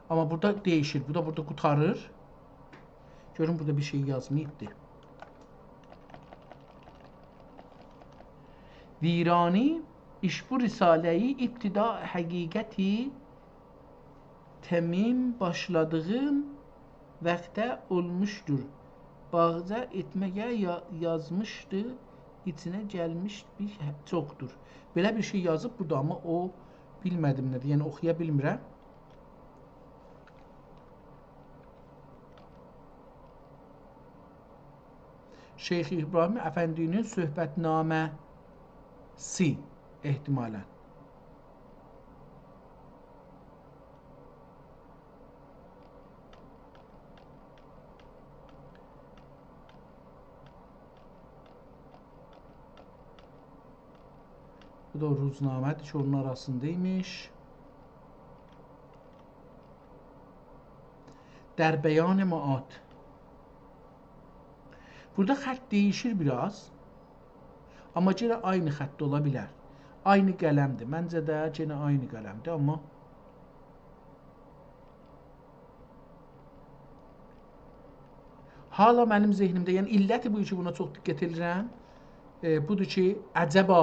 Amma burada dəyişir. Bu da burada qurtarır. Görün burada bir şey yazmayıbdır. Virani iş bu risaleyi ibtida həqiqəti təmim başladığım vaxtda olmuşdur. Bağca etməyə yazmışdı. İçinə gəlmiş bir çoxdur. Belə bir şey yazıb burada, amma o bilmədim nədir. Yəni oxuya bilmirəm. Şeyx İbrahim Əfəndinin söhbətnaməsi ehtimalən. Bu da ruznamədir ki, onun arasındaymış. Dərbəyan Maat. Burada xətt değişir biraz. Amma yenə aynı xətt ola bilər. Aynı qələmdir. Məncə də yenə aynı qələmdir, amma hala mənim zehnimdə, yəni illəti bu ki, buna çox diqqət edirəm. Budur ki, əcəba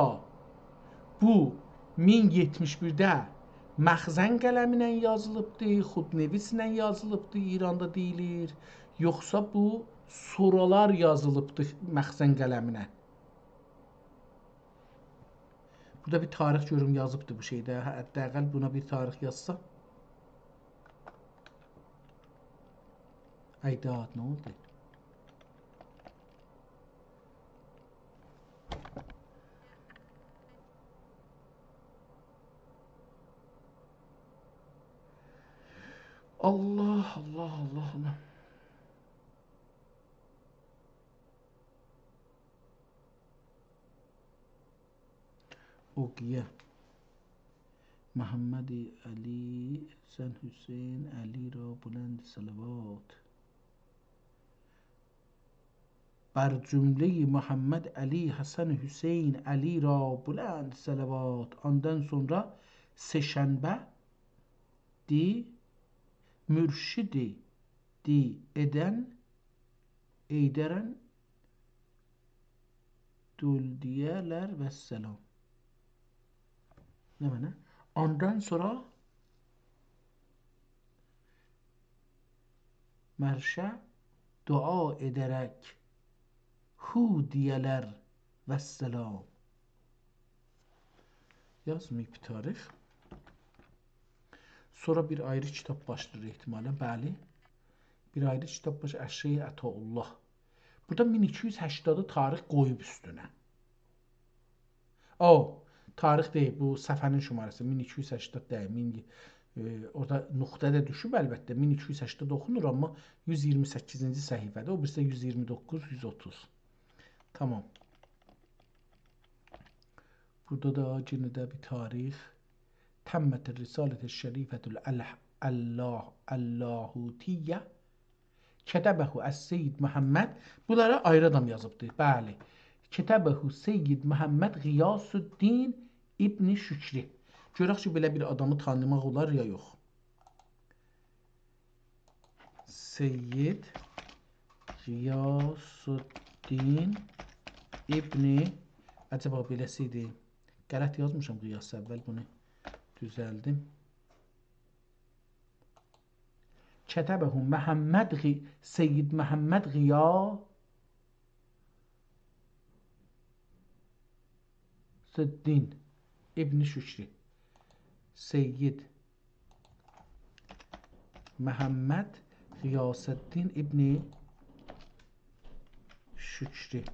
bu 1071-də məxzən qələminə yazılıbdır, xudnevislə yazılıbdır, İranda deyilir. Yoxsa bu suralar yazılıbdır məxzən qələminə. Burada bir tarix görüm yazıbdır bu şeydə. Hətta buna bir tarix yazsa. Aydat, nə oldu? Allah, Allah, Allah, Allah. Oqiyə. Muhammed Ali Həsən Hüseyn Ali ra bulənd salavat. Bər cümleyi Muhammed Ali Həsən Hüseyn Ali ra bulənd salavat. Ondan sonra seşənbə di mürşidi di eydərən düldiyələr və səlam. Ne mana? Ondan sonra merşe dua ederek hudiyeler ve selam. Yazmayıb tarix. Sonra bir ayrı kitap başlayır ihtimalən. Bəli. Bir ayrı kitap başlayır. Əşrəyi Ətaullah. Burada 1280'ı tarix qoyub üstünə. Tarix deyil, bu səfənin şumarəsi 1280 deyil. Orada nöqtə də düşüb əlbəttə 1280 oxunur, amma 128-ci səhifədə, o birisi 129, 130. Tamam. Burada da yine də bir tarix. Təmmət Risalət-i Şərifətül Allahutiyyə Kətəbəhu Əs-Seyyid Məhəmməd. Bunlara ayrı adam yazıbdır. Bəli. Kətəbəhu Seyyid Məhəmməd Qiyasüddin İbn Şükri. Görək ki, belə bir adamı tanımaq olar ya yox. Seyyid Qiyasüddin İbn, acaba beləsiydi. Qələt yazmışam qiyas əvvəl, bunu düzəldim. Kətəbəhu Seyyid Məhəmməd Qiyasüddin İbn Şükri. Seyyid Məhəmməd Qiyasüddin İbn Şükri.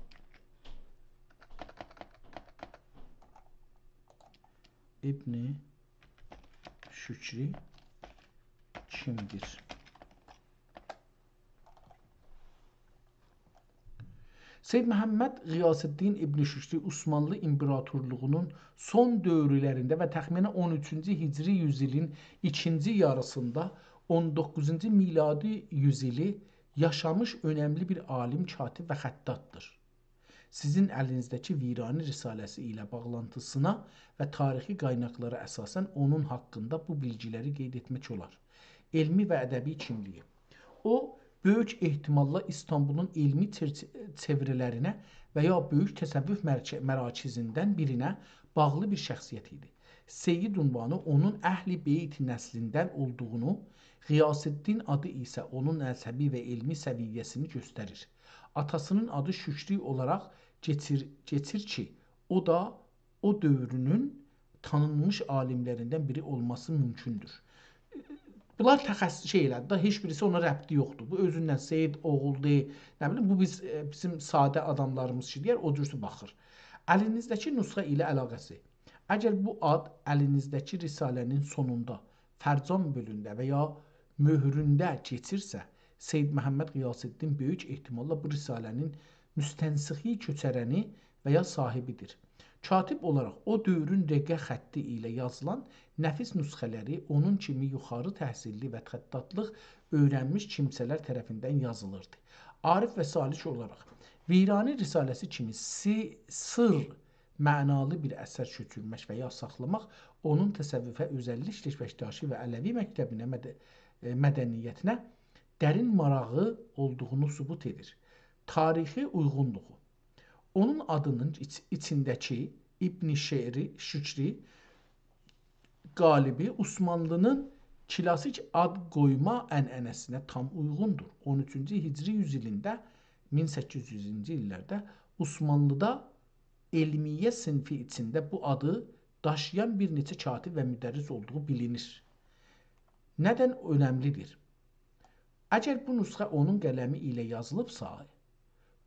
İbn Şükri kimdir? Seyyid Məhəmməd Qiyasüddin İbn Şükri Osmanlı İmparatorluğunun son dövrlərində və təxminən 13-cü Hicri yüzilin ikinci yarısında 19-cu miladi yüzili yaşamış önəmli bir alim, katib və xəttatdır. Sizin əlinizdəki Virani Risaləsi ilə bağlantısına və tarixi qaynaqlara əsasən onun haqqında bu bilgiləri qeyd etmək olar. Elmi və ədəbi kimliyi. O, böyük ehtimalla İstanbulun elmi çevrələrinə və ya böyük təsəvvüf mərakizindən birinə bağlı bir şəxsiyyət idi. Seyyid unvanı onun Əhl-i Beyt nəslindən olduğunu, Qiyasüddin adı isə onun nəsəbi və elmi səviyyəsini göstərir. Atasının adı Şükri olaraq geçir ki, o da o dövrünün tanınmış alimlərindən biri olması mümkündür. Bunlar təxəssüs şeylərdir da, heç birisi ona rəbti yoxdur. Bu özündən Seyid oğuldur, nə bilim, bu bizim sadə adamlarımız ki, deyər, o cürsü baxır. Əlinizdəki nüsxə ilə əlaqəsi. Əgər bu ad əlinizdəki risalənin sonunda, fərcan bölündə və ya möhründə keçirsə, Seyyid Məhəmməd Qiyasüddin böyük ehtimalla bu risalənin müstənsixi köçərəni və ya sahibidir. Katib olaraq o dövrün rəqə xətti ilə yazılan nəfis nüsxələri onun kimi yuxarı təhsilli və xəttatlıq öyrənmiş kimsələr tərəfindən yazılırdı. Arif və salik olaraq Virani Risaləsi kimi sır mənalı bir əsər köçürmək və ya saxlamaq onun təsəvvüfə, özəlliklə Beştaşi və Ələvi məktəbinə, mədəniyyətinə dərin marağı olduğunu sübut edir. Tarixi uyğunluğu. Onun adının içindəki İbn Şükri qalibi Osmanlının klasik ad qoyma ənənəsinə tam uyğundur. 13-cü Hicri yüzilində 1800-cü illərdə Osmanlıda elmiyyə sinfi içində bu adı daşıyan bir neçə katib və müdərris olduğu bilinir. Nədən önəmlidir? Əgər bu nüsxə onun qələmi ilə yazılıbsa,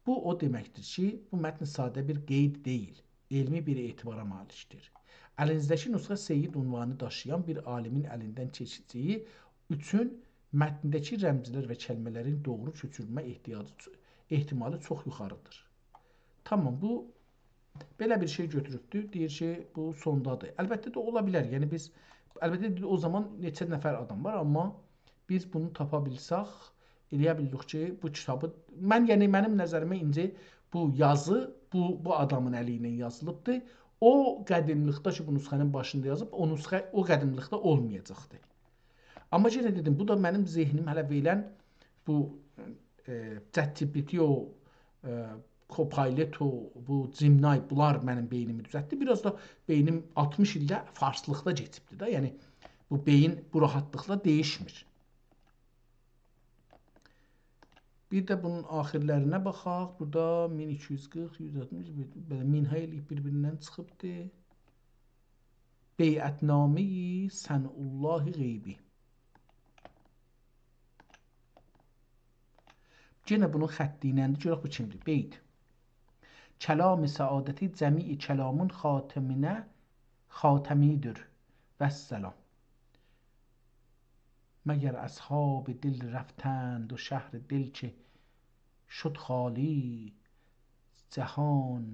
bu o deməkdir ki, bu mətn sadə bir qeyd deyil, elmi bir etibara malikdir. Əlinizdəki nüsxə Seyyid unvanı daşıyan bir alimin əlindən keçəcəyi üçün mətndəki rəmzlər və kəlmələrin doğru köçürülmə ehtimalı çox yuxarıdır. Tamam, bu belə bir şey götürübdür, deyir ki, bu sondadır. Əlbəttə də ola bilər, yəni biz, əlbəttə də o zaman neçə nəfər adam var, amma biz bunu tapa bilsək, eləyə bildik ki, bu kitabı, mənim nəzərimə incə bu yazı, bu adamın əli ilə yazılıbdır. O qədimlikdə ki, bu nüsxənin başında yazıb, o nüsxə o qədimlikdə olmayacaqdır. Amma yenə dedim, bu da mənim zehnim hələ verən bu ChatGPT, Copilot, bu Gemini, bunlar mənim beynimi düzəltdi. Biraz da beynim 60 ildə farslıqda keçibdir da, yəni bu beyin bu rahatlıqla dəyişmir. Bir də bunun axirlərinə baxaq. Burada 1240, 160, belə minhə eləyib bir-birindən çıxıbdır. Beyətname-i Sənullahi Qeybi. Yenə bunun xətti iləndir. Görək bu kimdir? Beyt. Kəlam-ı səadəti cəmi-i kəlamın xatəmidir. Vəssalam. مگر اصحاب دل رفتند و شهر دل چه شد خالی جهان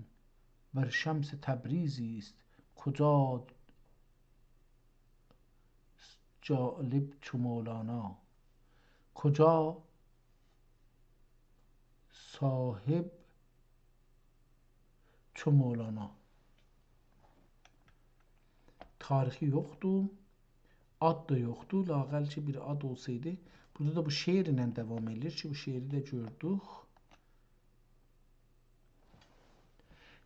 بر شمس تبریزی است کجا جالب چو مولانا، کجا صاحب ço Mevlana. Tarixi yoxdur, ad da yoxdur. Lağəlçə bir ad olsaydı, burada da bu şeir ilə davam edir ki, bu şeiri də gördük.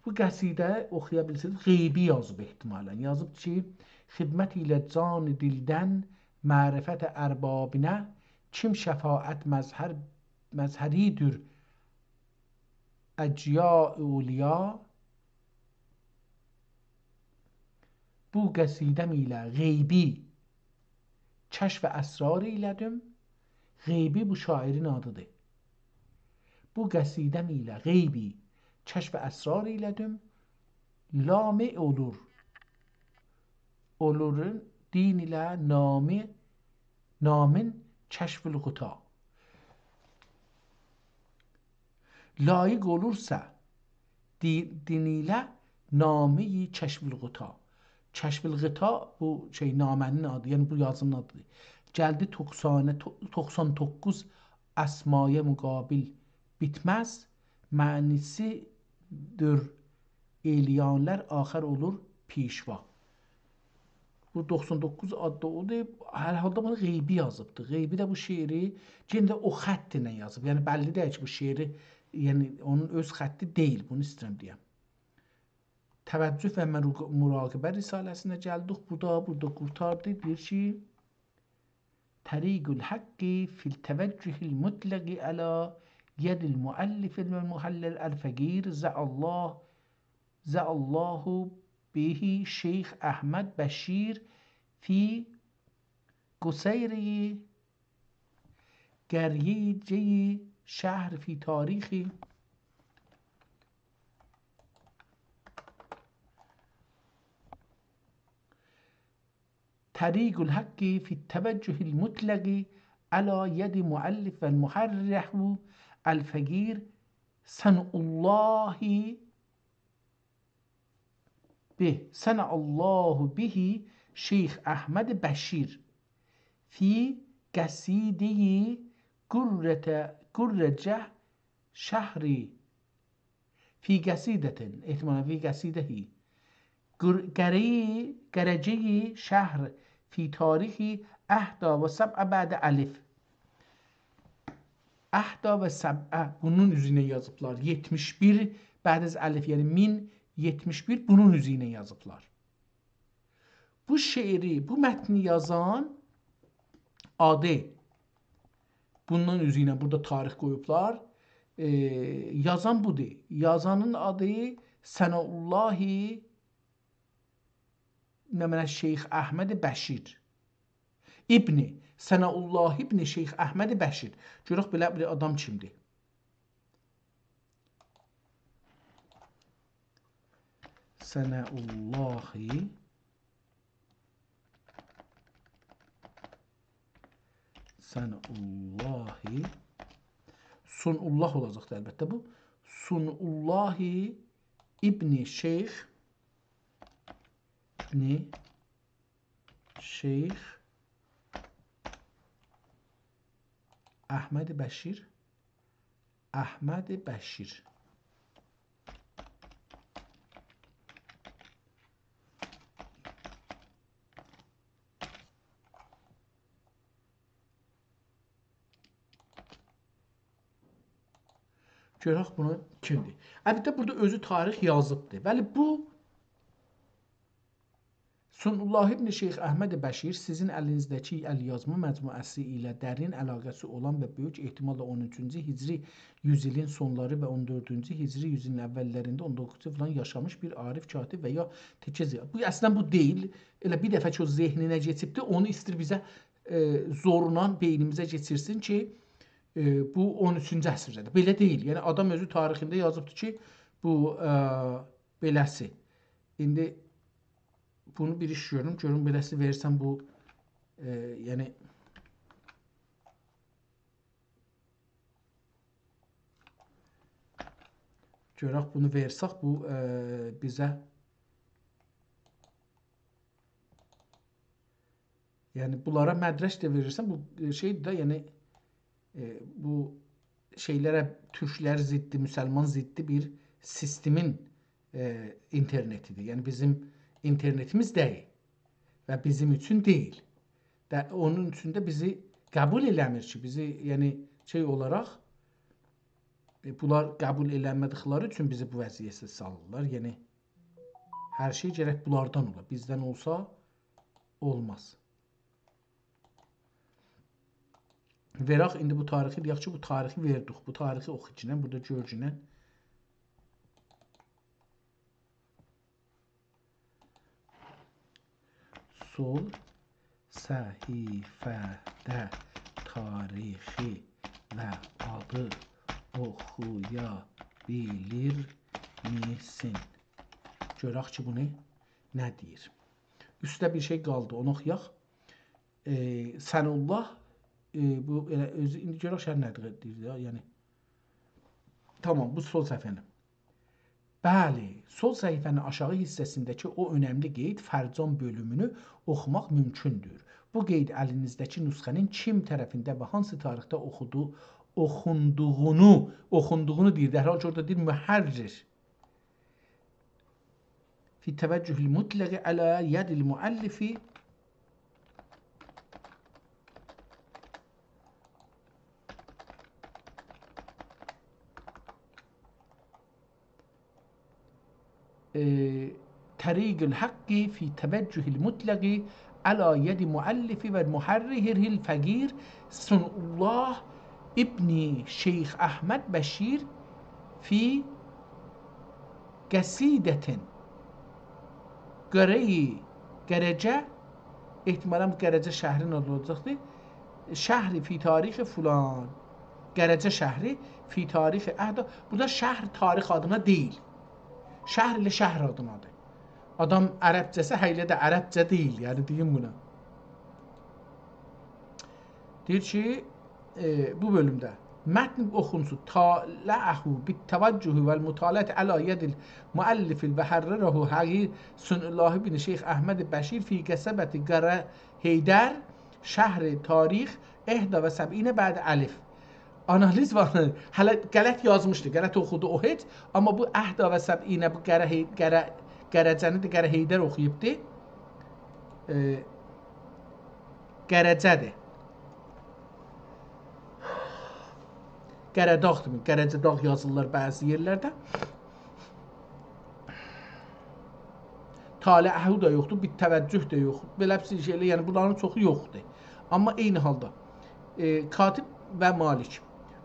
Bu qəsidə oxuya bilirsiniz, qeybi yazıb ehtimalən. Yazıb ki, xidmət ilə can dildən mərifət ərbabinə kim şəfaət məzhəridir əcya uliya. Bu qəsidəm ilə qeybi kəşf əsrar eylədim. Qeybi bu şairin adıdır. Bu qəsidəm ilə qeybi kəşf əsrar eylədim. Lami olur. Olurun din ilə namın kəşfül quta. Layiq olursa din ilə nami kəşfül quta. Kəşfül Qıta bu namənin adı, yəni bu yazının adıdır. Gəldi 99 əsmaya müqabil bitməz, mənisidir eləyənlər axır olur pişva. Bu 99 adda odur. Hər halda bunu qeybi yazıbdır. Qeybi də bu şeiri yenə də o xətt ilə yazıb. Yəni bəlli deyil ki, bu şeiri, yəni onun öz xətti deyil. Bunu istəyirəm deyəm. Təvəccüh və muraqibə risaləsinə gəldik. Burada qurtardı. Deyir ki, Təriqül Haqqi fil təvəccühil mutləqi əla yədil müəllifil və mühəllil əl-fəqir zəallahu bihi Şeyx Əhməd Bəşir fi quseyri gəriyeyi şəhr fi tarixi طريق الحق في التوجه المطلق على يد مؤلف والمحرح الفقير صنع الله به شيخ أحمد بشير في قصيدة قرة شهر في قصيدة احتمالا في قصيدة گرجه شهر فی تاریخی احدا و سبع بعد alif. Ahda ve sab'a bunun üzerine yazıplar. 71 بعد alif yani 1071 bunun üzerine yazıplar. Bu şiiri, bu metni yazan adı bunun üzerine burada tarih koyuplar. Yazan budur. Yazanın adı Sanaullahi Nəmənə Şeyx Əhməd Bəşir İbni Sənəullah İbni Şeyx Əhməd Bəşir. Görək belə bir adam kimdir? Sənəullahi Sunullah olacaqdır əlbəttə bu. Sunullahi İbni Şeyx Şeyx Əhməd Bəşir görək bunu kimdir? Əlbəttə burada özü tarix yazıbdır. Bəli bu Sunullah İbni Şeyx Əhməd Bəşir sizin əlinizdəki əlyazma məcmuəsi ilə dərin əlaqəsi olan və böyük ehtimalla 13-cü hicri yüzilin sonları və 14-cü hicri yüzilin əvvəllərində 19-cu falan yaşamış bir arif katib və ya tekez. Bu əslən bu deyil. Elə bir dəfə ki o zehninə keçibdi, onu istir bizə zorla beynimizə keçirsin ki bu 13-cü əsrdədir. Belə deyil. Yəni adam özü tarixində yazıbdı ki bu beləsi. İndi bunu bir iş görürüm. Görün beləsi verirsən bu yəni Görək bunu versək, bu bizə yəni bunlara mədrəc də verirsən, bu şeydir də, yəni bu şeylərə türklər ziddi, müsəlman ziddi bir sistemin internetidir. Yəni bizim internetimiz deyil və bizim üçün deyil. Onun üçün də bizi qəbul eləmir ki, bizi yəni şey olaraq bunlar qəbul eləmədikləri üçün bizi bu vəziyyətə salırlar. Yəni hər şey gərək bunlardan ola. Bizdən olsa olmaz. Verək indi bu tarixi deyək ki, bu tarixi verdik. Bu tarixi oxucundan, burada görcünən. Sol səhifədə tarixi və adı oxuya bilir misin? Görək ki, bu nə deyir? Üstdə bir şey qaldı, onu oxuyaq. Sənullah bu özü indi görək şəhər nədir deyir ya, yəni. Tamam, bu sol səhifənin. Bəli, sol səhifənin aşağı hissəsindəki o önəmli qeyd Fərcan bölümünü oxumaq mümkündür. Bu qeyd əlinizdəki nüsxənin kim tərəfində və hansı tarixdə oxunduğunu deyir. Dərhal ki, orada deyir mühərrir. Fi təvəccühül mutləqi ələ yədil müəllifi طريق الحق في توجه المطلق على يد مؤلف ومحرره الفقير صنع الله ابن شيخ أحمد بشير في قصيدة قرجة احتمالا قرجة şəhrin adı olacaqdır. Şəhri fi tarixi fulan. Qərəcə şəhri fi tarixi əhdə. Burada şəhr tarix adına deyil. Şəhər ilə şəhər adınadır. Adam ərəbcəsə hələ də ərəbcə deyil, yəni deyim buna. Deyir ki, bu bölümdə mətn oxunsun. Tala'ahu bit-təvəccühü vəl-mutalət ələ yədil müəllifil və hərrərəhu həqir Sunullah ibn Şeyx Əhməd Bəşir fi qəsəbəti Qara Heydər şəhri tarix 71 bəd əlif. Analiz var. Hələ qələt yazmışdı, qələt oxudu o heç. Amma bu əhdə və səbinə bu qərəcəni də Qara Heydər oxuyubdu. Qərəcədir. Qərədağdır. Qərəcədağ yazırlar bəzi yerlərdə. Taləhü də yoxdur, bir təvəccüh də yoxdur. Belə bir şeylə, yəni bunların çoxu yoxdur. Amma eyni halda Katib və Malik.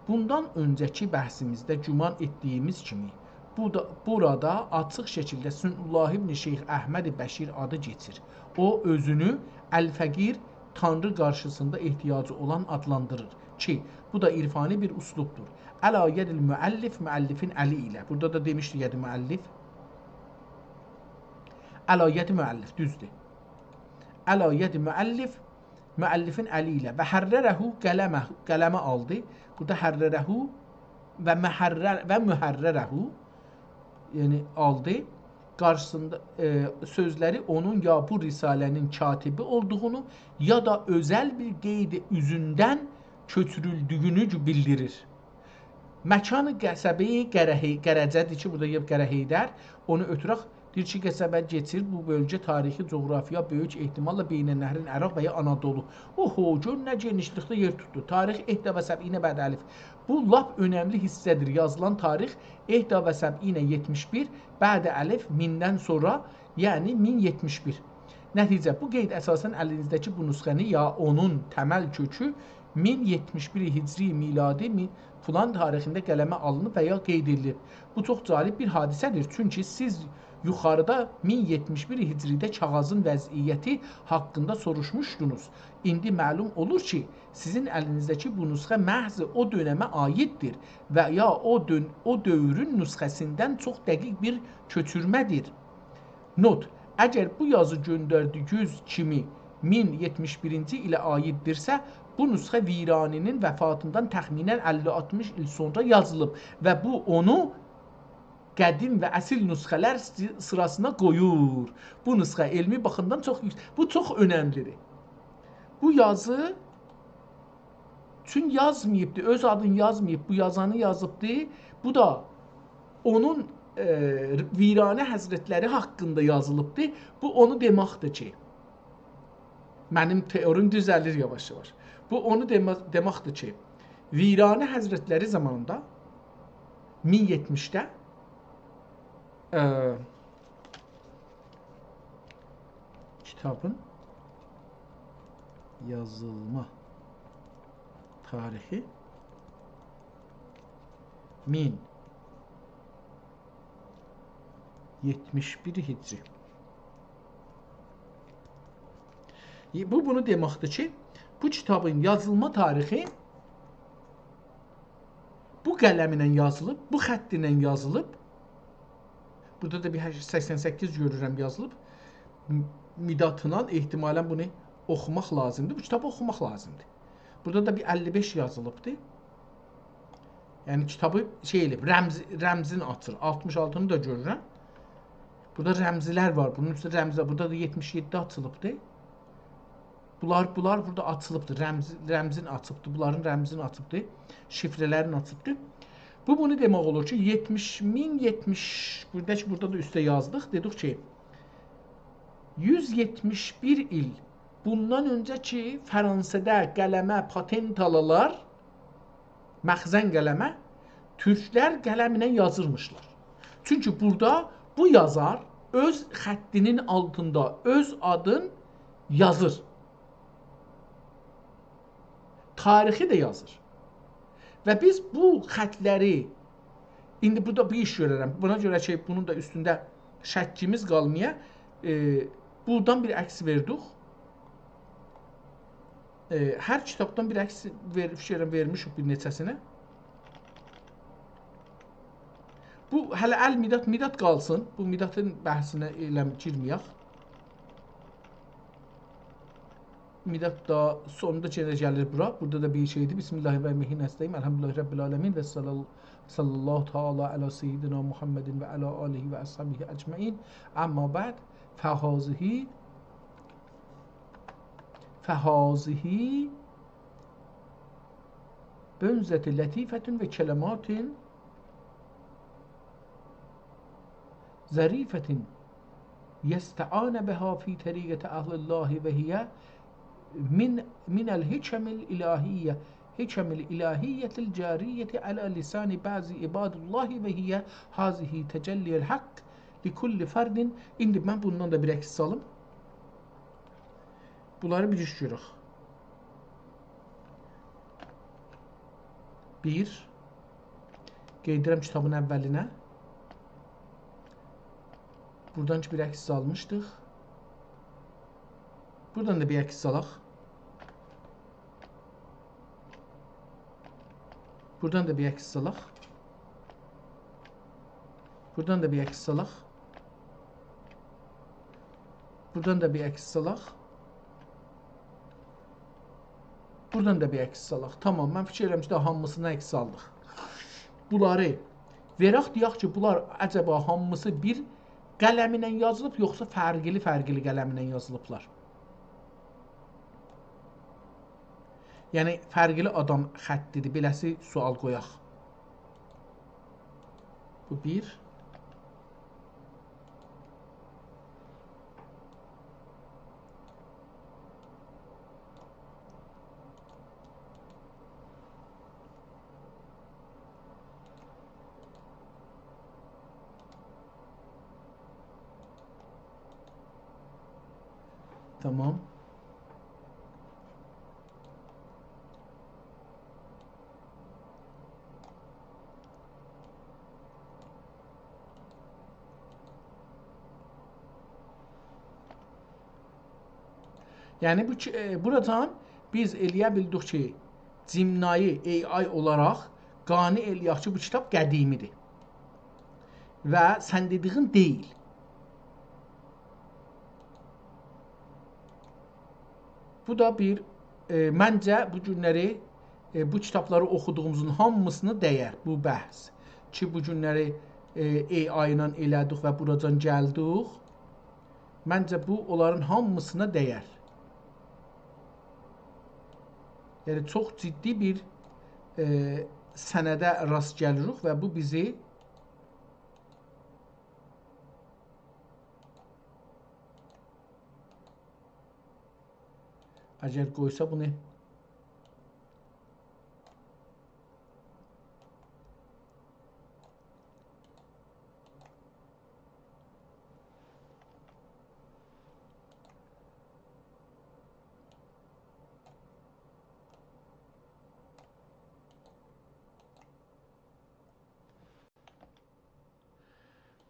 Bundan öncəki bəhsimizdə güman etdiyimiz kimi, burada açıq şəkildə Sunullah ibn Şeyx Əhməd Bəşir adı geçir. O, özünü Əl-Fəqir Tanrı qarşısında ehtiyacı olan adlandırır ki, bu da irfani bir uslubdur. Ələ yədil müəllif, müəllifin əli ilə. Burada da demişdi yədi müəllif. Ələ yədi müəllif, düzdür. Ələ yədi müəllif, müəllifin əli ilə və hərrərəhu qələmə aldı. Burada hərrərəhu və mühərrərəhu yəni aldı. Qarşısında sözləri onun ya bu risalənin katibi olduğunu ya da özəl bir qeydi üzündən köçürüldüyünü bildirir. Məkanı qəsəbəyi Qərəcədir ki, burada Qara Heydər, onu ötürək deyir ki, qəsəbə geçir, bu bölgə tarixi, coğrafiya böyük ehtimalla Beynəlnəhrin Əraq və ya Anadolu. Oho, gör nə genişlikdə yer tutdu. Tarix ehdə və səbinə bəd əlif. Bu lap önəmli hissədir. Yazılan tarix ehdə və səbinə 71 bəd əlif mindən sonra, yəni 1071. Nəticə, bu qeyd əsasən əlinizdəki bu nüsxəni ya onun təməl kökü 1071 hicri miladi filan tarixində qələmə alınıb və ya qeyd edilir. Bu çox cəlib bir hadisədir. Çünki siz yuxarıda 1071 hicridə kağızın vəziyyəti haqqında soruşmuşdunuz. İndi məlum olur ki, sizin əlinizdəki bu nüsxə məhz o dönəmə aiddir və ya o dövrün nüsxəsindən çox dəqiq bir köçürmədir. Not: əgər bu yazı göndərdiyiniz kimi 1071-ci ilə aiddirsə, bu nüsxə Viraninin vəfatından təxminən 50-60 il sonra yazılıb və bu onu qədim və əsil nüsxələr sırasına qoyur. Bu nüsxə elmi baxımdan bu çox önəmlidir. Bu yazı üçün yazmayıbdı, öz adını yazmayıb, bu yazanı yazıbdı. Bu da onun Viranə Həzrətləri haqqında yazılıbdı. Bu onu deməkdir ki, mənim teorim düzəlir yavaş-yavaş. Bu onu deməkdir ki, Viranə Həzrətləri zamanında 1070-də kitabın yazılma tarixi 1071 Hicri. Bu bunu deməkdir ki, bu kitabın yazılma tarixi bu qələmlə yazılıb, bu xətt ilə yazılıb. Burada da bir 88 görürəm yazılıb. Midatla ehtimalən bunu oxumaq lazımdır. Bu kitabı oxumaq lazımdır. Burada da bir 55 yazılıbdır. Yəni kitabı elib, rəmzini açır. 66-nı da görürəm. Burada rəmzilər var. Bunun üstə rəmzlər. Burada da 77 açılıbdır. Bunlar burada açılıbdır. Rəmzin açıbdır. Bunların rəmzini açıbdır. Şifrələrini açıbdır. Bu bunu demək olur ki, 1070 burada da üstə yazdıq. Dedik ki, 171 il bundan öncəki Fransada qələmə patent alalar, məxzən qələmə, türklər qələminə yazırmışlar. Çünki burada bu yazar öz xəttinin altında öz adın yazır. Tarixi də yazır. Və biz bu xətləri, indi burada bir iş görərəm. Buna görə ki, bunun da üstündə şəkkimiz qalmaya, buradan bir əks verdik. Hər kitabdan bir əks vermişik bir neçəsinə. Bu, hələ midat qalsın. Bu midatın bəhsinə girməyək. Midat da sonunda gəlir bura. Burada da bir şeydir. Bismillahirrahmanirrahim. Nəstəyim. Elhamdülillahi Rabbil alemin. Və sallallahu ta'ala ala seyyidina Muhammedin və ala alihi və əshabihi əcməin. Amma bəd fəhazihi bönzəti lətifətün və kələmatın zərifətin yəstəanə bəhə fi təriqətə əhlillahi və hiyə minəl hikəmil ilahiyyə hikəmil ilahiyyətil cariyyəti alə lisani bəzi ibadullahi və hiyə hazihi təcəlliyəl haqq li kulli fərdin. İndi mən bundan da bir əks salım. Bunları bir iş görək. 1 qeydirəm kitabın əvvəlinə. Buradan ki bir əks salmışdıq. Buradan da bir əks salaq. Buradan da bir əks salaq. Buradan da bir əks salaq. Buradan da bir əks salaq. Buradan da bir əks salaq. Tamam, mən fikir edirəm ki, hamısına əks saldıq. Bunları verək deyək ki, bunlar əcəba hamısı bir qələminə yazılıb, yoxsa fərqli qələminə yazılıblar. Yəni, fərqli adam xəttidir, beləsi sual qoyaq. Bu 1. Tamam. Yəni buradan biz eləyə bildik ki, Cimnayı AI olaraq qane eləyək ki, bu kitab qədimidir. Və sən dediğin deyil. Bu da bir, məncə bu günləri bu kitabları oxuduğumuzun hamısını dəyər bu bəhs. Ki bu günləri AI ilə elədik və buracan gəldik. Məncə bu onların hamısına dəyər. Yəni çox ciddi bir sənədə rast gəlirik və bu bizi əgər qoysa bunu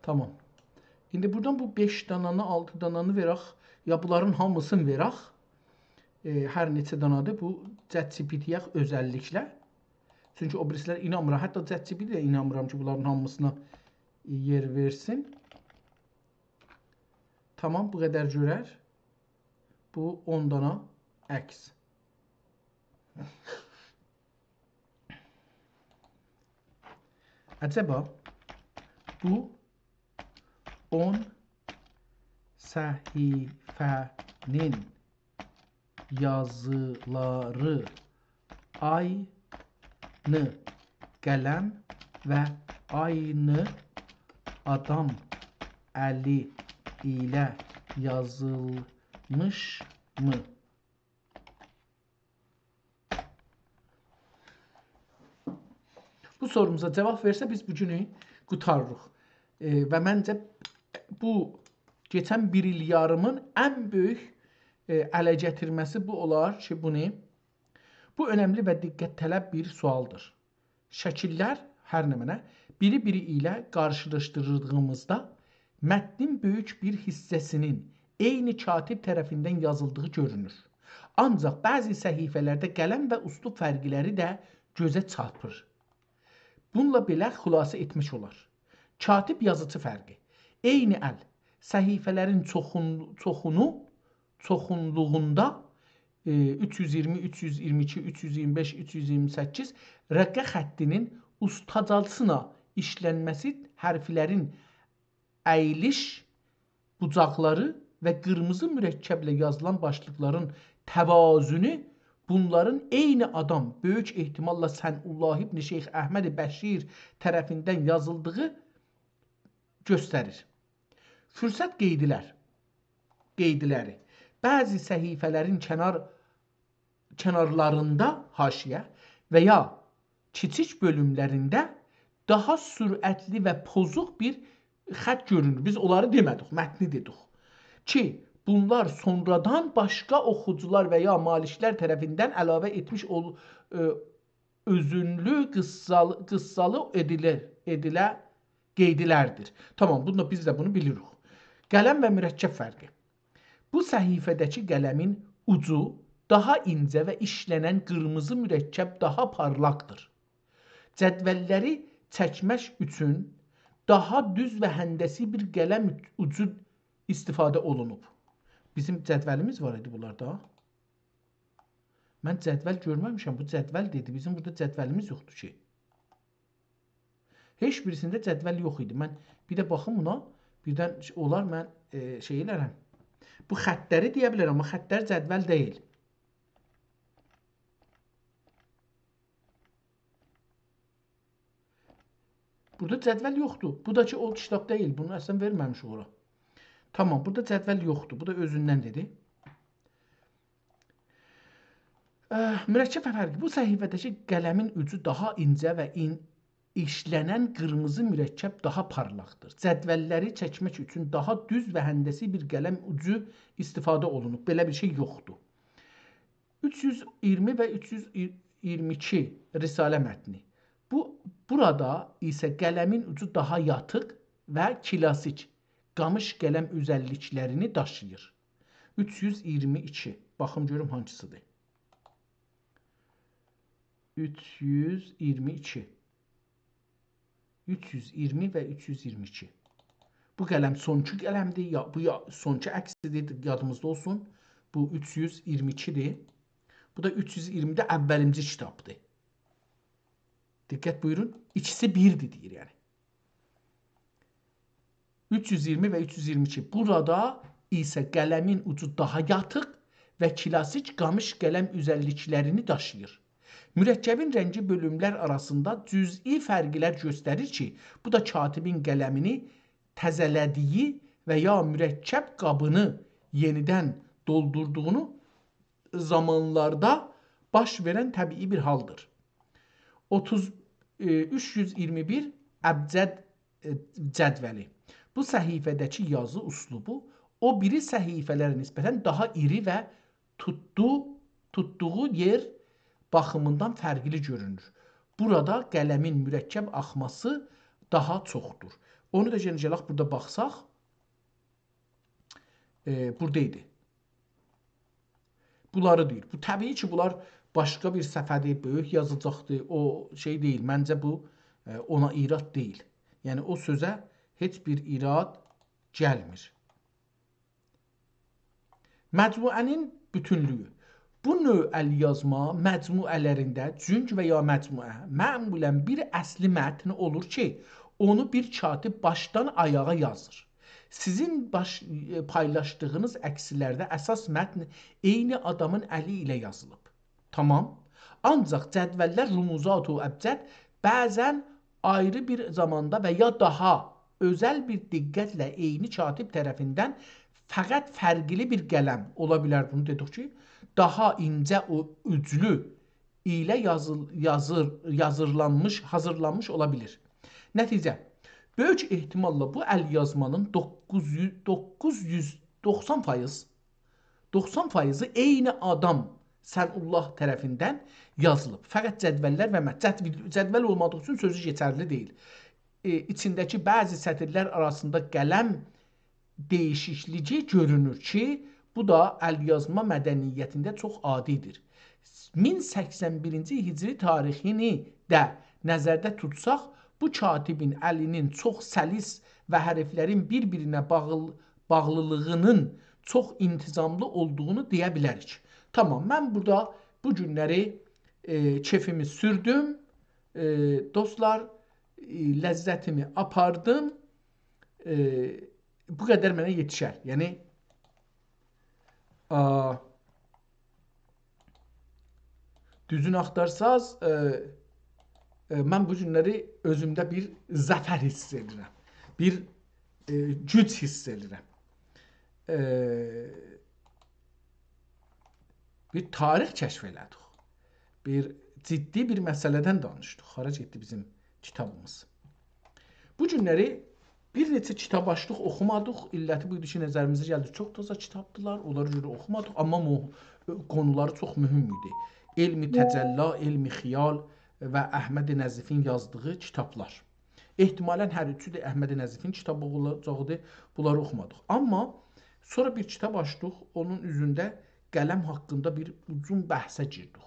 tamam. İndi buradan bu 5 dananı, 6 dananı verək, ya bunların hamısını verək. Hər neçə danadır bu ChatGPT-yə özəlliklə. Çünki o birisilər inanmıram. Hətta ChatGPT-də inanmıram ki, bunların hamısına yer versin. Tamam, bu qədər görər. Bu 10 dana əks. Acaba bu 10 səhifənin yazıları aynı qələm və aynı adam əli ilə yazılmışmı? Bu sorumuza cavab versə biz bu günü qurtarırıq. Və məncə bu keçən bir il yarımın ən böyük ələ gətirməsi bu olar ki, bu önəmli və diqqət tələb bir sualdır. Şəkillər hər nə mənə biri ilə qarşılaşdırdığımızda mətnin böyük bir hissəsinin eyni katib tərəfindən yazıldığı görünür. Ancaq bəzi səhifələrdə qələm və üslub fərqləri də gözə çarpır. Bununla belə xülasə etmiş olar. Katib yazıcı fərqi. Eyni əl səhifələrin çoxunluğunda 320, 322, 325, 328 rəqə xəttinin ustacasına işlənməsi hərflərin əyiliş bucaqları və qırmızı mürəkkəblə yazılan başlıqların təvazünü bunların eyni adam böyük ehtimalla Sənullahi ibn Şeyx Əhməd Bəşir tərəfindən yazıldığı göstərir. Fürsət qeydləri. Bəzi səhifələrin kənarlarında haşiyə və ya kiçik bölümlərində daha sürətli və pozuq bir xətt görünür. Biz onları demədik, mətni dedik. Ki, bunlar sonradan başqa oxucular və ya malişlər tərəfindən əlavə etmiş özünlü qıssalı edilə qeydilərdir. Tamam, biz də bunu bilirik. Qələm və mürəkkəb fərqi. Bu səhifədəki qələmin ucu daha incə və işlənən qırmızı mürəkkəb daha parlaqdır. Cədvəlləri çəkmək üçün daha düz və həndəsi bir qələm ucu istifadə olunub. Bizim cədvəlimiz var idi bunlarda. Mən cədvəl görməmişəm. Bu cədvəl dedi. Bizim burada cədvəlimiz yoxdur ki. Heç birisində cədvəl yox idi. Mən bir də baxım buna. Birdən olar mən şey elərəm. Bu xəttləri deyə bilərəm, amma xəttlər cədvəl deyil. Burada cədvəl yoxdur. Bu da ki, o kitab deyil. Bunu əslən verməmiş ora. Tamam, burada cədvəl yoxdur. Bu da özündən dedi. Mürəkkəb fərqi. Bu səhifədəki qələmin ucu daha incə və işlənən qırmızı mürəkkəb daha parlaqdır. Cədvəlləri çəkmək üçün daha düz və həndəsi bir qələm ucu istifadə olunub. Belə bir şey yoxdur. 320 və 322 Risalə mətni. Burada isə qələmin ucu daha yatıq və klasik qamış qələm özəlliklərini daşıyır. 322. Baxım görüm hansısıdır. 322. 320 və 322. Bu qələm sonki qələmdir, bu sonki əksidir, yadımızda olsun. Bu 322-dir. Bu da 320-də əvvəlimci kitabdır. Diqqət buyurun, ikisi birdir deyir yəni. 320 və 322. Burada isə qələmin ucu daha yatıq və klasik qamış qələm üzərliklərini daşıyır. Mürəkkəbin rəngi bölümlər arasında cüz'i fərqlər göstərir ki, bu da katibin qələmini təzələdiyi və ya mürəkkəb qabını yenidən doldurduğunu zamanlarda baş verən təbii bir haldır. 321 əbcəd cədvəli. Bu səhifədəki yazı üslubu o biri səhifələrə nisbətən daha iri və tutduğu yer baxımından fərqli görünür. Burada qələmin mürəkkəb axması daha çoxdur. Onu da gələk burada baxsaq, buradaydı. Bunları deyir. Bu təbii ki, bunlar başqa bir səfədir, böyük yazacaqdır. O şey deyil. Məncə bu ona irad deyil. Yəni o sözə heç bir irad gəlmir. Məcmuənin bütünlüyü. Bu növ əlyazma məcmuələrində cünk və ya məcmuə məmulən bir əsli mətn olur ki, onu bir katib başdan ayağa yazır. Sizin paylaşdığınız əkslərdə əsas mətn eyni adamın əli ilə yazılıb. Tamam. Ancaq cədvəllər rumuzat-ı əbcəd bəzən ayrı bir zamanda və ya daha özəl bir diqqətlə eyni katib tərəfindən fəqət fərqli bir qələm ola bilər. Bunu dedik ki, daha incə o üclü ilə hazırlanmış ola bilir. Nəticə, böyük ehtimalla bu əlyazmanın 90% eyni adam Sənullah tərəfindən yazılıb. Fəqət cədvəllər və cədvəl olmadığı üçün sözü geçərli deyil. İçindəki bəzi sətirlər arasında qələm değişikliyi görünür ki, bu da əlyazma mədəniyyətində çox adidir. 1081-ci hicri tarixini də nəzərdə tutsaq, bu katibin əlinin çox səlis və hərflərin bir-birinə bağlılığının çox intizamlı olduğunu deyə bilərik. Tamam, mən burada bu günləri keyfimi sürdüm. Dostlar, ləzzətimi apardım. Bu qədər mənə yetişər. Yəni, düzünü axtarsaz, mən bu günləri özümdə bir zəfər hiss edirəm. Bir güc hiss edirəm. Bir tarix kəşf elədik. Bir ciddi bir məsələdən danışdıq. Hara getdi bizim kitabımız. Bu günləri bir neçə kitab açdıq, oxumadıq. İlləti buydu ki, nəzərimizə gəldi. Çox taza kitabdılar, onları görə oxumadıq. Amma konuları çox mühüm idi. Elmi təcəllə, elmi xiyal və Əhməd Nəzifin yazdığı kitablar. Ehtimalən hər üçü də Əhməd Nəzifin kitabı olacaqdı. Bunları oxumadıq. Amma sonra bir kitab açdıq. Onun üzündə qələm haqqında bir uzun bəhsə girdik.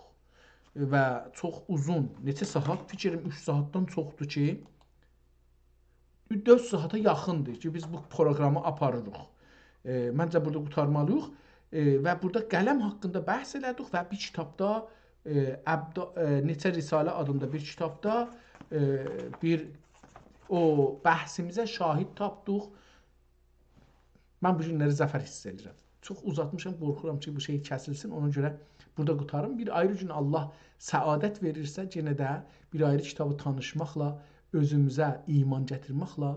Və çox uzun, neçə saat, fikrim 3 saatdan çoxdur ki, 4 saata yaxındır ki, biz bu proqramı aparırıq. Məncə burada qutarmalıyıq. Və burada qələm haqqında bəhs elədik və bir kitabda, Neçə Risalə adında bir kitabda o bəhsimizə şahid tapdıq. Mən bu günləri zəfər hiss edirəm. Çox uzatmışam, qorxuram ki, bu şey kəsilsin. Ona görə burada qutarım. Bir ayrı gün Allah səadət verirsə, yenə də bir ayrı kitabı tanışmaqla, özümüzə iman gətirməklə